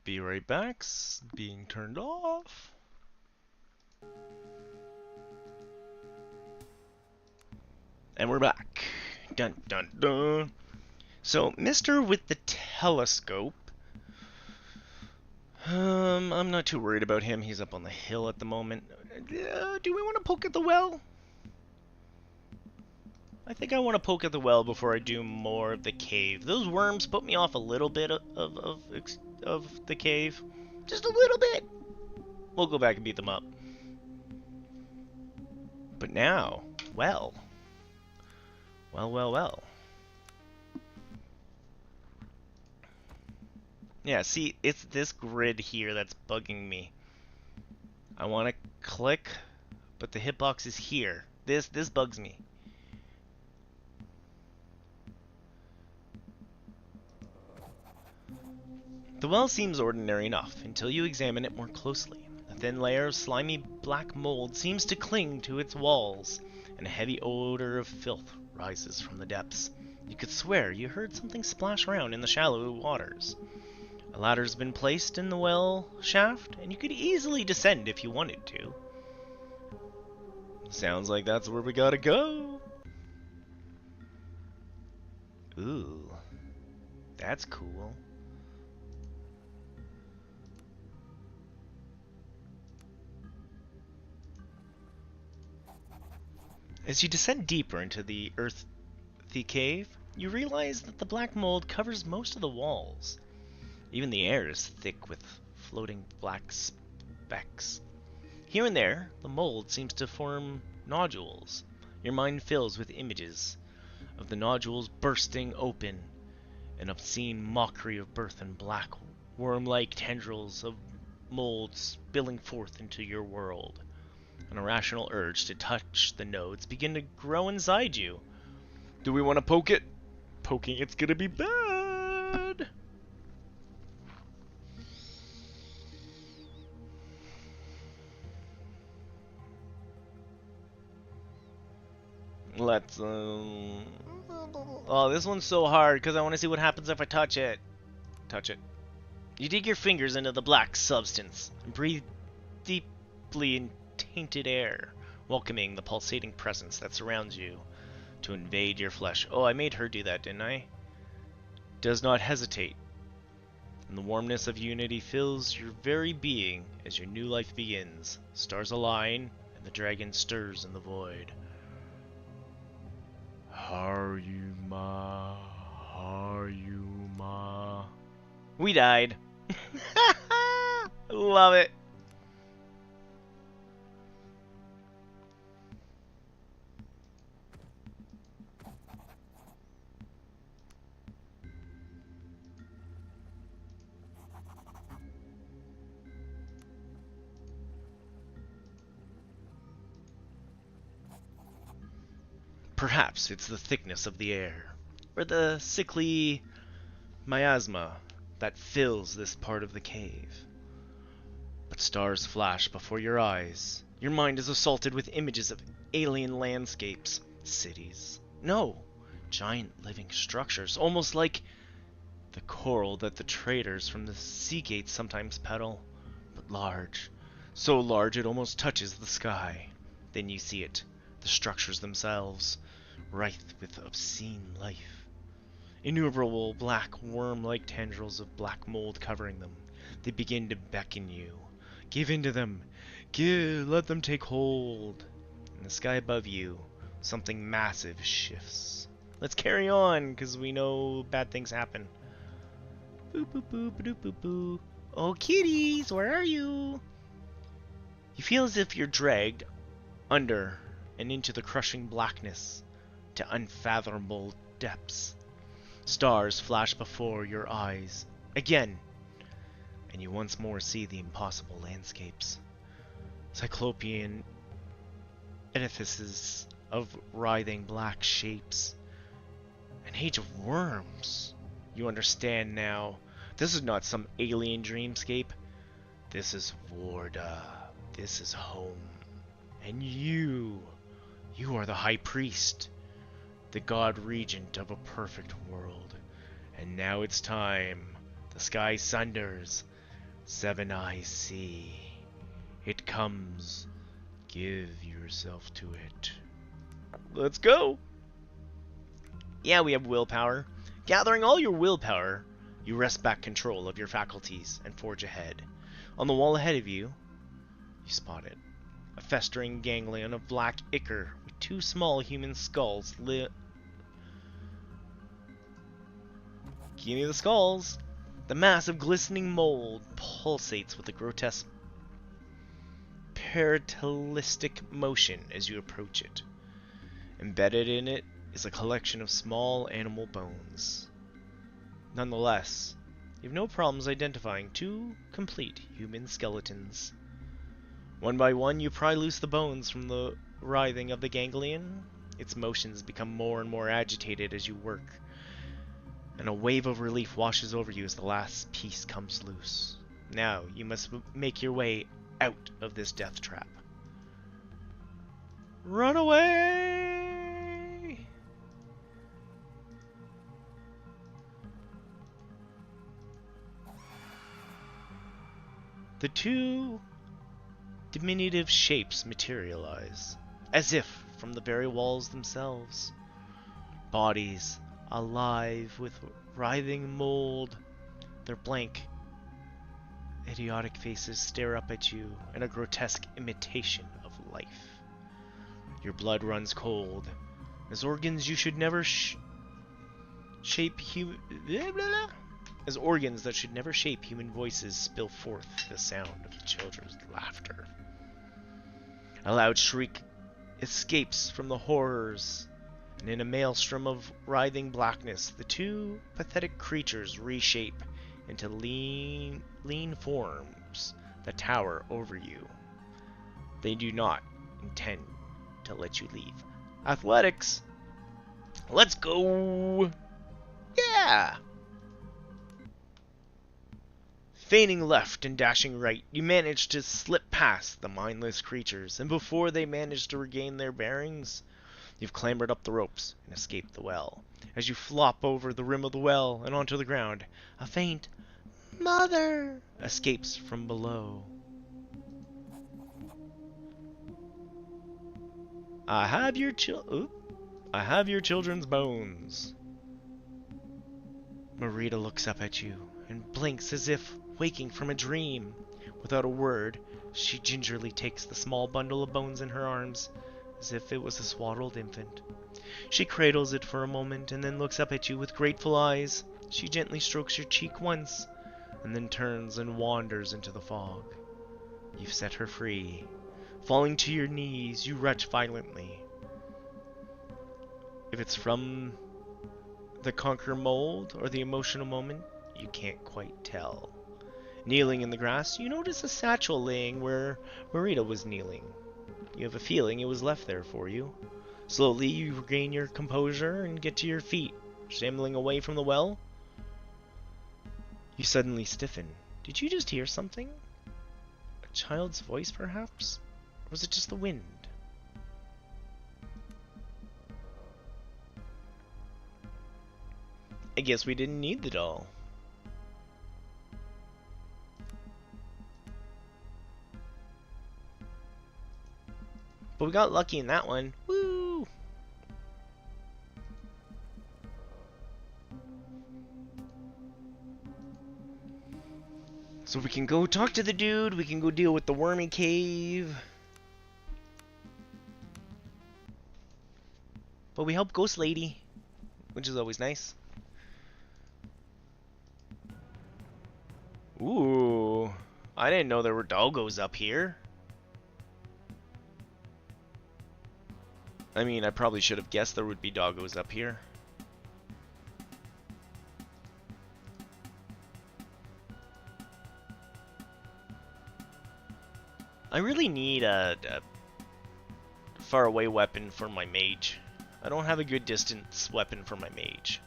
Be right back. Being turned off. And we're back. Dun dun dun. So, Mr. with the telescope. I'm not too worried about him. He's up on the hill at the moment. Do we want to poke at the well? I think I want to poke at the well before I do more of the cave. Those worms put me off a little bit of the cave. Just a little bit. We'll go back and beat them up. But now, well. Well. Yeah, see, it's this grid here that's bugging me. I want to click, but the hitbox is here. This bugs me. The well seems ordinary enough until you examine it more closely. A thin layer of slimy black mold seems to cling to its walls, and a heavy odor of filth rises from the depths. You could swear you heard something splash around in the shallow waters. A ladder's been placed in the well shaft, and you could easily descend if you wanted to. Sounds like that's where we gotta go. Ooh, that's cool. As you descend deeper into the earthy cave, you realize that the black mold covers most of the walls. Even the air is thick with floating black specks. Here and there, the mold seems to form nodules. Your mind fills with images of the nodules bursting open, an obscene mockery of birth and black, worm-like tendrils of mold spilling forth into your world. An irrational urge to touch the nodes begin to grow inside you. Do we want to poke it? Poking it's gonna be bad! Let's, Oh, this one's so hard because I want to see what happens if I touch it. Touch it. You dig your fingers into the black substance and breathe deeply in tainted air, welcoming the pulsating presence that surrounds you to invade your flesh. Oh, I made her do that, didn't I? Does not hesitate. And the warmness of unity fills your very being as your new life begins. Stars align, and the dragon stirs in the void. Haryuma, Haryuma. We died. Love it. Perhaps it's the thickness of the air, or the sickly miasma that fills this part of the cave. But stars flash before your eyes. Your mind is assaulted with images of alien landscapes, cities. No, giant living structures, almost like the coral that the traders from the sea gates sometimes peddle, but large. So large it almost touches the sky. Then you see it, the structures themselves, writhed with obscene life. Innumerable black worm-like tendrils of black mold covering them. They begin to beckon you. Give in to them. Let them take hold. In the sky above you, something massive shifts. Let's carry on, because we know bad things happen. Boo boo boo boo boo boo. Oh, kitties, where are you? You feel as if you're dragged under and into the crushing blackness, to unfathomable depths. Stars flash before your eyes again, and you once more see the impossible landscapes. Cyclopean edifices of writhing black shapes. An age of worms. You understand now. This is not some alien dreamscape. This is Vorda. This is home. And you are the High Priest, the God Regent of a perfect world. And now it's time. The sky sunders. Seven eyes see. It comes. Give yourself to it. Let's go! Yeah, we have willpower. Gathering all your willpower, you wrest back control of your faculties and forge ahead. On the wall ahead of you, you spot it. A festering ganglion of black ichor with two small human skulls lit. Give me the skulls! The mass of glistening mold pulsates with a grotesque parallelistic motion as you approach it. Embedded in it is a collection of small animal bones. Nonetheless, you have no problems identifying two complete human skeletons. One by one, you pry loose the bones from the writhing of the ganglion. Its motions become more and more agitated as you work, and a wave of relief washes over you as the last piece comes loose. Now, you must make your way out of this death trap. Run away! The two diminutive shapes materialize, as if from the very walls themselves. Bodies alive with writhing mold. Their blank, idiotic faces stare up at you in a grotesque imitation of life. Your blood runs cold, as organs you should never shape human... As organs that should never shape human voices spill forth the sound of children's laughter. A loud shriek escapes from the horrors, and in a maelstrom of writhing blackness, the two pathetic creatures reshape into lean forms that tower over you. They do not intend to let you leave. Athletics! Let's go! Yeah! Feigning left and dashing right, you manage to slip past the mindless creatures, and before they manage to regain their bearings, you've clambered up the ropes and escaped the well. As you flop over the rim of the well and onto the ground, a faint "Mother!" escapes from below. I have your children's bones. Marita looks up at you and blinks as if waking from a dream. Without a word, she gingerly takes the small bundle of bones in her arms, as if it was a swaddled infant. She cradles it for a moment and then looks up at you with grateful eyes. She gently strokes your cheek once, and then turns and wanders into the fog. You've set her free. Falling to your knees, you retch violently. If it's from the conquer mold or the emotional moment, you can't quite tell. Kneeling in the grass, you notice a satchel laying where Marita was kneeling. You have a feeling it was left there for you. Slowly, you regain your composure and get to your feet, shambling away from the well. You suddenly stiffen. Did you just hear something? A child's voice, perhaps? Or was it just the wind? I guess we didn't need the doll. But we got lucky in that one. Woo! So we can go talk to the dude, we can go deal with the wormy cave. But we help Ghost Lady, which is always nice. Ooh, I didn't know there were doggos up here. I mean, I probably should have guessed there would be doggos up here. I really need a faraway weapon for my mage. I don't have a good distance weapon for my mage.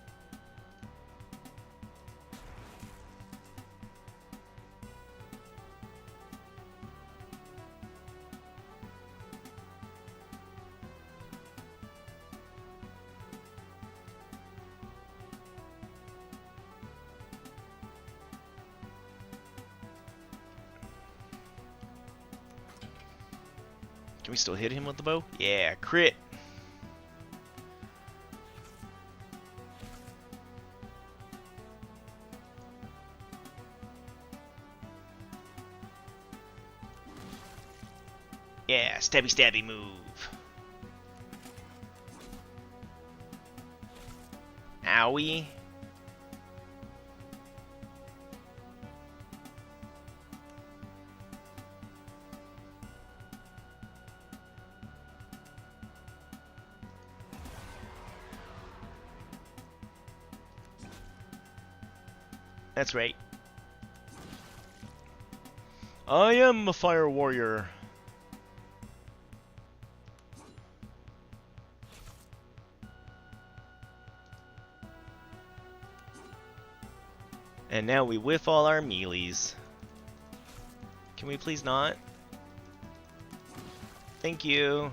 Can we still hit him with the bow? Yeah, crit. Yeah, stabby stabby move. Owie. That's right. I am a fire warrior. And now we whiff all our mealies. Can we please not? Thank you.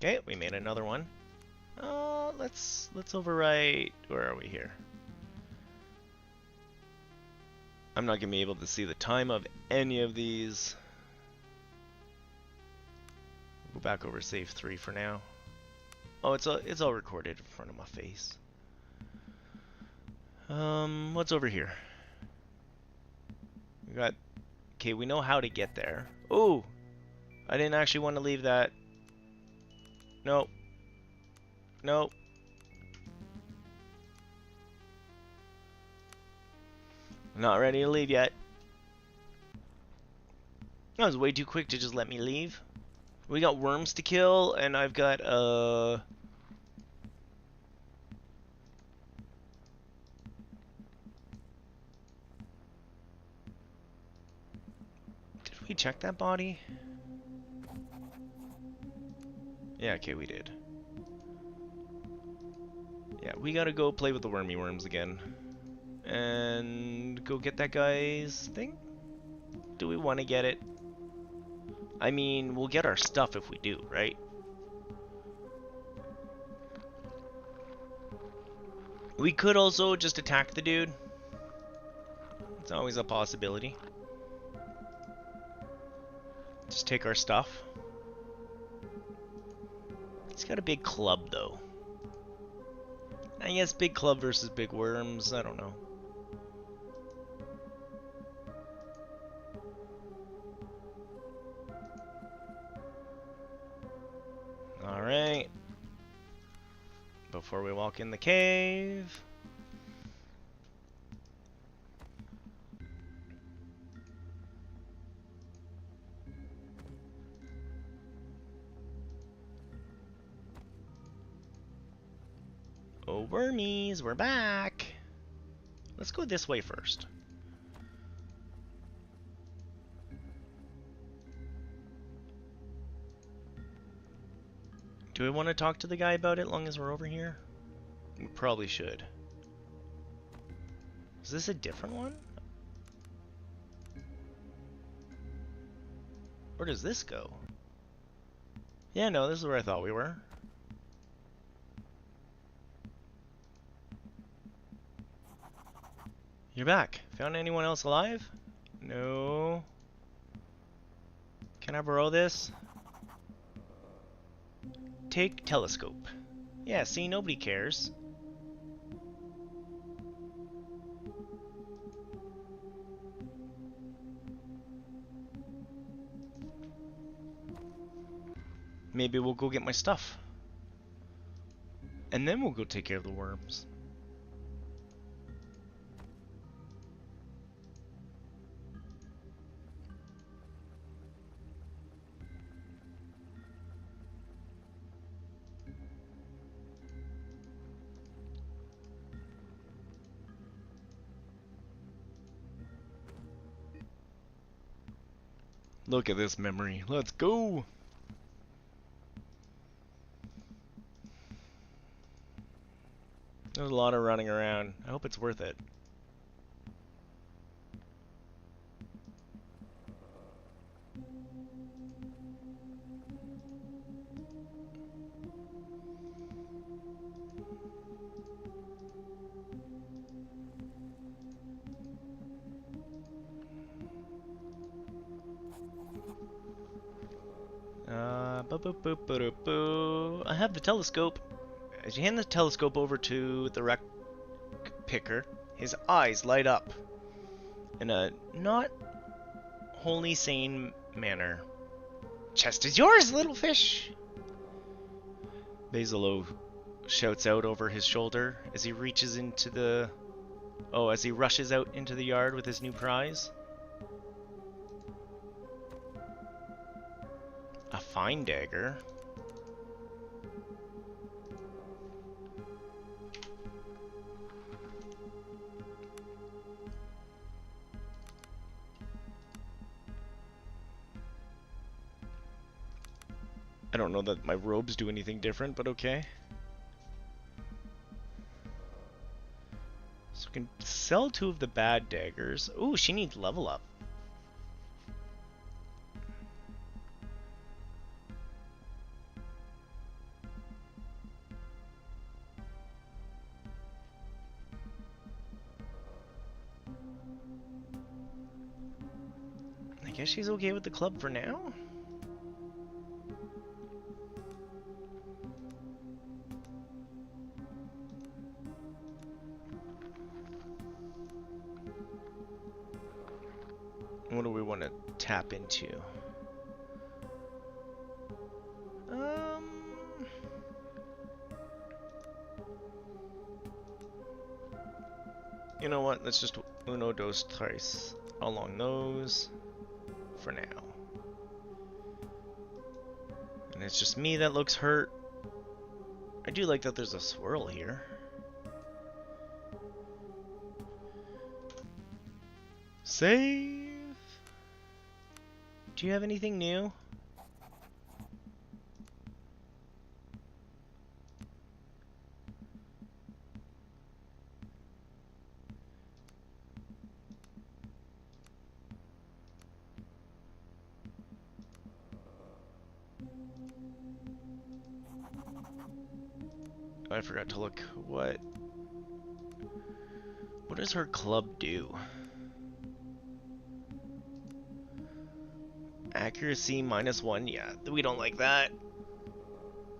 Okay, we made another one. Let's overwrite. Where are we here? I'm not gonna be able to see the time of any of these. Go back over save 3 for now. Oh, it's all recorded in front of my face. What's over here? We got. Okay, we know how to get there. Oh, I didn't actually want to leave that. Nope. Nope. Not ready to leave yet. That was way too quick to just let me leave. We got worms to kill, and I've got, Did we check that body? Yeah, okay, we did. Yeah, we gotta go play with the wormy worms again. And go get that guy's thing? Do we want to get it? I mean, we'll get our stuff if we do, right? We could also just attack the dude. It's always a possibility. Just take our stuff. He's got a big club, though. I guess big club versus big worms, I don't know. Alright. Before we walk in the cave. Oh, wormies, we're back. Let's go this way first. Do we want to talk to the guy about it long as we're over here? We probably should. Is this a different one? Where does this go? Yeah, no, this is where I thought we were. You're back. Found anyone else alive? No. Can I borrow this? Take telescope. Yeah, see, nobody cares. Maybe we'll go get my stuff. And then we'll go take care of the worms. Look at this memory. Let's go! There's a lot of running around. I hope it's worth it. I have the telescope. As you hand the telescope over to the wreck picker, his eyes light up in a not wholly sane manner. Chest is yours, little fish! Basilio shouts out over his shoulder as he reaches into the... Oh, as he rushes out into the yard with his new prize. A fine dagger. I don't know that my robes do anything different, but okay. So we can sell 2 of the bad daggers. Ooh, she needs level up. I guess she's okay with the club for now. What do we want to tap into? You know what? Let's just uno dos tres along those for now. And it's just me that looks hurt. I do like that there's a swirl here. Save. Do you have anything new? I forgot to look. What does her club do? Accuracy -1. Yeah, we don't like that.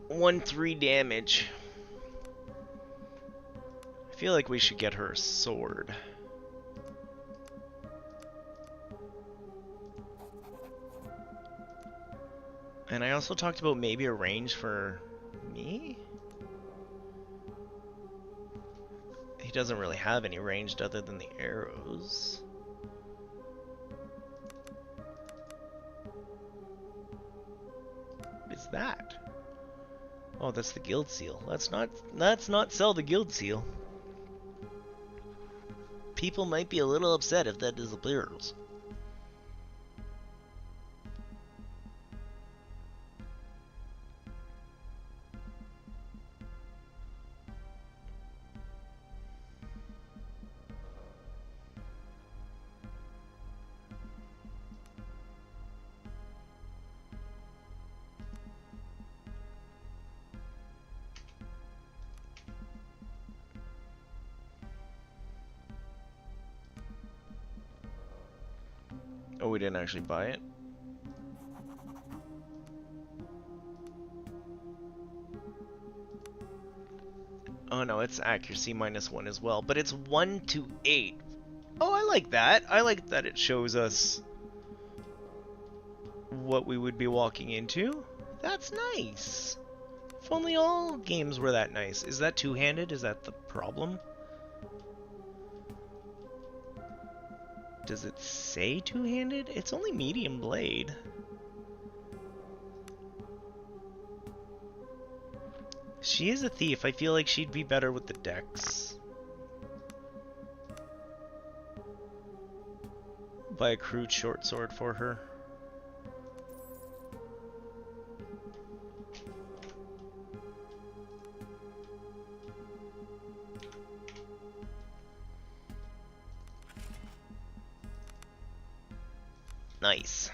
1-3 damage. I feel like we should get her a sword. And I also talked about maybe a range for me? He doesn't really have any ranged other than the arrows. What is that? Oh, that's the guild seal. Let's not sell the guild seal. People might be a little upset if that disappears. Oh, we didn't actually buy it? Oh no, it's accuracy -1 as well, but it's 1 to 8. Oh, I like that. I like that it shows us what we would be walking into. That's nice. If only all games were that nice. Is that two-handed? Is that the problem? Does it say two-handed? It's only medium blade. She is a thief. I feel like she'd be better with the dex. Buy a crude short sword for her. Nice.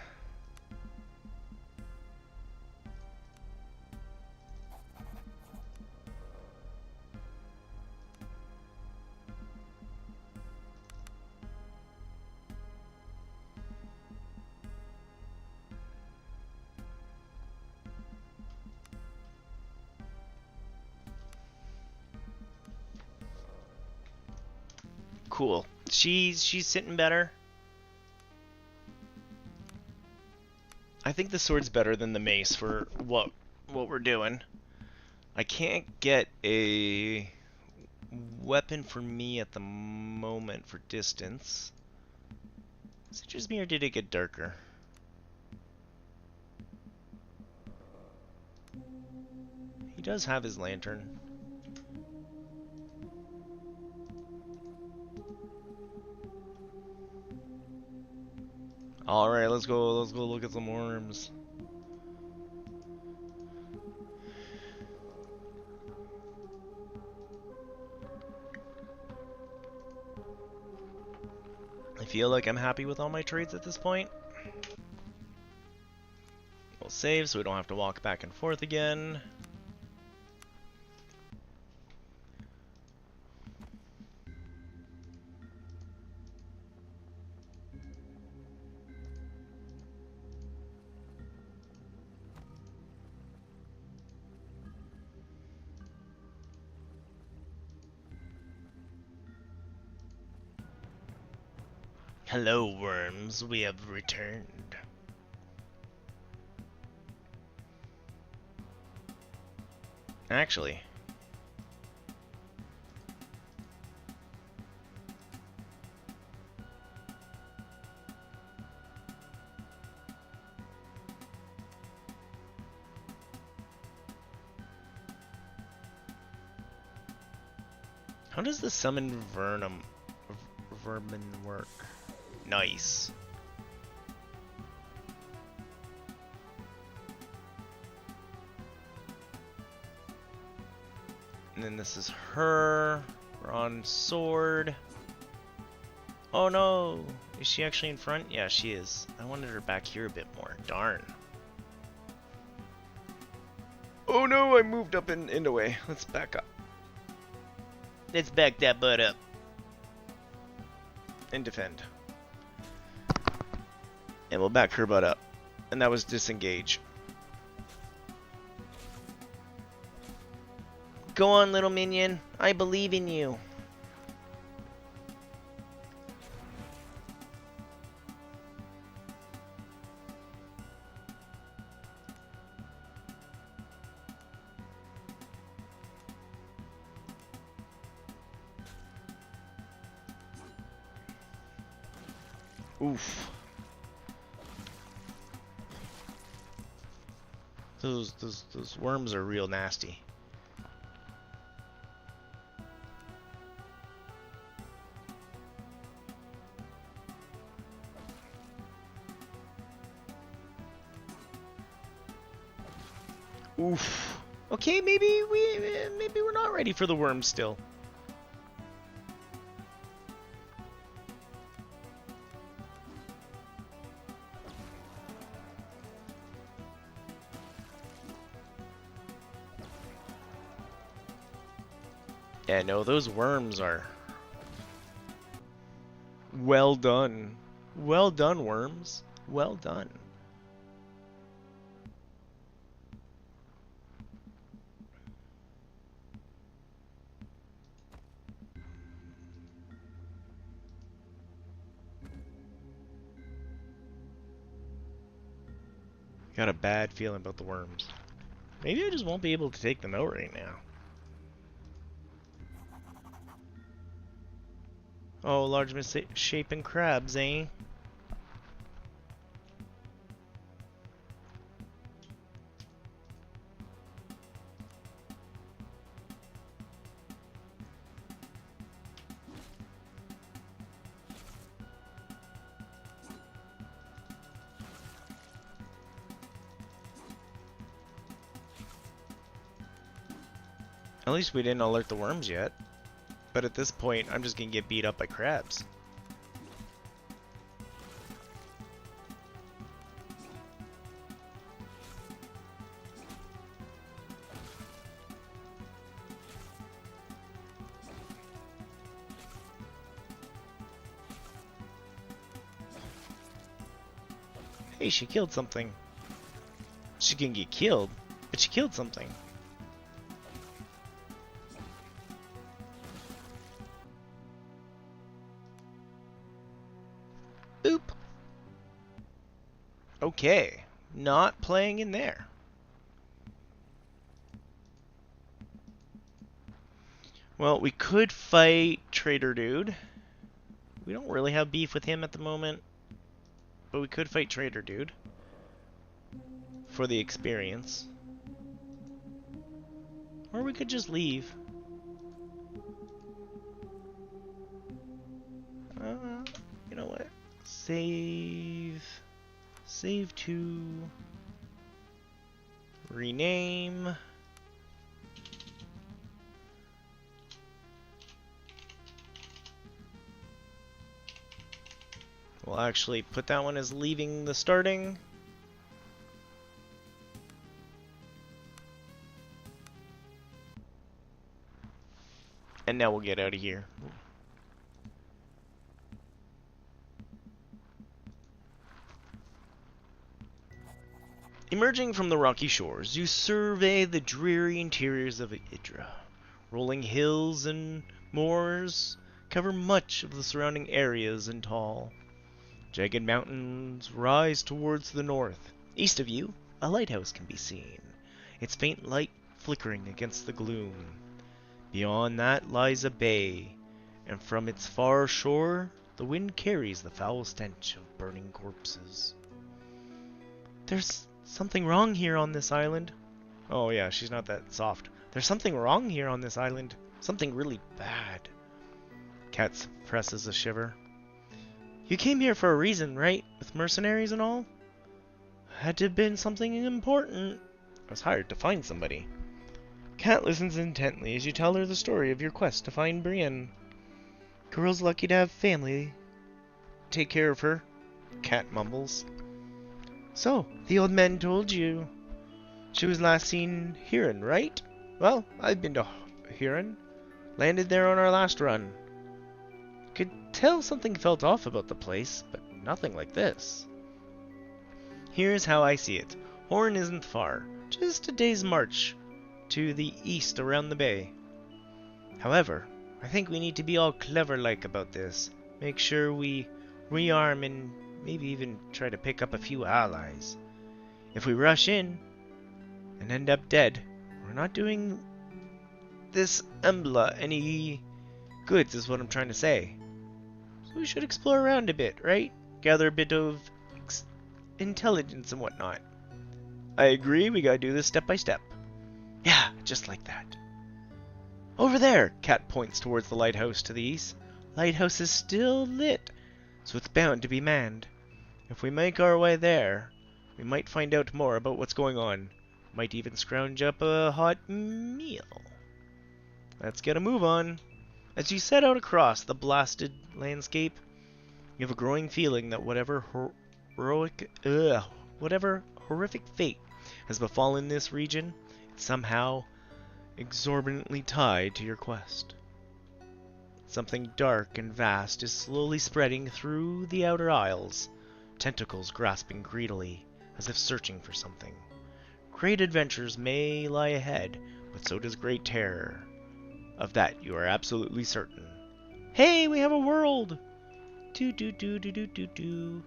Cool. She's sitting better. I think the sword's better than the mace for what we're doing. I can't get a weapon for me at the moment for distance. Is it just me or did it get darker? He does have his lantern. Alright, let's go look at some worms. I feel like I'm happy with all my trades at this point. We'll save so we don't have to walk back and forth again. Hello, worms. We have returned. Actually, how does the summon vermin work? Nice. And then this is her. We're on sword. Oh no! Is she actually in front? Yeah, she is. I wanted her back here a bit more. Darn. Oh no, I moved up in the way. Let's back up. Let's back that butt up. And defend. And we'll back her butt up. And that was disengage. Go on, little minion. I believe in you. Oof. Those worms are real nasty. Oof. Okay, maybe we're not ready for the worms still. Yeah, no, those worms are well done. Well done, worms. Well done. Got a bad feeling about the worms. Maybe I just won't be able to take them out right now. Oh, large misshapen crabs, eh? At least we didn't alert the worms yet. But at this point, I'm just gonna get beat up by crabs. Hey, she killed something. She can get killed, but she killed something. Boop. Okay. Not playing in there. Well, we could fight Trader Dude. We don't really have beef with him at the moment. But we could fight Trader Dude. For the experience. Or we could just leave. You know what? Save. Save to. Rename. We'll actually put that one as leaving the starting. And now we'll get out of here. Emerging from the rocky shores, you survey the dreary interiors of Idra. Rolling hills and moors cover much of the surrounding areas in tall. Jagged mountains rise towards the north. East of you, a lighthouse can be seen, its faint light flickering against the gloom. Beyond that lies a bay, and from its far shore, the wind carries the foul stench of burning corpses. There's something wrong here on this island. Oh yeah, she's not that soft. There's something wrong here on this island. Something really bad. Cat suppresses a shiver. You came here for a reason, right? With mercenaries and all? Had to have been something important. I was hired to find somebody. Cat listens intently as you tell her the story of your quest to find Brienne. Girl's lucky to have family. Take care of her. Cat mumbles. So, the old man told you she was last seen Huron, right? Well, I've been to Huron. Landed there on our last run. Could tell something felt off about the place, but nothing like this. Here's how I see it. Horn isn't far, just a day's march to the east around the bay. However, I think we need to be all clever-like about this. Make sure we rearm and maybe even try to pick up a few allies. If we rush in and end up dead, we're not doing this Embla any goods is what I'm trying to say. So we should explore around a bit, right? Gather a bit of intelligence and whatnot. I agree, we gotta do this step by step. Yeah, just like that. Over there! Cat points towards the lighthouse to the east. Lighthouse is still lit, so it's bound to be manned. If we make our way there, we might find out more about what's going on. Might even scrounge up a hot meal. Let's get a move on. As you set out across the blasted landscape, you have a growing feeling that whatever horrific fate has befallen this region, it's somehow exorbitantly tied to your quest. Something dark and vast is slowly spreading through the outer isles, tentacles grasping greedily, as if searching for something. Great adventures may lie ahead, but so does great terror. Of that you are absolutely certain. Hey, we have a world! Do do do do do do do.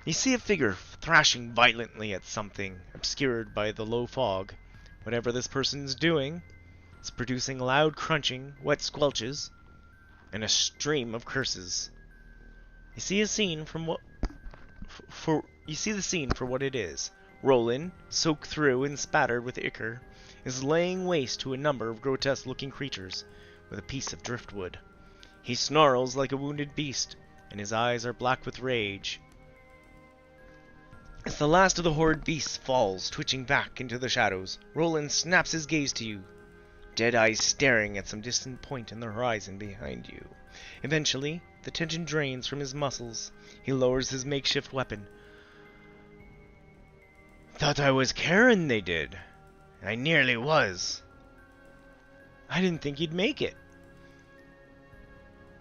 You see a figure thrashing violently at something, obscured by the low fog. Whatever this person's doing, it's producing loud crunching, wet squelches, and a stream of curses. You see the scene for what it is. Roland, soaked through and spattered with ichor, is laying waste to a number of grotesque-looking creatures with a piece of driftwood. He snarls like a wounded beast, and his eyes are black with rage. As the last of the horrid beasts falls, twitching back into the shadows, Roland snaps his gaze to you, dead eyes staring at some distant point in the horizon behind you. Eventually, the tension drains from his muscles. He lowers his makeshift weapon. Thought I was Karen, they did. I nearly was. I didn't think you'd make it.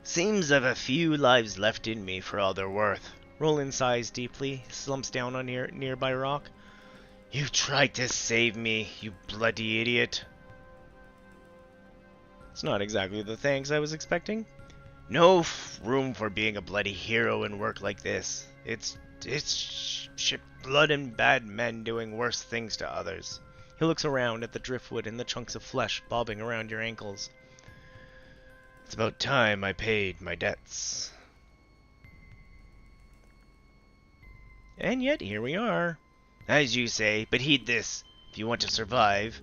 Seems I've a few lives left in me for all they're worth. Roland sighs deeply, slumps down on a nearby rock. You tried to save me, you bloody idiot. It's not exactly the thanks I was expecting. No room for being a bloody hero in work like this. It's shit blood and bad men doing worse things to others. He looks around at the driftwood and the chunks of flesh bobbing around your ankles. It's about time I paid my debts. And yet here we are. As you say, but heed this. If you want to survive,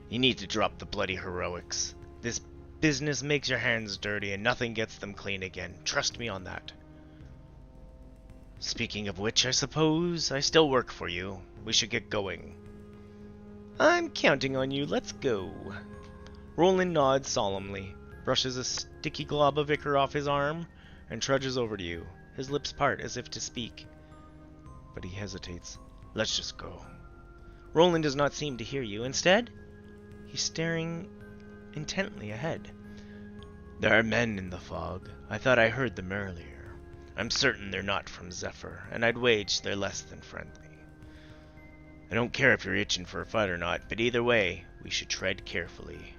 you need to drop the bloody heroics. This business makes your hands dirty and nothing gets them clean again. Trust me on that. Speaking of which, I suppose I still work for you. We should get going. I'm counting on you. Let's go. Roland nods solemnly, brushes a sticky glob of ichor off his arm, and trudges over to you. His lips part as if to speak, but he hesitates. Let's just go. Roland does not seem to hear you. Instead, he's staring intently ahead. There are men in the fog. I thought I heard them earlier. I'm certain they're not from Zephyr, and I'd wage they're less than friendly. I don't care if you're itching for a fight or not, but either way, we should tread carefully.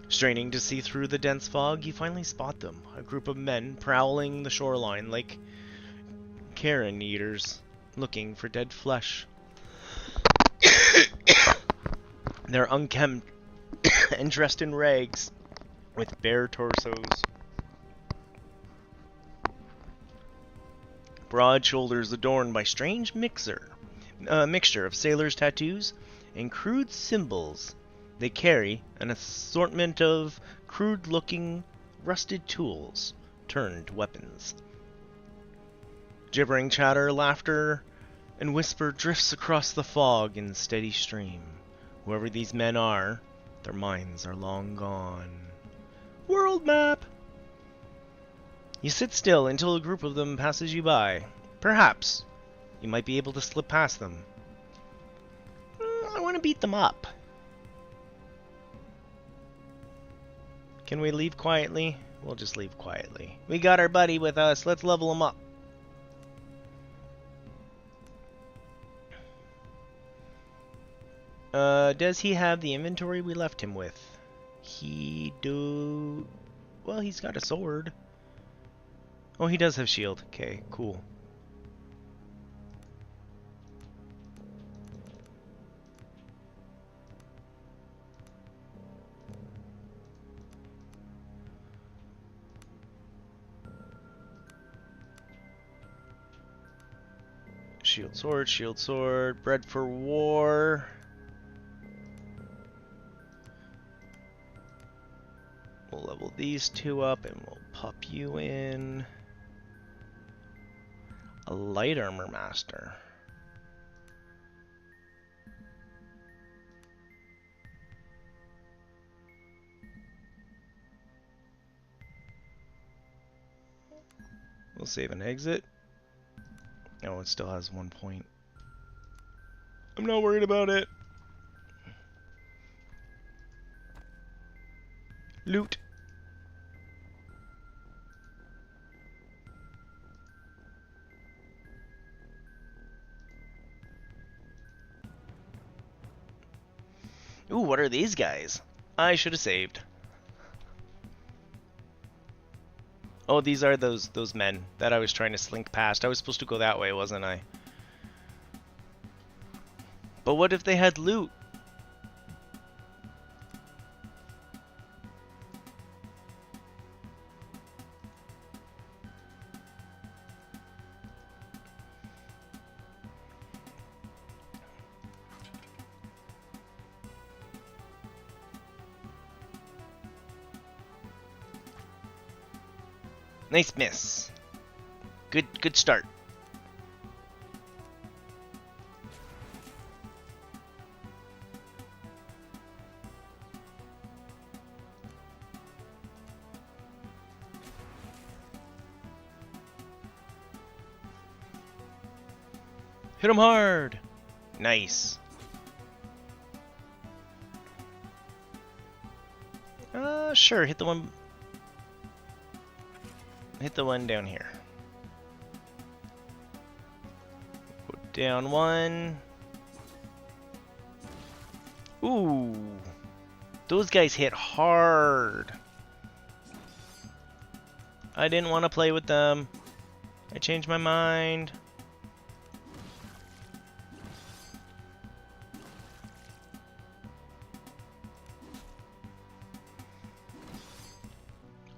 Straining to see through the dense fog, you finally spot them, a group of men prowling the shoreline like carrion eaters, looking for dead flesh. They're unkempt and dressed in rags, with bare torsos. Broad shoulders adorned by strange mixture of sailors' tattoos and crude symbols. They carry an assortment of crude-looking, rusted tools turned to weapons. Gibbering chatter, laughter, and whisper drifts across the fog in steady stream. Whoever these men are, their minds are long gone. World map! You sit still until a group of them passes you by. Perhaps you might be able to slip past them. I want to beat them up. Can we leave quietly? We'll just leave quietly. We got our buddy with us. Let's level him up. Does he have the inventory we left him with? He do... Well, he's got a sword. Oh, he does have shield. Okay, cool. Shield sword, bred for war. We'll level these two up and we'll pop you in. A light armor master. We'll save and exit. Oh, it still has 1 point. I'm not worried about it. Loot. Ooh, what are these guys? I should have saved. Oh, these are those men that I was trying to slink past. I was supposed to go that way, wasn't I? But what if they had loot? Nice miss. Good start. Hit him hard. Nice. Sure, hit the one. Hit the one down here. Go Down one. Ooh. Those guys hit hard. I didn't want to play with them. I changed my mind.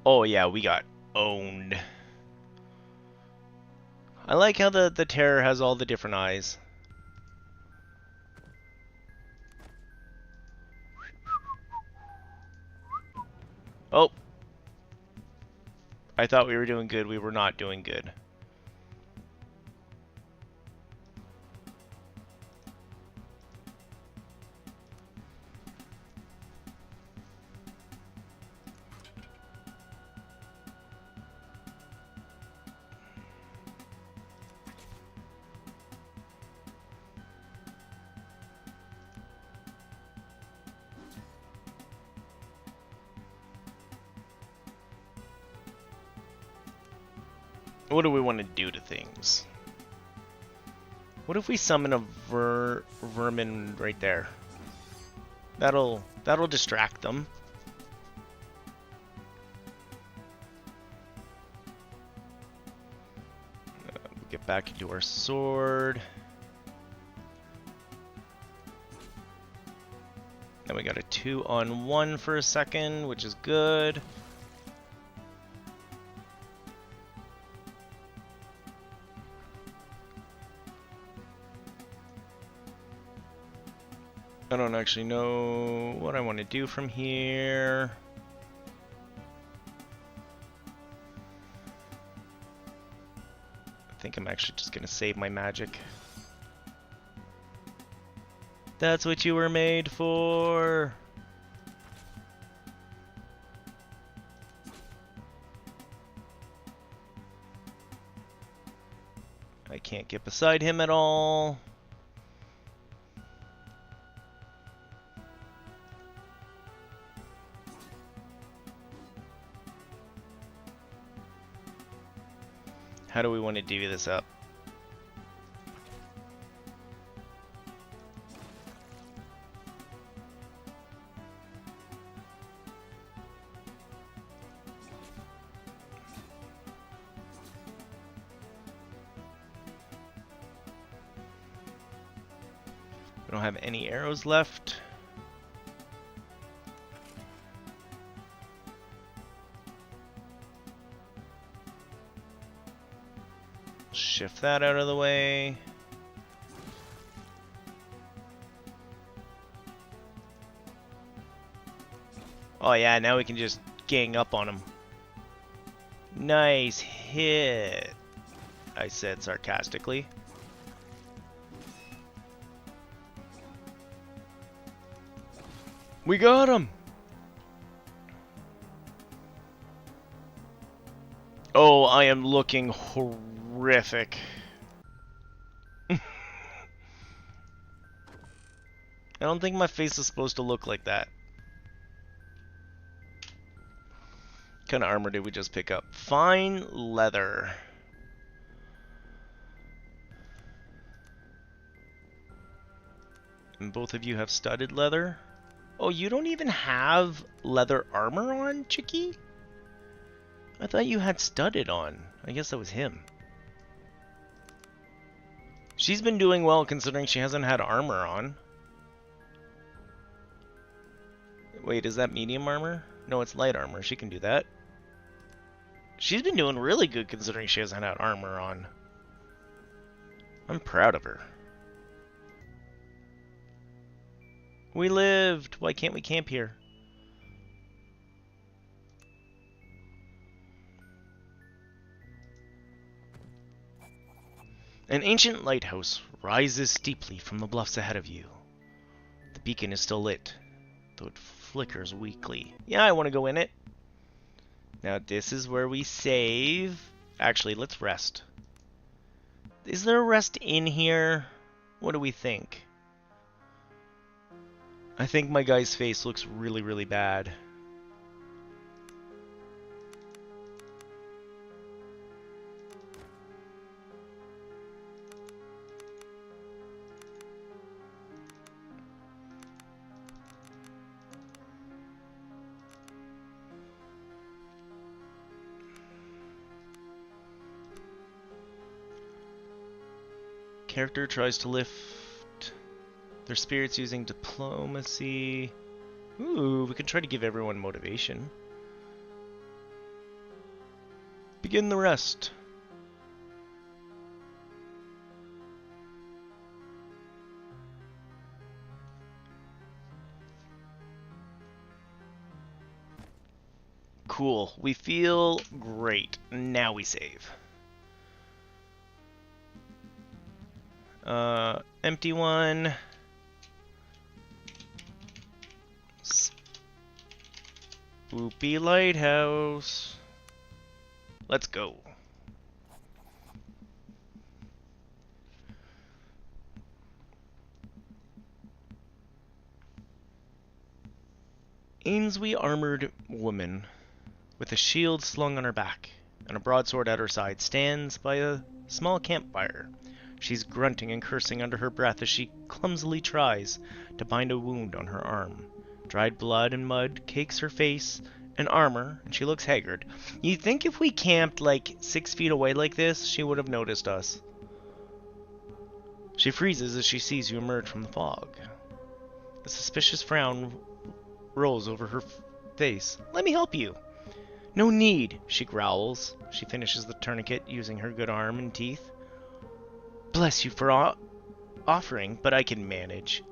Oh yeah, we got owned. I like how the terror has all the different eyes. Oh. I thought we were doing good. We were not doing good. What do we want to do to things? What if we summon a vermin right there? That'll distract them. Get back into our sword. Then we got a 2-on-1 for a second, which is good. I don't actually know what I want to do from here. I think I'm actually just going to save my magic. That's what you were made for. I can't get beside him at all. How do we want to divvy this up? We don't have any arrows left. Shift that out of the way. Oh yeah, now we can just gang up on him. Nice hit, I said sarcastically. We got him! Oh, I am looking horrific. I don't think my face is supposed to look like that. What kind of armor did we just pick up? Fine leather. And both of you have studded leather? Oh, you don't even have leather armor on, Chicky? I thought you had studded on. I guess that was him. She's been doing well considering she hasn't had armor on. Wait, is that medium armor? No, it's light armor. She can do that. She's been doing really good considering she hasn't had armor on. I'm proud of her. We lived! Why can't we camp here? An ancient lighthouse rises steeply from the bluffs ahead of you. The beacon is still lit, though it flickers weakly. Yeah, I want to go in it. Now this is where we save. Actually, let's rest. Is there a rest in here? What do we think? I think my guy's face looks really, really bad. character tries to lift their spirits using diplomacy. Ooh, we could try to give everyone motivation. Begin the rest. Cool. We feel great. Now we save. Empty one. Spoopy lighthouse. Let's go. Ainslie armored woman with a shield slung on her back and a broadsword at her side stands by a small campfire. She's grunting and cursing under her breath as she clumsily tries to bind a wound on her arm. Dried blood and mud cakes her face and armor, and she looks haggard. You'd think if we camped like 6 feet away like this, she would have noticed us. She freezes as she sees you emerge from the fog. A suspicious frown rolls over her face. Let me help you. No need, she growls. She finishes the tourniquet using her good arm and teeth. Bless you for offering, but I can manage.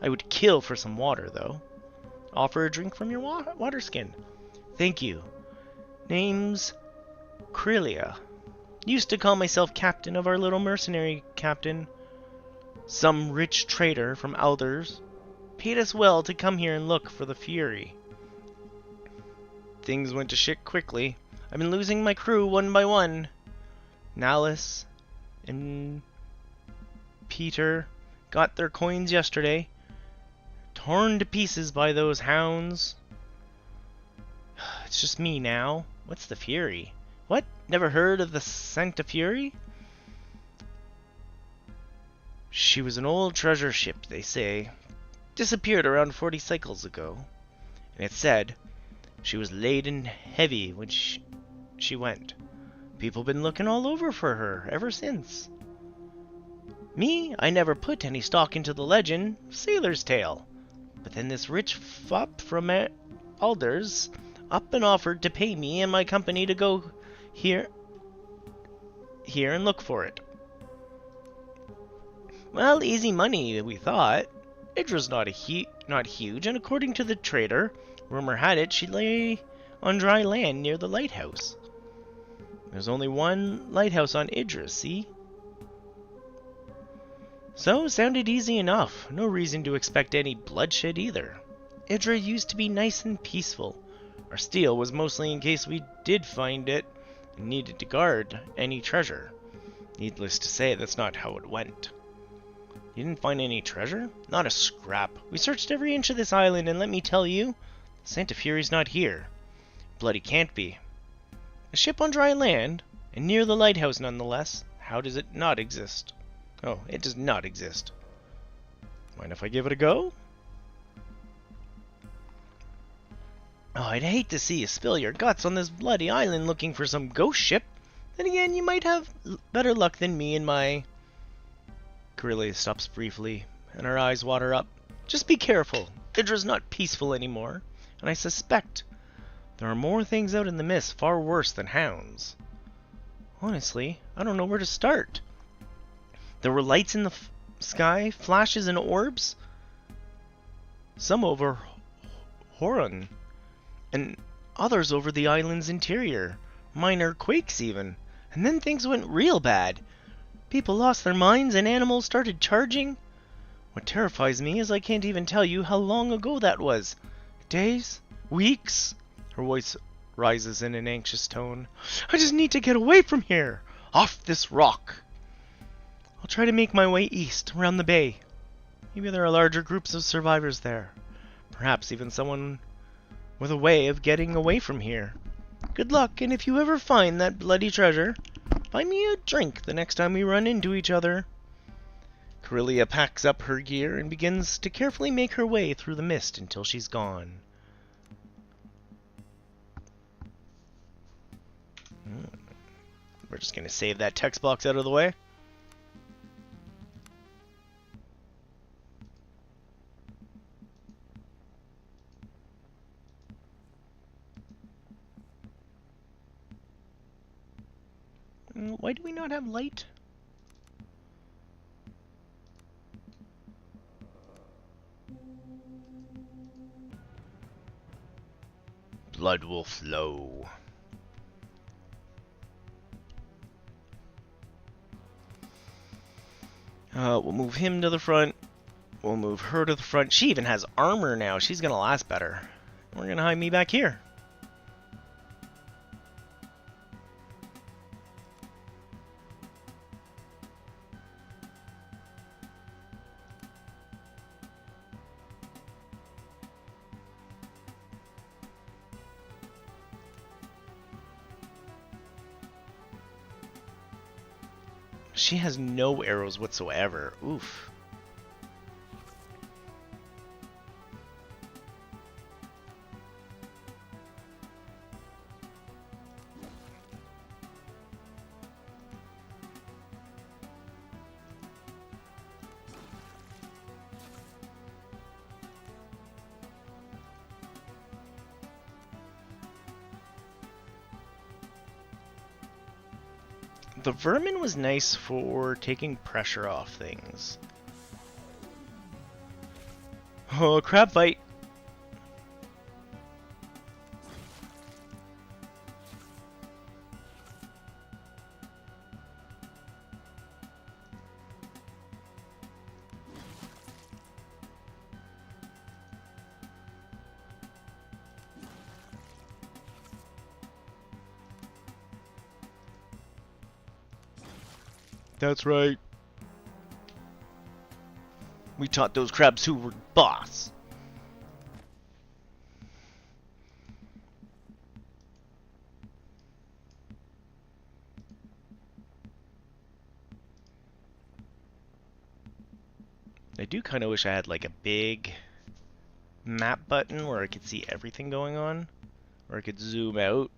I would kill for some water, though. Offer a drink from your water skin. Thank you. Name's Krylia. Used to call myself captain of our little mercenary captain. Some rich trader from Elders paid us well to come here and look for the Fury. Things went to shit quickly. I've been losing my crew one by one. Nallis and Peter got their coins yesterday. Torn to pieces by those hounds. It's just me now. What's the Fury? What? Never heard of the Sancta Fury? She was an old treasure ship, they say. Disappeared around 40 cycles ago. And it's said she was laden heavy when she went. People been looking all over for her ever since. Me, I never put any stock into the legend, sailor's tale. But then this rich fop from Alders up and offered to pay me and my company to go here and look for it. Well, easy money, we thought. Idra's not huge, and according to the trader, rumor had it she lay on dry land near the lighthouse. There's only one lighthouse on Idra, see? So, sounded easy enough. No reason to expect any bloodshed either. Idra used to be nice and peaceful. Our steel was mostly in case we did find it and needed to guard any treasure. Needless to say, that's not how it went. You didn't find any treasure? Not a scrap. We searched every inch of this island, and let me tell you, Sancta Fury's not here. Bloody can't be. A ship on dry land, and near the lighthouse nonetheless. How does it not exist? Oh, it does not exist. Mind if I give it a go? Oh, I'd hate to see you spill your guts on this bloody island looking for some ghost ship. Then again, you might have better luck than me and my... Krylia stops briefly, and her eyes water up. Just be careful. Idra's not peaceful anymore, and I suspect there are more things out in the mist far worse than hounds. Honestly, I don't know where to start. There were lights in the sky, flashes and orbs. Some over Horon, and others over the island's interior. Minor quakes even. And then things went real bad. People lost their minds and animals started charging. What terrifies me is I can't even tell you how long ago that was. Days? Weeks? Her voice rises in an anxious tone. I just need to get away from here. Off this rock. I'll try to make my way east, around the bay. Maybe there are larger groups of survivors there. Perhaps even someone with a way of getting away from here. Good luck, and if you ever find that bloody treasure, buy me a drink the next time we run into each other. Krylia packs up her gear and begins to carefully make her way through the mist until she's gone. We're just going to save that text box out of the way. Why do we not have light? Blood will flow. We'll move him to the front. We'll move her to the front. She even has armor now. She's gonna last better. We're gonna hide me back here. She has no arrows whatsoever. Oof. The vermin was nice for taking pressure off things. Oh, crab fight. That's right. We taught those crabs who were boss. I do kind of wish I had like a big map button where I could see everything going on, or I could zoom out.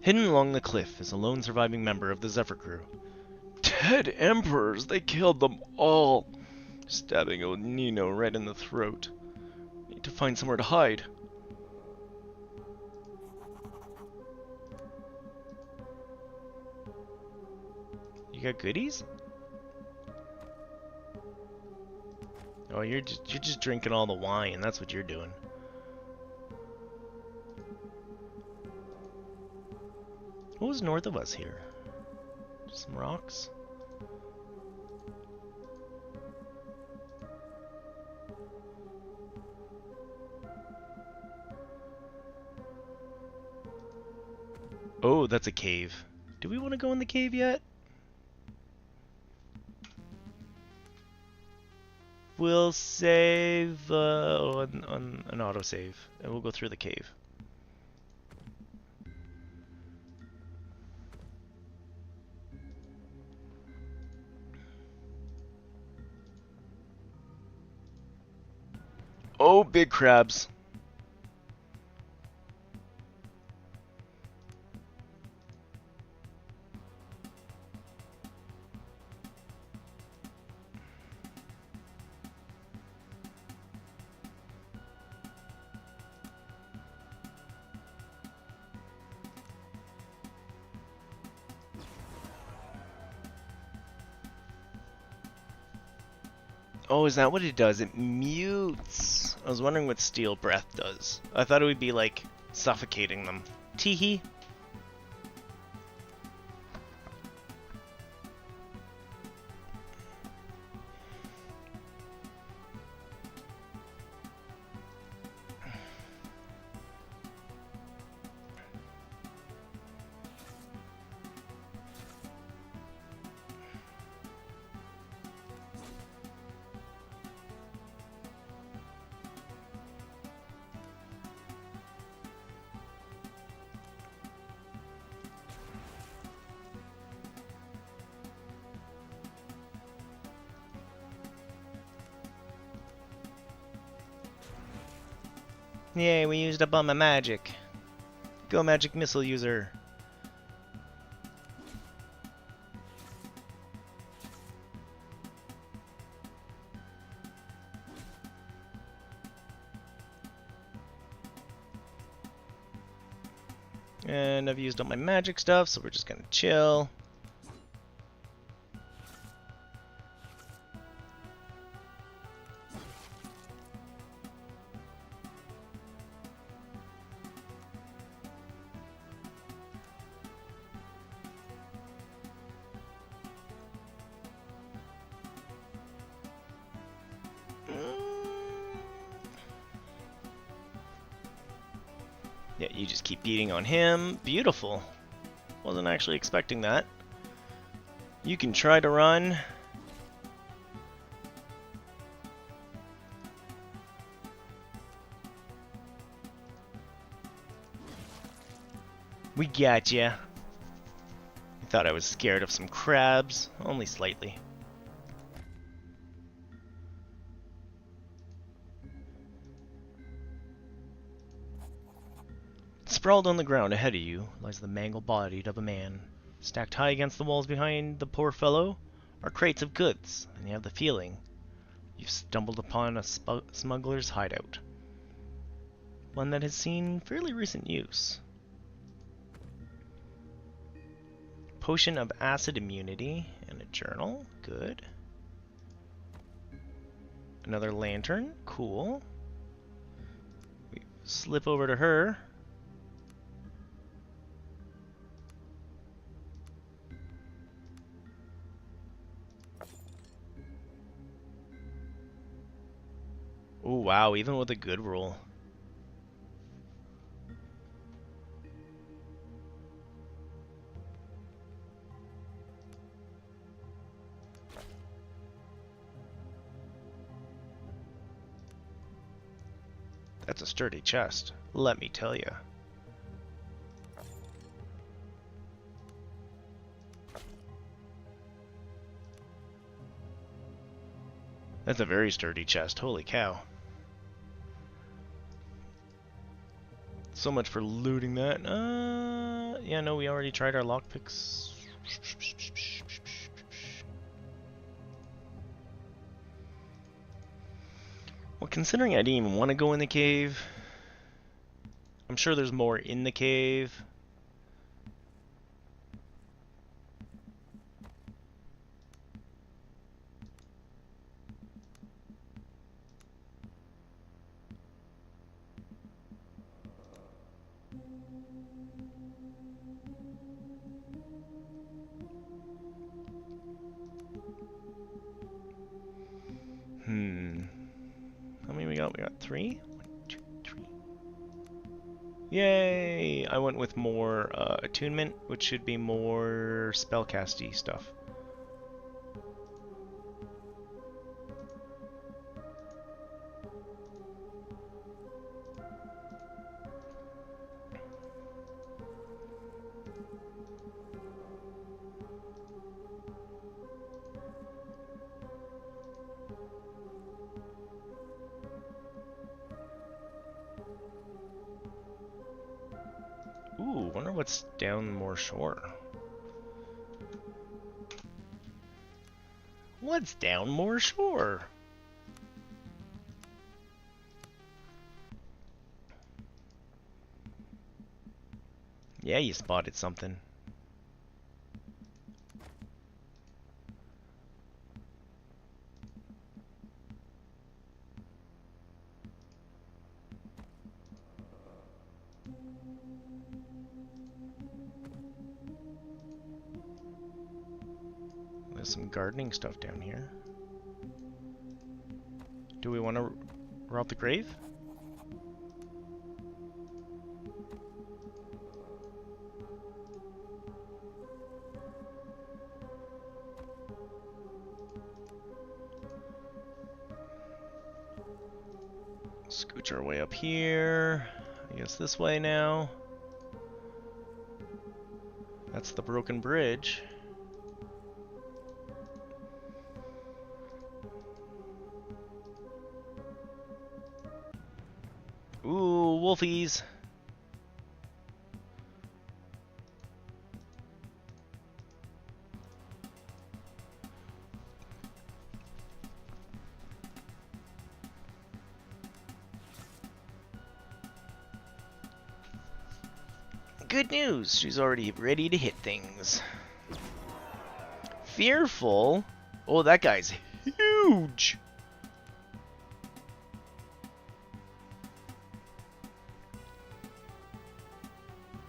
Hidden along the cliff is a lone surviving member of the Zephyr crew. Dead emperors! They killed them all! Stabbing old Nino right in the throat. Need to find somewhere to hide. You got goodies? Oh, you're just drinking all the wine. That's what you're doing. What was north of us here? Just some rocks? Oh, that's a cave. Do we want to go in the cave yet? We'll save on an autosave, and we'll go through the cave. Oh, big crabs. Oh, is that what it does? It mutes. I was wondering what steel breath does. I thought it would be like suffocating them. Teehee. Yay, we used up all my magic. Go magic missile user. And I've used all my magic stuff, so we're just gonna chill. Yeah, you just keep beating on him. Beautiful. Wasn't actually expecting that. You can try to run. We got ya. You thought I was scared of some crabs. Only slightly. Sprawled on the ground ahead of you lies the mangled body of a man. Stacked high against the walls behind the poor fellow are crates of goods, and you have the feeling you've stumbled upon a smuggler's hideout. One that has seen fairly recent use. Potion of acid immunity and a journal. Good. Another lantern. Cool. We slip over to her. Oh wow, even with a good roll. That's a sturdy chest, let me tell you. That's a very sturdy chest, holy cow. So much for looting that. Yeah, no, we already tried our lockpicks. Well, considering I didn't even want to go in the cave, I'm sure there's more in the cave. How many we got? We got 3? 1, 2, 3. Yay! I went with more attunement, which should be more spellcasty stuff. Ooh, wonder what's down more shore. What's down more shore? Yeah, you spotted something. There's some gardening stuff down here. Do we want to rob the grave? Scooch our way up here. I guess this way now. That's the broken bridge. Ooh, wolfies. Good news, she's already ready to hit things. Fearful? Oh, that guy's huge!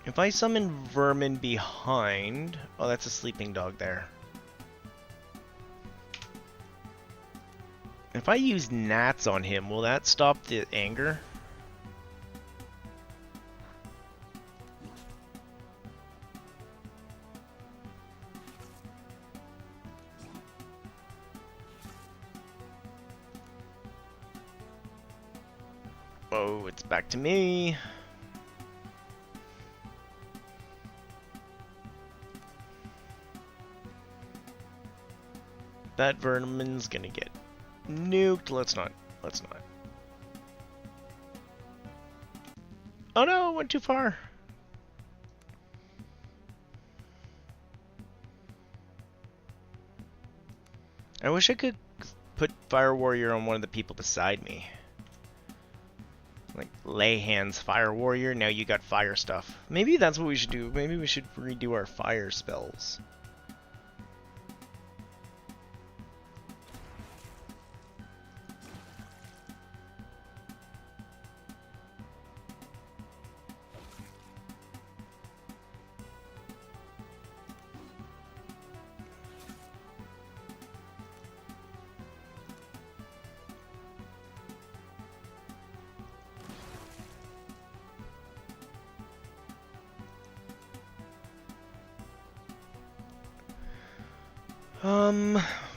If I summon vermin behind... Oh, that's a sleeping dog there. If I use gnats on him, will that stop the anger? Oh, it's back to me. That vermin's gonna get nuked. Let's not. Let's not. Oh no, went too far. I wish I could put Fire Warrior on one of the people beside me. Like, lay hands, Fire Warrior, now you got fire stuff. Maybe that's what we should do. Maybe we should redo our fire spells.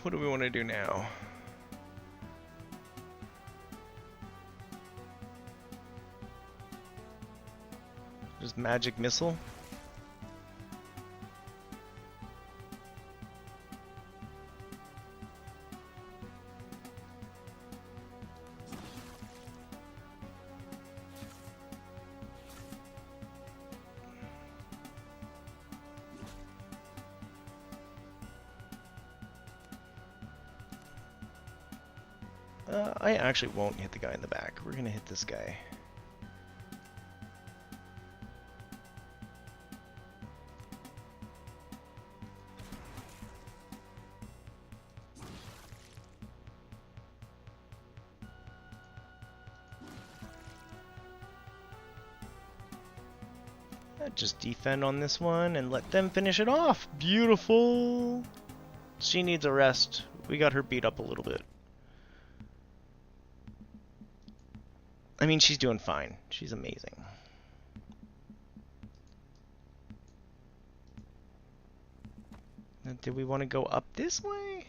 What do we want to do now? Just magic missile? I actually won't hit the guy in the back. We're gonna hit this guy. Just defend on this one and let them finish it off. Beautiful. She needs a rest. We got her beat up a little bit. I mean, she's doing fine. She's amazing. Now, do we want to go up this way?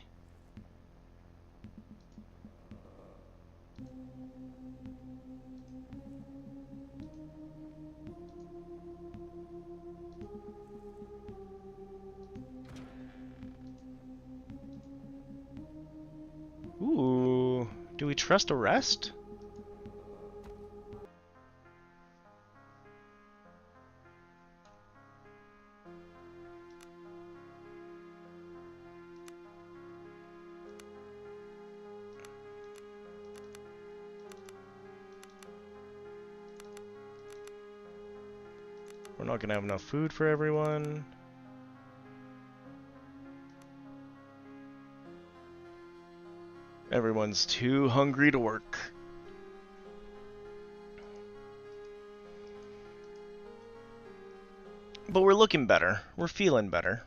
Ooh, do we trust a rest? We're not gonna have enough food for everyone. Everyone's too hungry to work. But we're looking better. We're feeling better.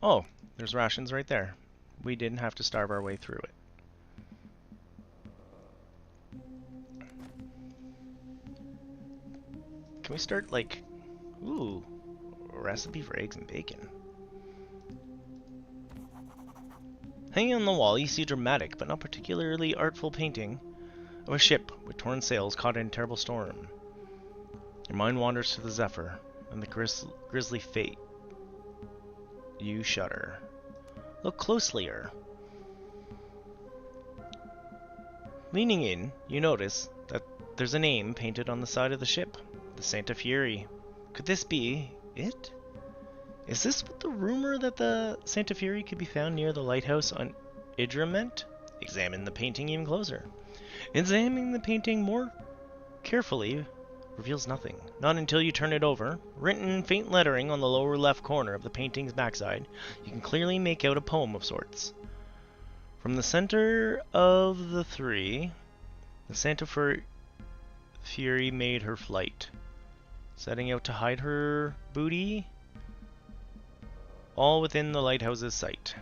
Oh, there's rations right there. We didn't have to starve our way through it. Can we start, like... Ooh, a recipe for eggs and bacon. Hanging on the wall, you see a dramatic, but not particularly artful painting of a ship with torn sails caught in a terrible storm. Your mind wanders to the Zephyr and the grisly fate. You shudder. Look closelier. Leaning in, you notice that there's a name painted on the side of the ship. The Santa Fury. Could this be it? Is this what the rumor that the Santa Fury could be found near the lighthouse on Idra meant? examine the painting even closer. Examining the painting more carefully reveals nothing. Not until you turn it over. Written in faint lettering on the lower left corner of the painting's backside, you can clearly make out a poem of sorts. From the center of the three, the Santa Fury made her flight, setting out to hide her booty, all within the lighthouse's sight.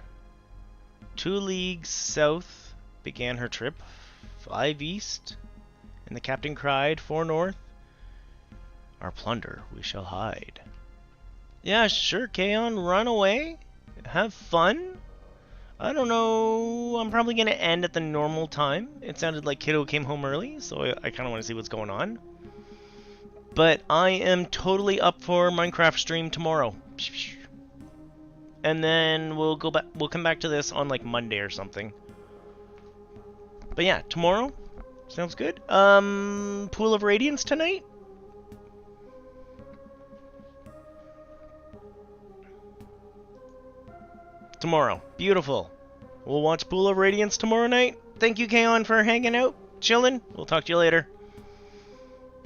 2 leagues south began her trip, 5 east, and the captain cried, 4 north, our plunder we shall hide. Yeah, sure, Kaon, run away, have fun. I don't know, I'm probably going to end at the normal time. It sounded like Kiddo came home early, so I kind of want to see what's going on. But I am totally up for Minecraft stream tomorrow. And then we'll come back to this on like Monday or something. But yeah, tomorrow sounds good. Pool of Radiance tonight? Tomorrow. Beautiful. We'll watch Pool of Radiance tomorrow night. Thank you, Kaon, for hanging out, chilling. We'll talk to you later.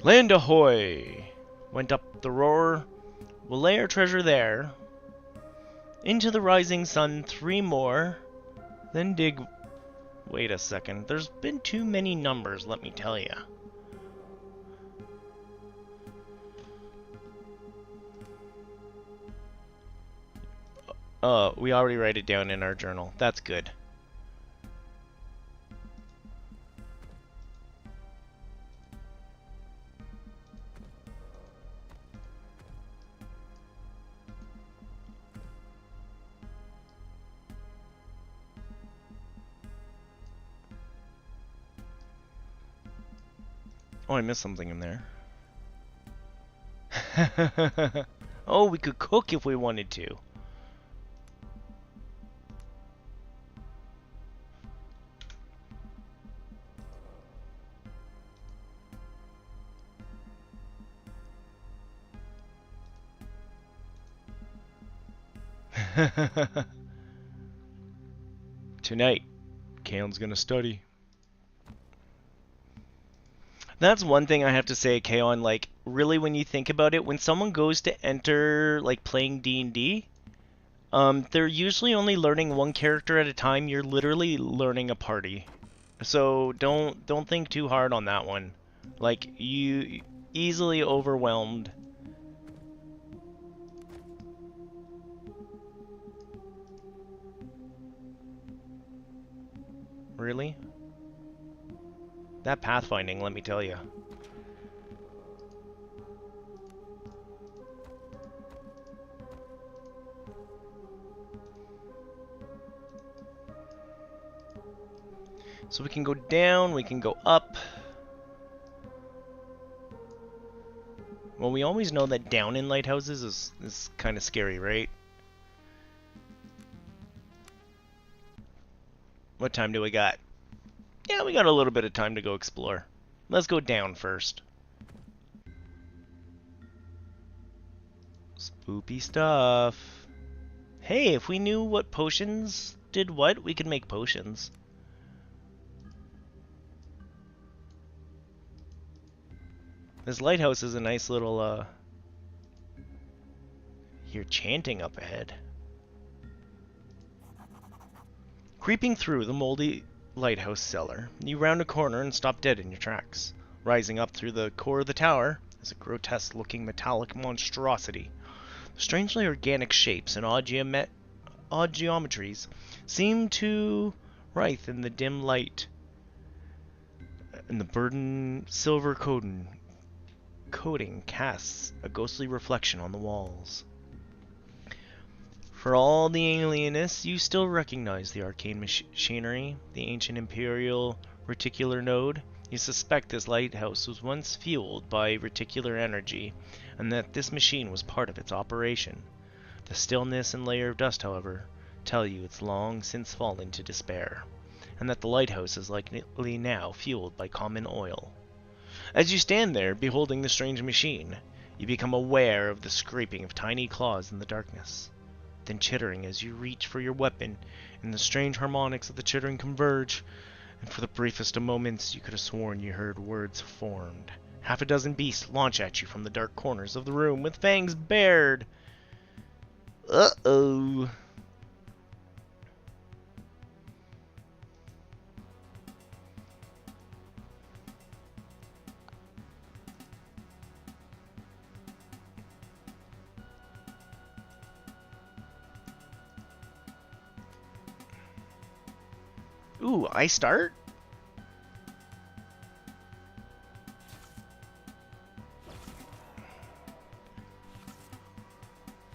Land ahoy! Went up the roar. We'll lay our treasure there. Into the rising sun 3 more. Then dig... Wait a second. There's been too many numbers, let me tell you. We already write it down in our journal. That's good. Oh, I missed something in there. Oh, we could cook if we wanted to. Tonight, Kaon's gonna study. That's one thing I have to say, Kaon, like, really when you think about it, when someone goes to enter, like, playing D&D, they're usually only learning one character at a time. You're literally learning a party. So don't think too hard on that one. Like, you easily overwhelmed. Really? That pathfinding, let me tell you. So we can go down, we can go up. Well, we always know that down in lighthouses is kind of scary, right? What time do we got? Yeah, we got a little bit of time to go explore. Let's go down first. Spoopy stuff. Hey, if we knew what potions did what, we could make potions. This lighthouse is a nice little, Hear chanting up ahead. Creeping through the moldy lighthouse cellar, you round a corner and stop dead in your tracks. Rising up through the core of the tower is a grotesque-looking metallic monstrosity. Strangely organic shapes and odd geometries seem to writhe in the dim light, and the burdened silver coating casts a ghostly reflection on the walls. For all the alienness, you still recognize the arcane machinery, the ancient imperial reticular node. You suspect this lighthouse was once fueled by reticular energy, and that this machine was part of its operation. The stillness and layer of dust, however, tell you it's long since fallen to despair, and that the lighthouse is likely now fueled by common oil. As you stand there, beholding the strange machine, you become aware of the scraping of tiny claws in the darkness. then chittering as you reach for your weapon, and the strange harmonics of the chittering converge, and for the briefest of moments you could have sworn you heard words formed. Half a dozen beasts launch at you from the dark corners of the room with fangs bared. Uh-oh. Ooh, I start?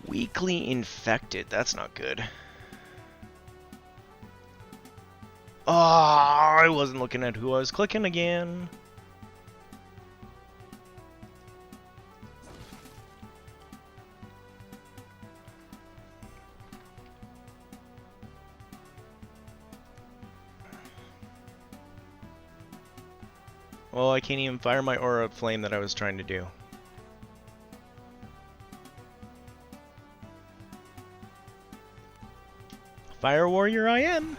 Weakly infected. That's not good. Oh, I wasn't looking at who I was clicking again. Well, I can't even fire my aura flame that I was trying to do. Fire warrior I am.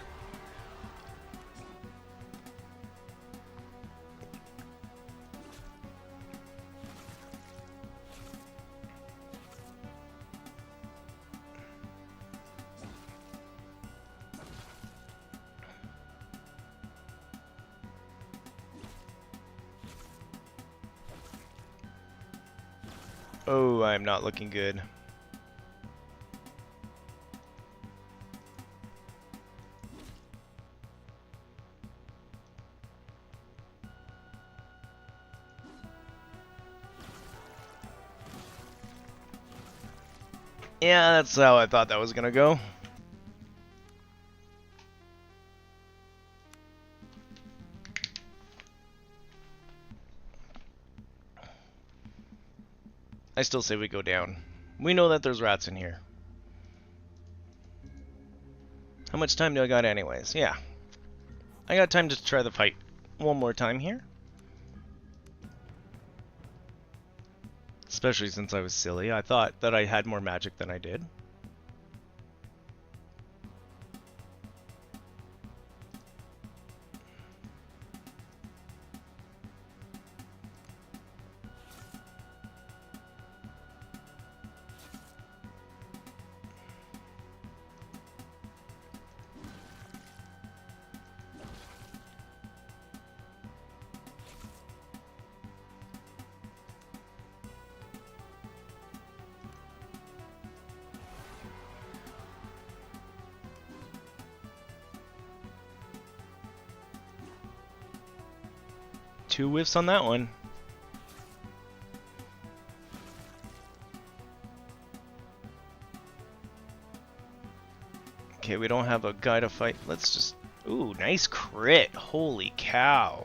Oh, I'm not looking good. Yeah, that's how I thought that was gonna go. I still say we go down. We know that there's rats in here. How much time do I got anyways? Yeah. I got time to try the fight one more time here. Especially since I was silly. I thought that I had more magic than I did. Two whiffs on that one. Okay, we don't have a guy to fight. Let's just... Ooh, nice crit. Holy cow.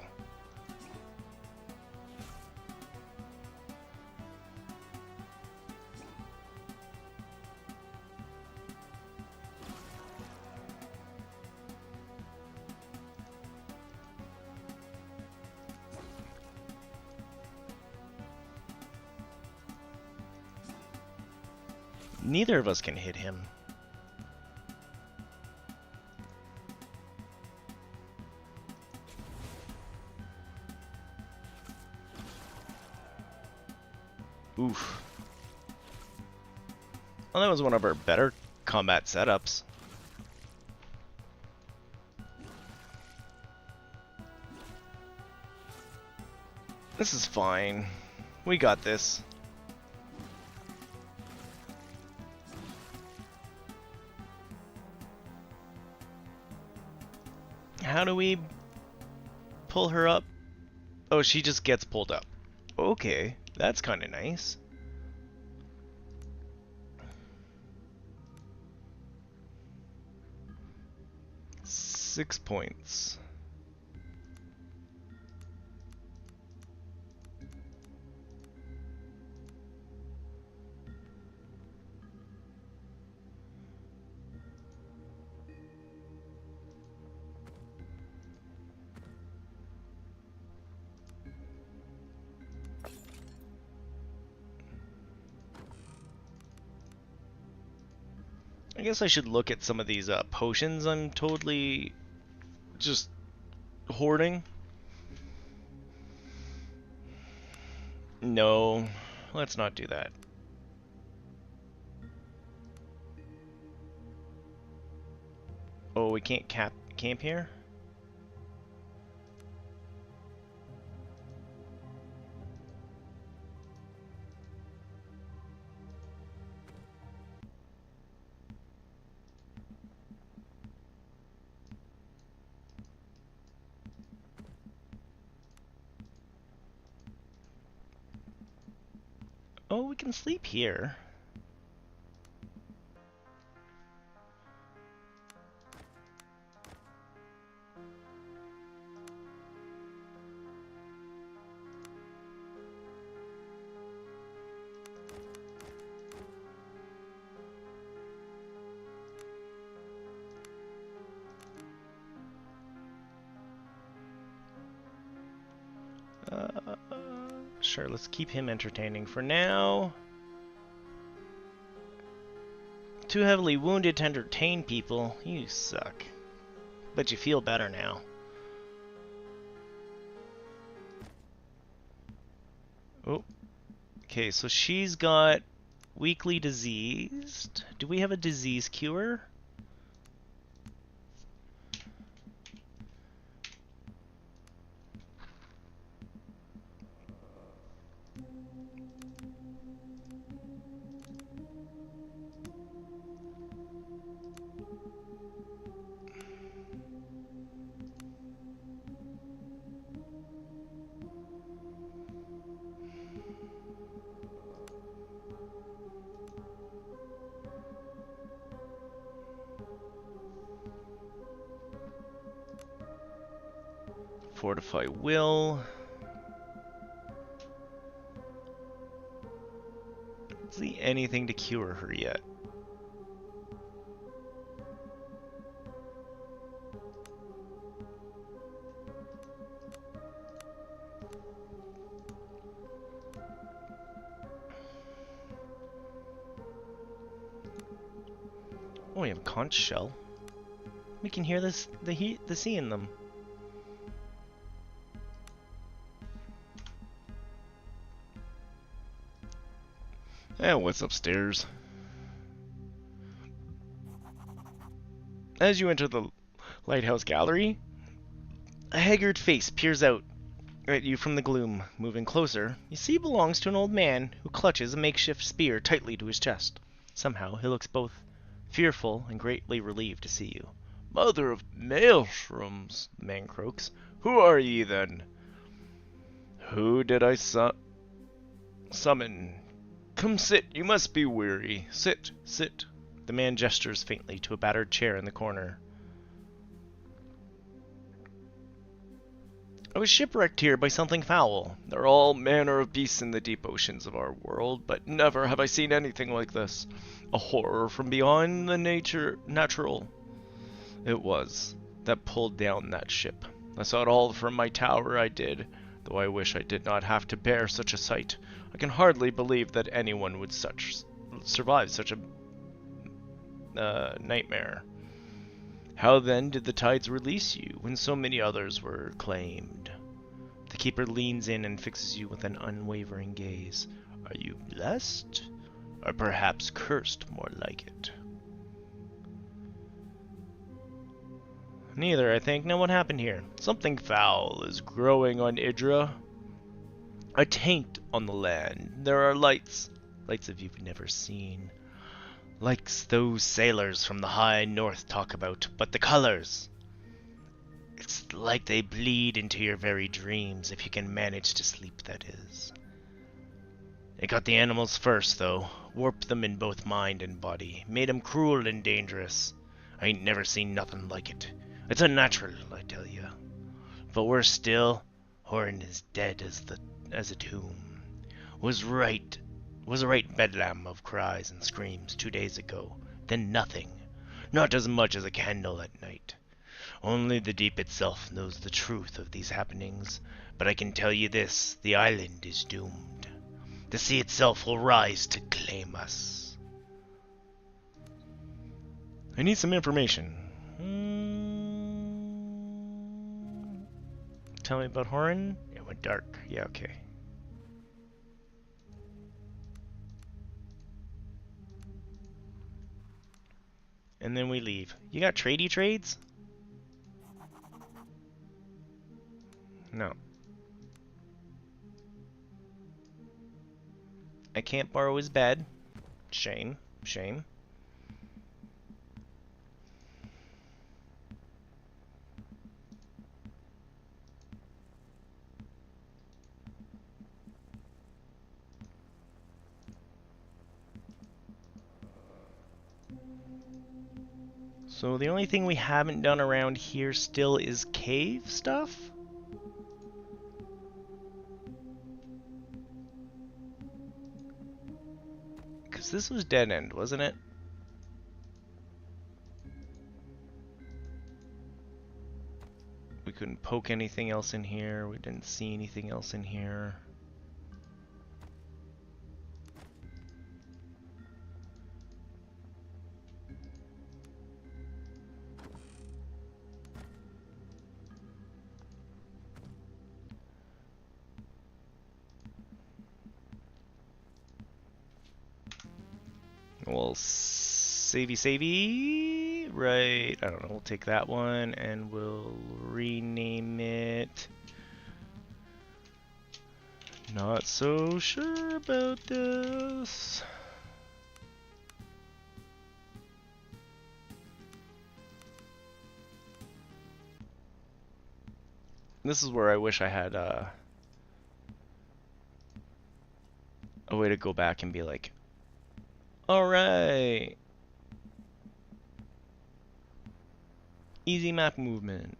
Neither of us can hit him. Oof. Well, that was one of our better combat setups. This is fine. We got this. How do we pull her up? Oh, she just gets pulled up. Okay, that's kind of nice. Six points. guess I should look at some of these potions I'm totally just hoarding. No, let's not do that. Oh, we can't camp here? Oh, we can sleep here. Sure, let's keep him entertaining for now. Too heavily wounded to entertain people. You suck. But you feel better now. Oh. Okay, so she's got weakly diseased. Do we have a disease cure? Fortify will. See anything to cure her yet? Oh, we have a conch shell. We can hear this, the sea in them. What's upstairs? As you enter the lighthouse gallery, a haggard face peers out at you from the gloom. Moving closer, you see he belongs to an old man who clutches a makeshift spear tightly to his chest. Somehow, he looks both fearful and greatly relieved to see you. "Mother of maelstroms," the man croaks. "Who are ye, then?" "Who did I summon? Come sit, you must be weary. Sit, sit." The man gestures faintly to a battered chair in the corner. "I was shipwrecked here by something foul. There are all manner of beasts in the deep oceans of our world, but never have I seen anything like this. A horror from beyond the natural. It was that pulled down that ship. I saw it all from my tower, I did, though I wish I did not have to bear such a sight. I can hardly believe that anyone would survive such a nightmare. How then did the tides release you when so many others were claimed?" The keeper leans in and fixes you with an unwavering gaze. "Are you blessed? Or perhaps cursed, more like it?" "Neither, I think. Now what happened here?" "Something foul is growing on Idra. A taint on the land. There are lights of you've never seen. Like those sailors from the high north talk about, but the colors. It's like they bleed into your very dreams, if you can manage to sleep, that is. It got the animals first, though. Warped them in both mind and body. Made 'em cruel and dangerous. I ain't never seen nothing like it. It's unnatural, I tell you. But worse still, Horan is dead as a tomb. Was a right bedlam of cries and screams 2 days ago. Then nothing. Not as much as a candle at night. Only the deep itself knows the truth of these happenings. But I can tell you this, the island is doomed. The sea itself will rise to claim us." I need some information. Tell me about Horan. It went dark. Yeah, okay. And then we leave. You got tradey trades? No. I can't borrow his bed. Shame. Shame. So the only thing we haven't done around here still is cave stuff? Because this was dead end, wasn't it? We couldn't poke anything else in here. We didn't see anything else in here. Well, savey. Right, I don't know, we'll take that one and we'll rename it. Not so sure about this. This is where I wish I had a way to go back and be like, alright, easy map movement.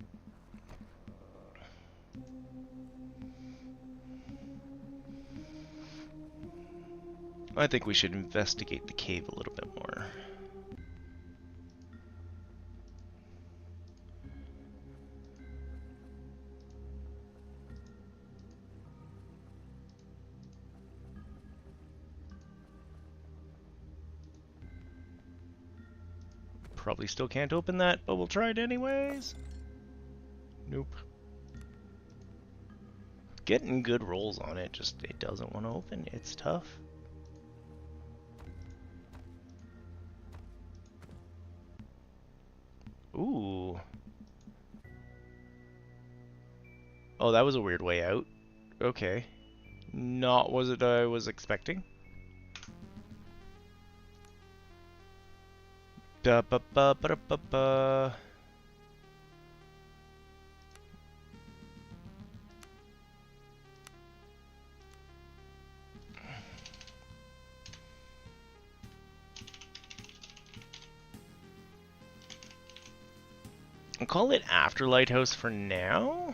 I think we should investigate the cave a little bit more. Probably still can't open that, but we'll try it anyways. Nope. Getting good rolls on it, just it doesn't want to open. It's tough. Ooh. Oh, that was a weird way out. Okay. Not what I was expecting. Da ba ba ba da ba ba. I'll call it After Lighthouse for now.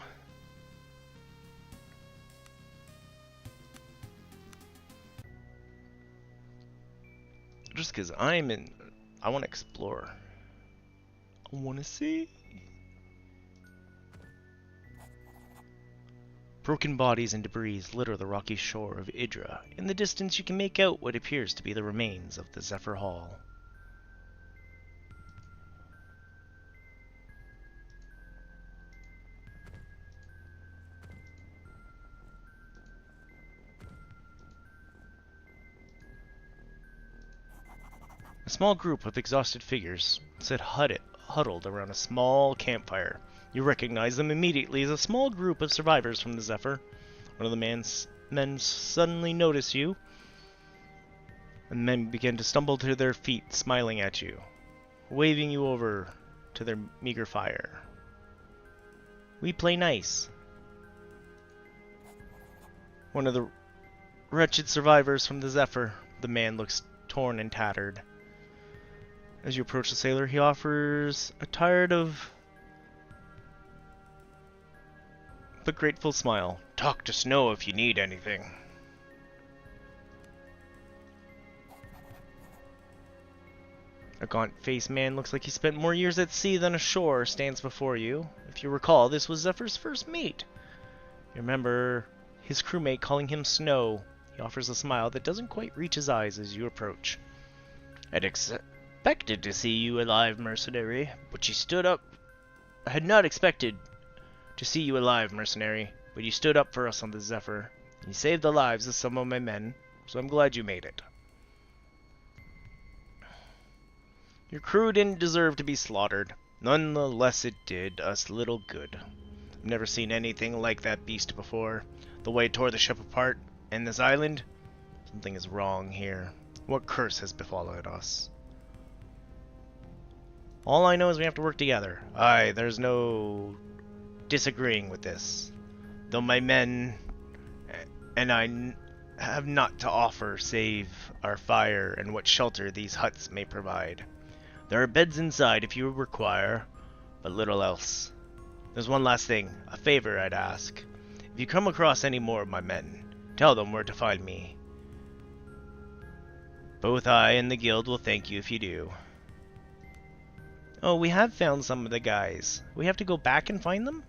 Just because I want to explore. I want to see. Broken bodies and debris litter the rocky shore of Idra. In the distance you can make out what appears to be the remains of the Zephyr Hall. A small group of exhausted figures sit huddled around a small campfire. You recognize them immediately as a small group of survivors from the Zephyr. One of the men suddenly notice you, and the men begin to stumble to their feet, smiling at you, waving you over to their meager fire. We play nice. One of the wretched survivors from the Zephyr. The man looks torn and tattered. As you approach the sailor, he offers a tired but grateful smile. Talk to Snow if you need anything. A gaunt-faced man looks like he spent more years at sea than ashore stands before you. If you recall, this was Zephyr's first mate. You remember his crewmate calling him Snow. He offers a smile that doesn't quite reach his eyes as you approach. expected to see you alive, mercenary, but you stood up. I had not expected to see you alive, mercenary, but you stood up for us on the Zephyr. You saved the lives of some of my men, so I'm glad you made it. Your crew didn't deserve to be slaughtered. Nonetheless, it did us little good. I've never seen anything like that beast before. The way it tore the ship apart, and this island, something is wrong here. What curse has befallen us? All I know is we have to work together. Aye, there's no disagreeing with this. Though my men and I have not to offer save our fire and what shelter these huts may provide. There are beds inside if you require, but little else. There's one last thing, a favor I'd ask. If you come across any more of my men, tell them where to find me. Both I and the guild will thank you if you do. Oh, we have found some of the guys. We have to go back and find them?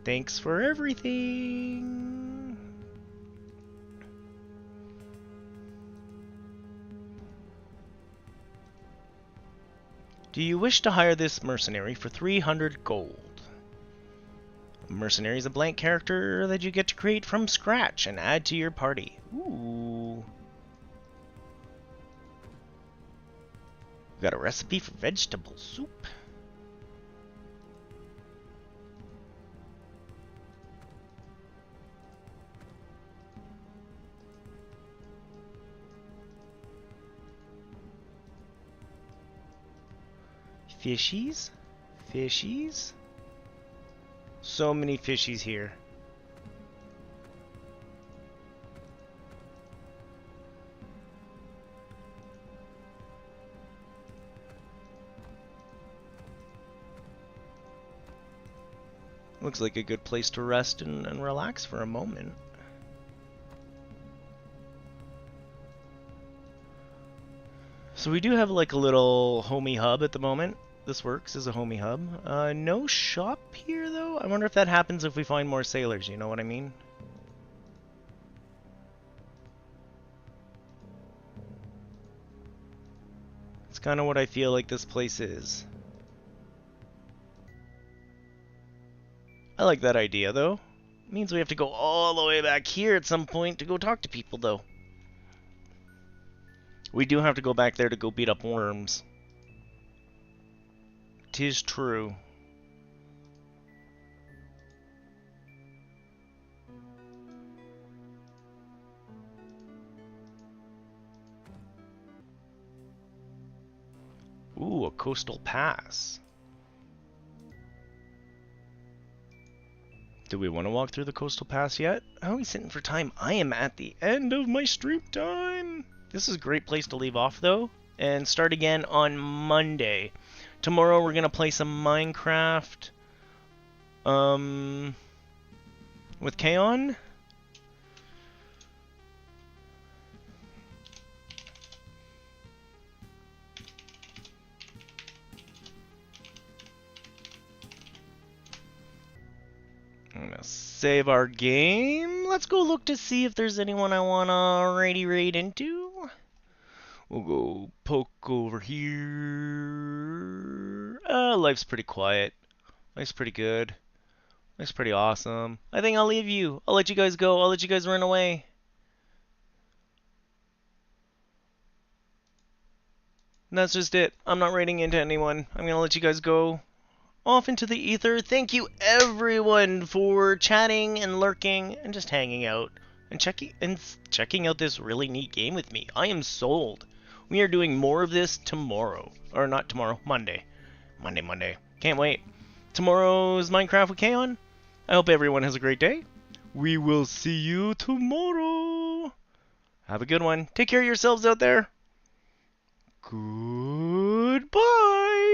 Thanks for everything. Do you wish to hire this mercenary for 300 gold? A mercenary is a blank character that you get to create from scratch and add to your party. Ooh. Got a recipe for vegetable soup. Fishies? Fishies? So many fishies here. Looks like a good place to rest and relax for a moment. So we do have like a little homey hub at the moment. This works as a homey hub. No shop here though? I wonder if that happens if we find more sailors, you know what I mean? It's kind of what I feel like this place is. I like that idea, though. It means we have to go all the way back here at some point to go talk to people, though. We do have to go back there to go beat up worms. 'Tis true. Ooh, a coastal pass. Do we want to walk through the coastal pass yet? How are we sitting for time? I am at the end of my stream time. This is a great place to leave off though, and start again on Monday. Tomorrow we're gonna play some Minecraft with Kaon. I'm gonna save our game. Let's go look to see if there's anyone I wanna raid into. We'll go poke over here. Life's pretty quiet. Life's pretty good. Life's pretty awesome. I think I'll leave you. I'll let you guys go. I'll let you guys run away. And that's just it. I'm not raiding into anyone. I'm gonna let you guys go off into the ether. Thank you everyone for chatting and lurking and just hanging out and checking out this really neat game with me. I am sold. We are doing more of this tomorrow. Or not tomorrow, Monday. Monday. Can't wait. Tomorrow's Minecraft with Kaon. I hope everyone has a great day. We will see you tomorrow. Have a good one. Take care of yourselves out there. Goodbye.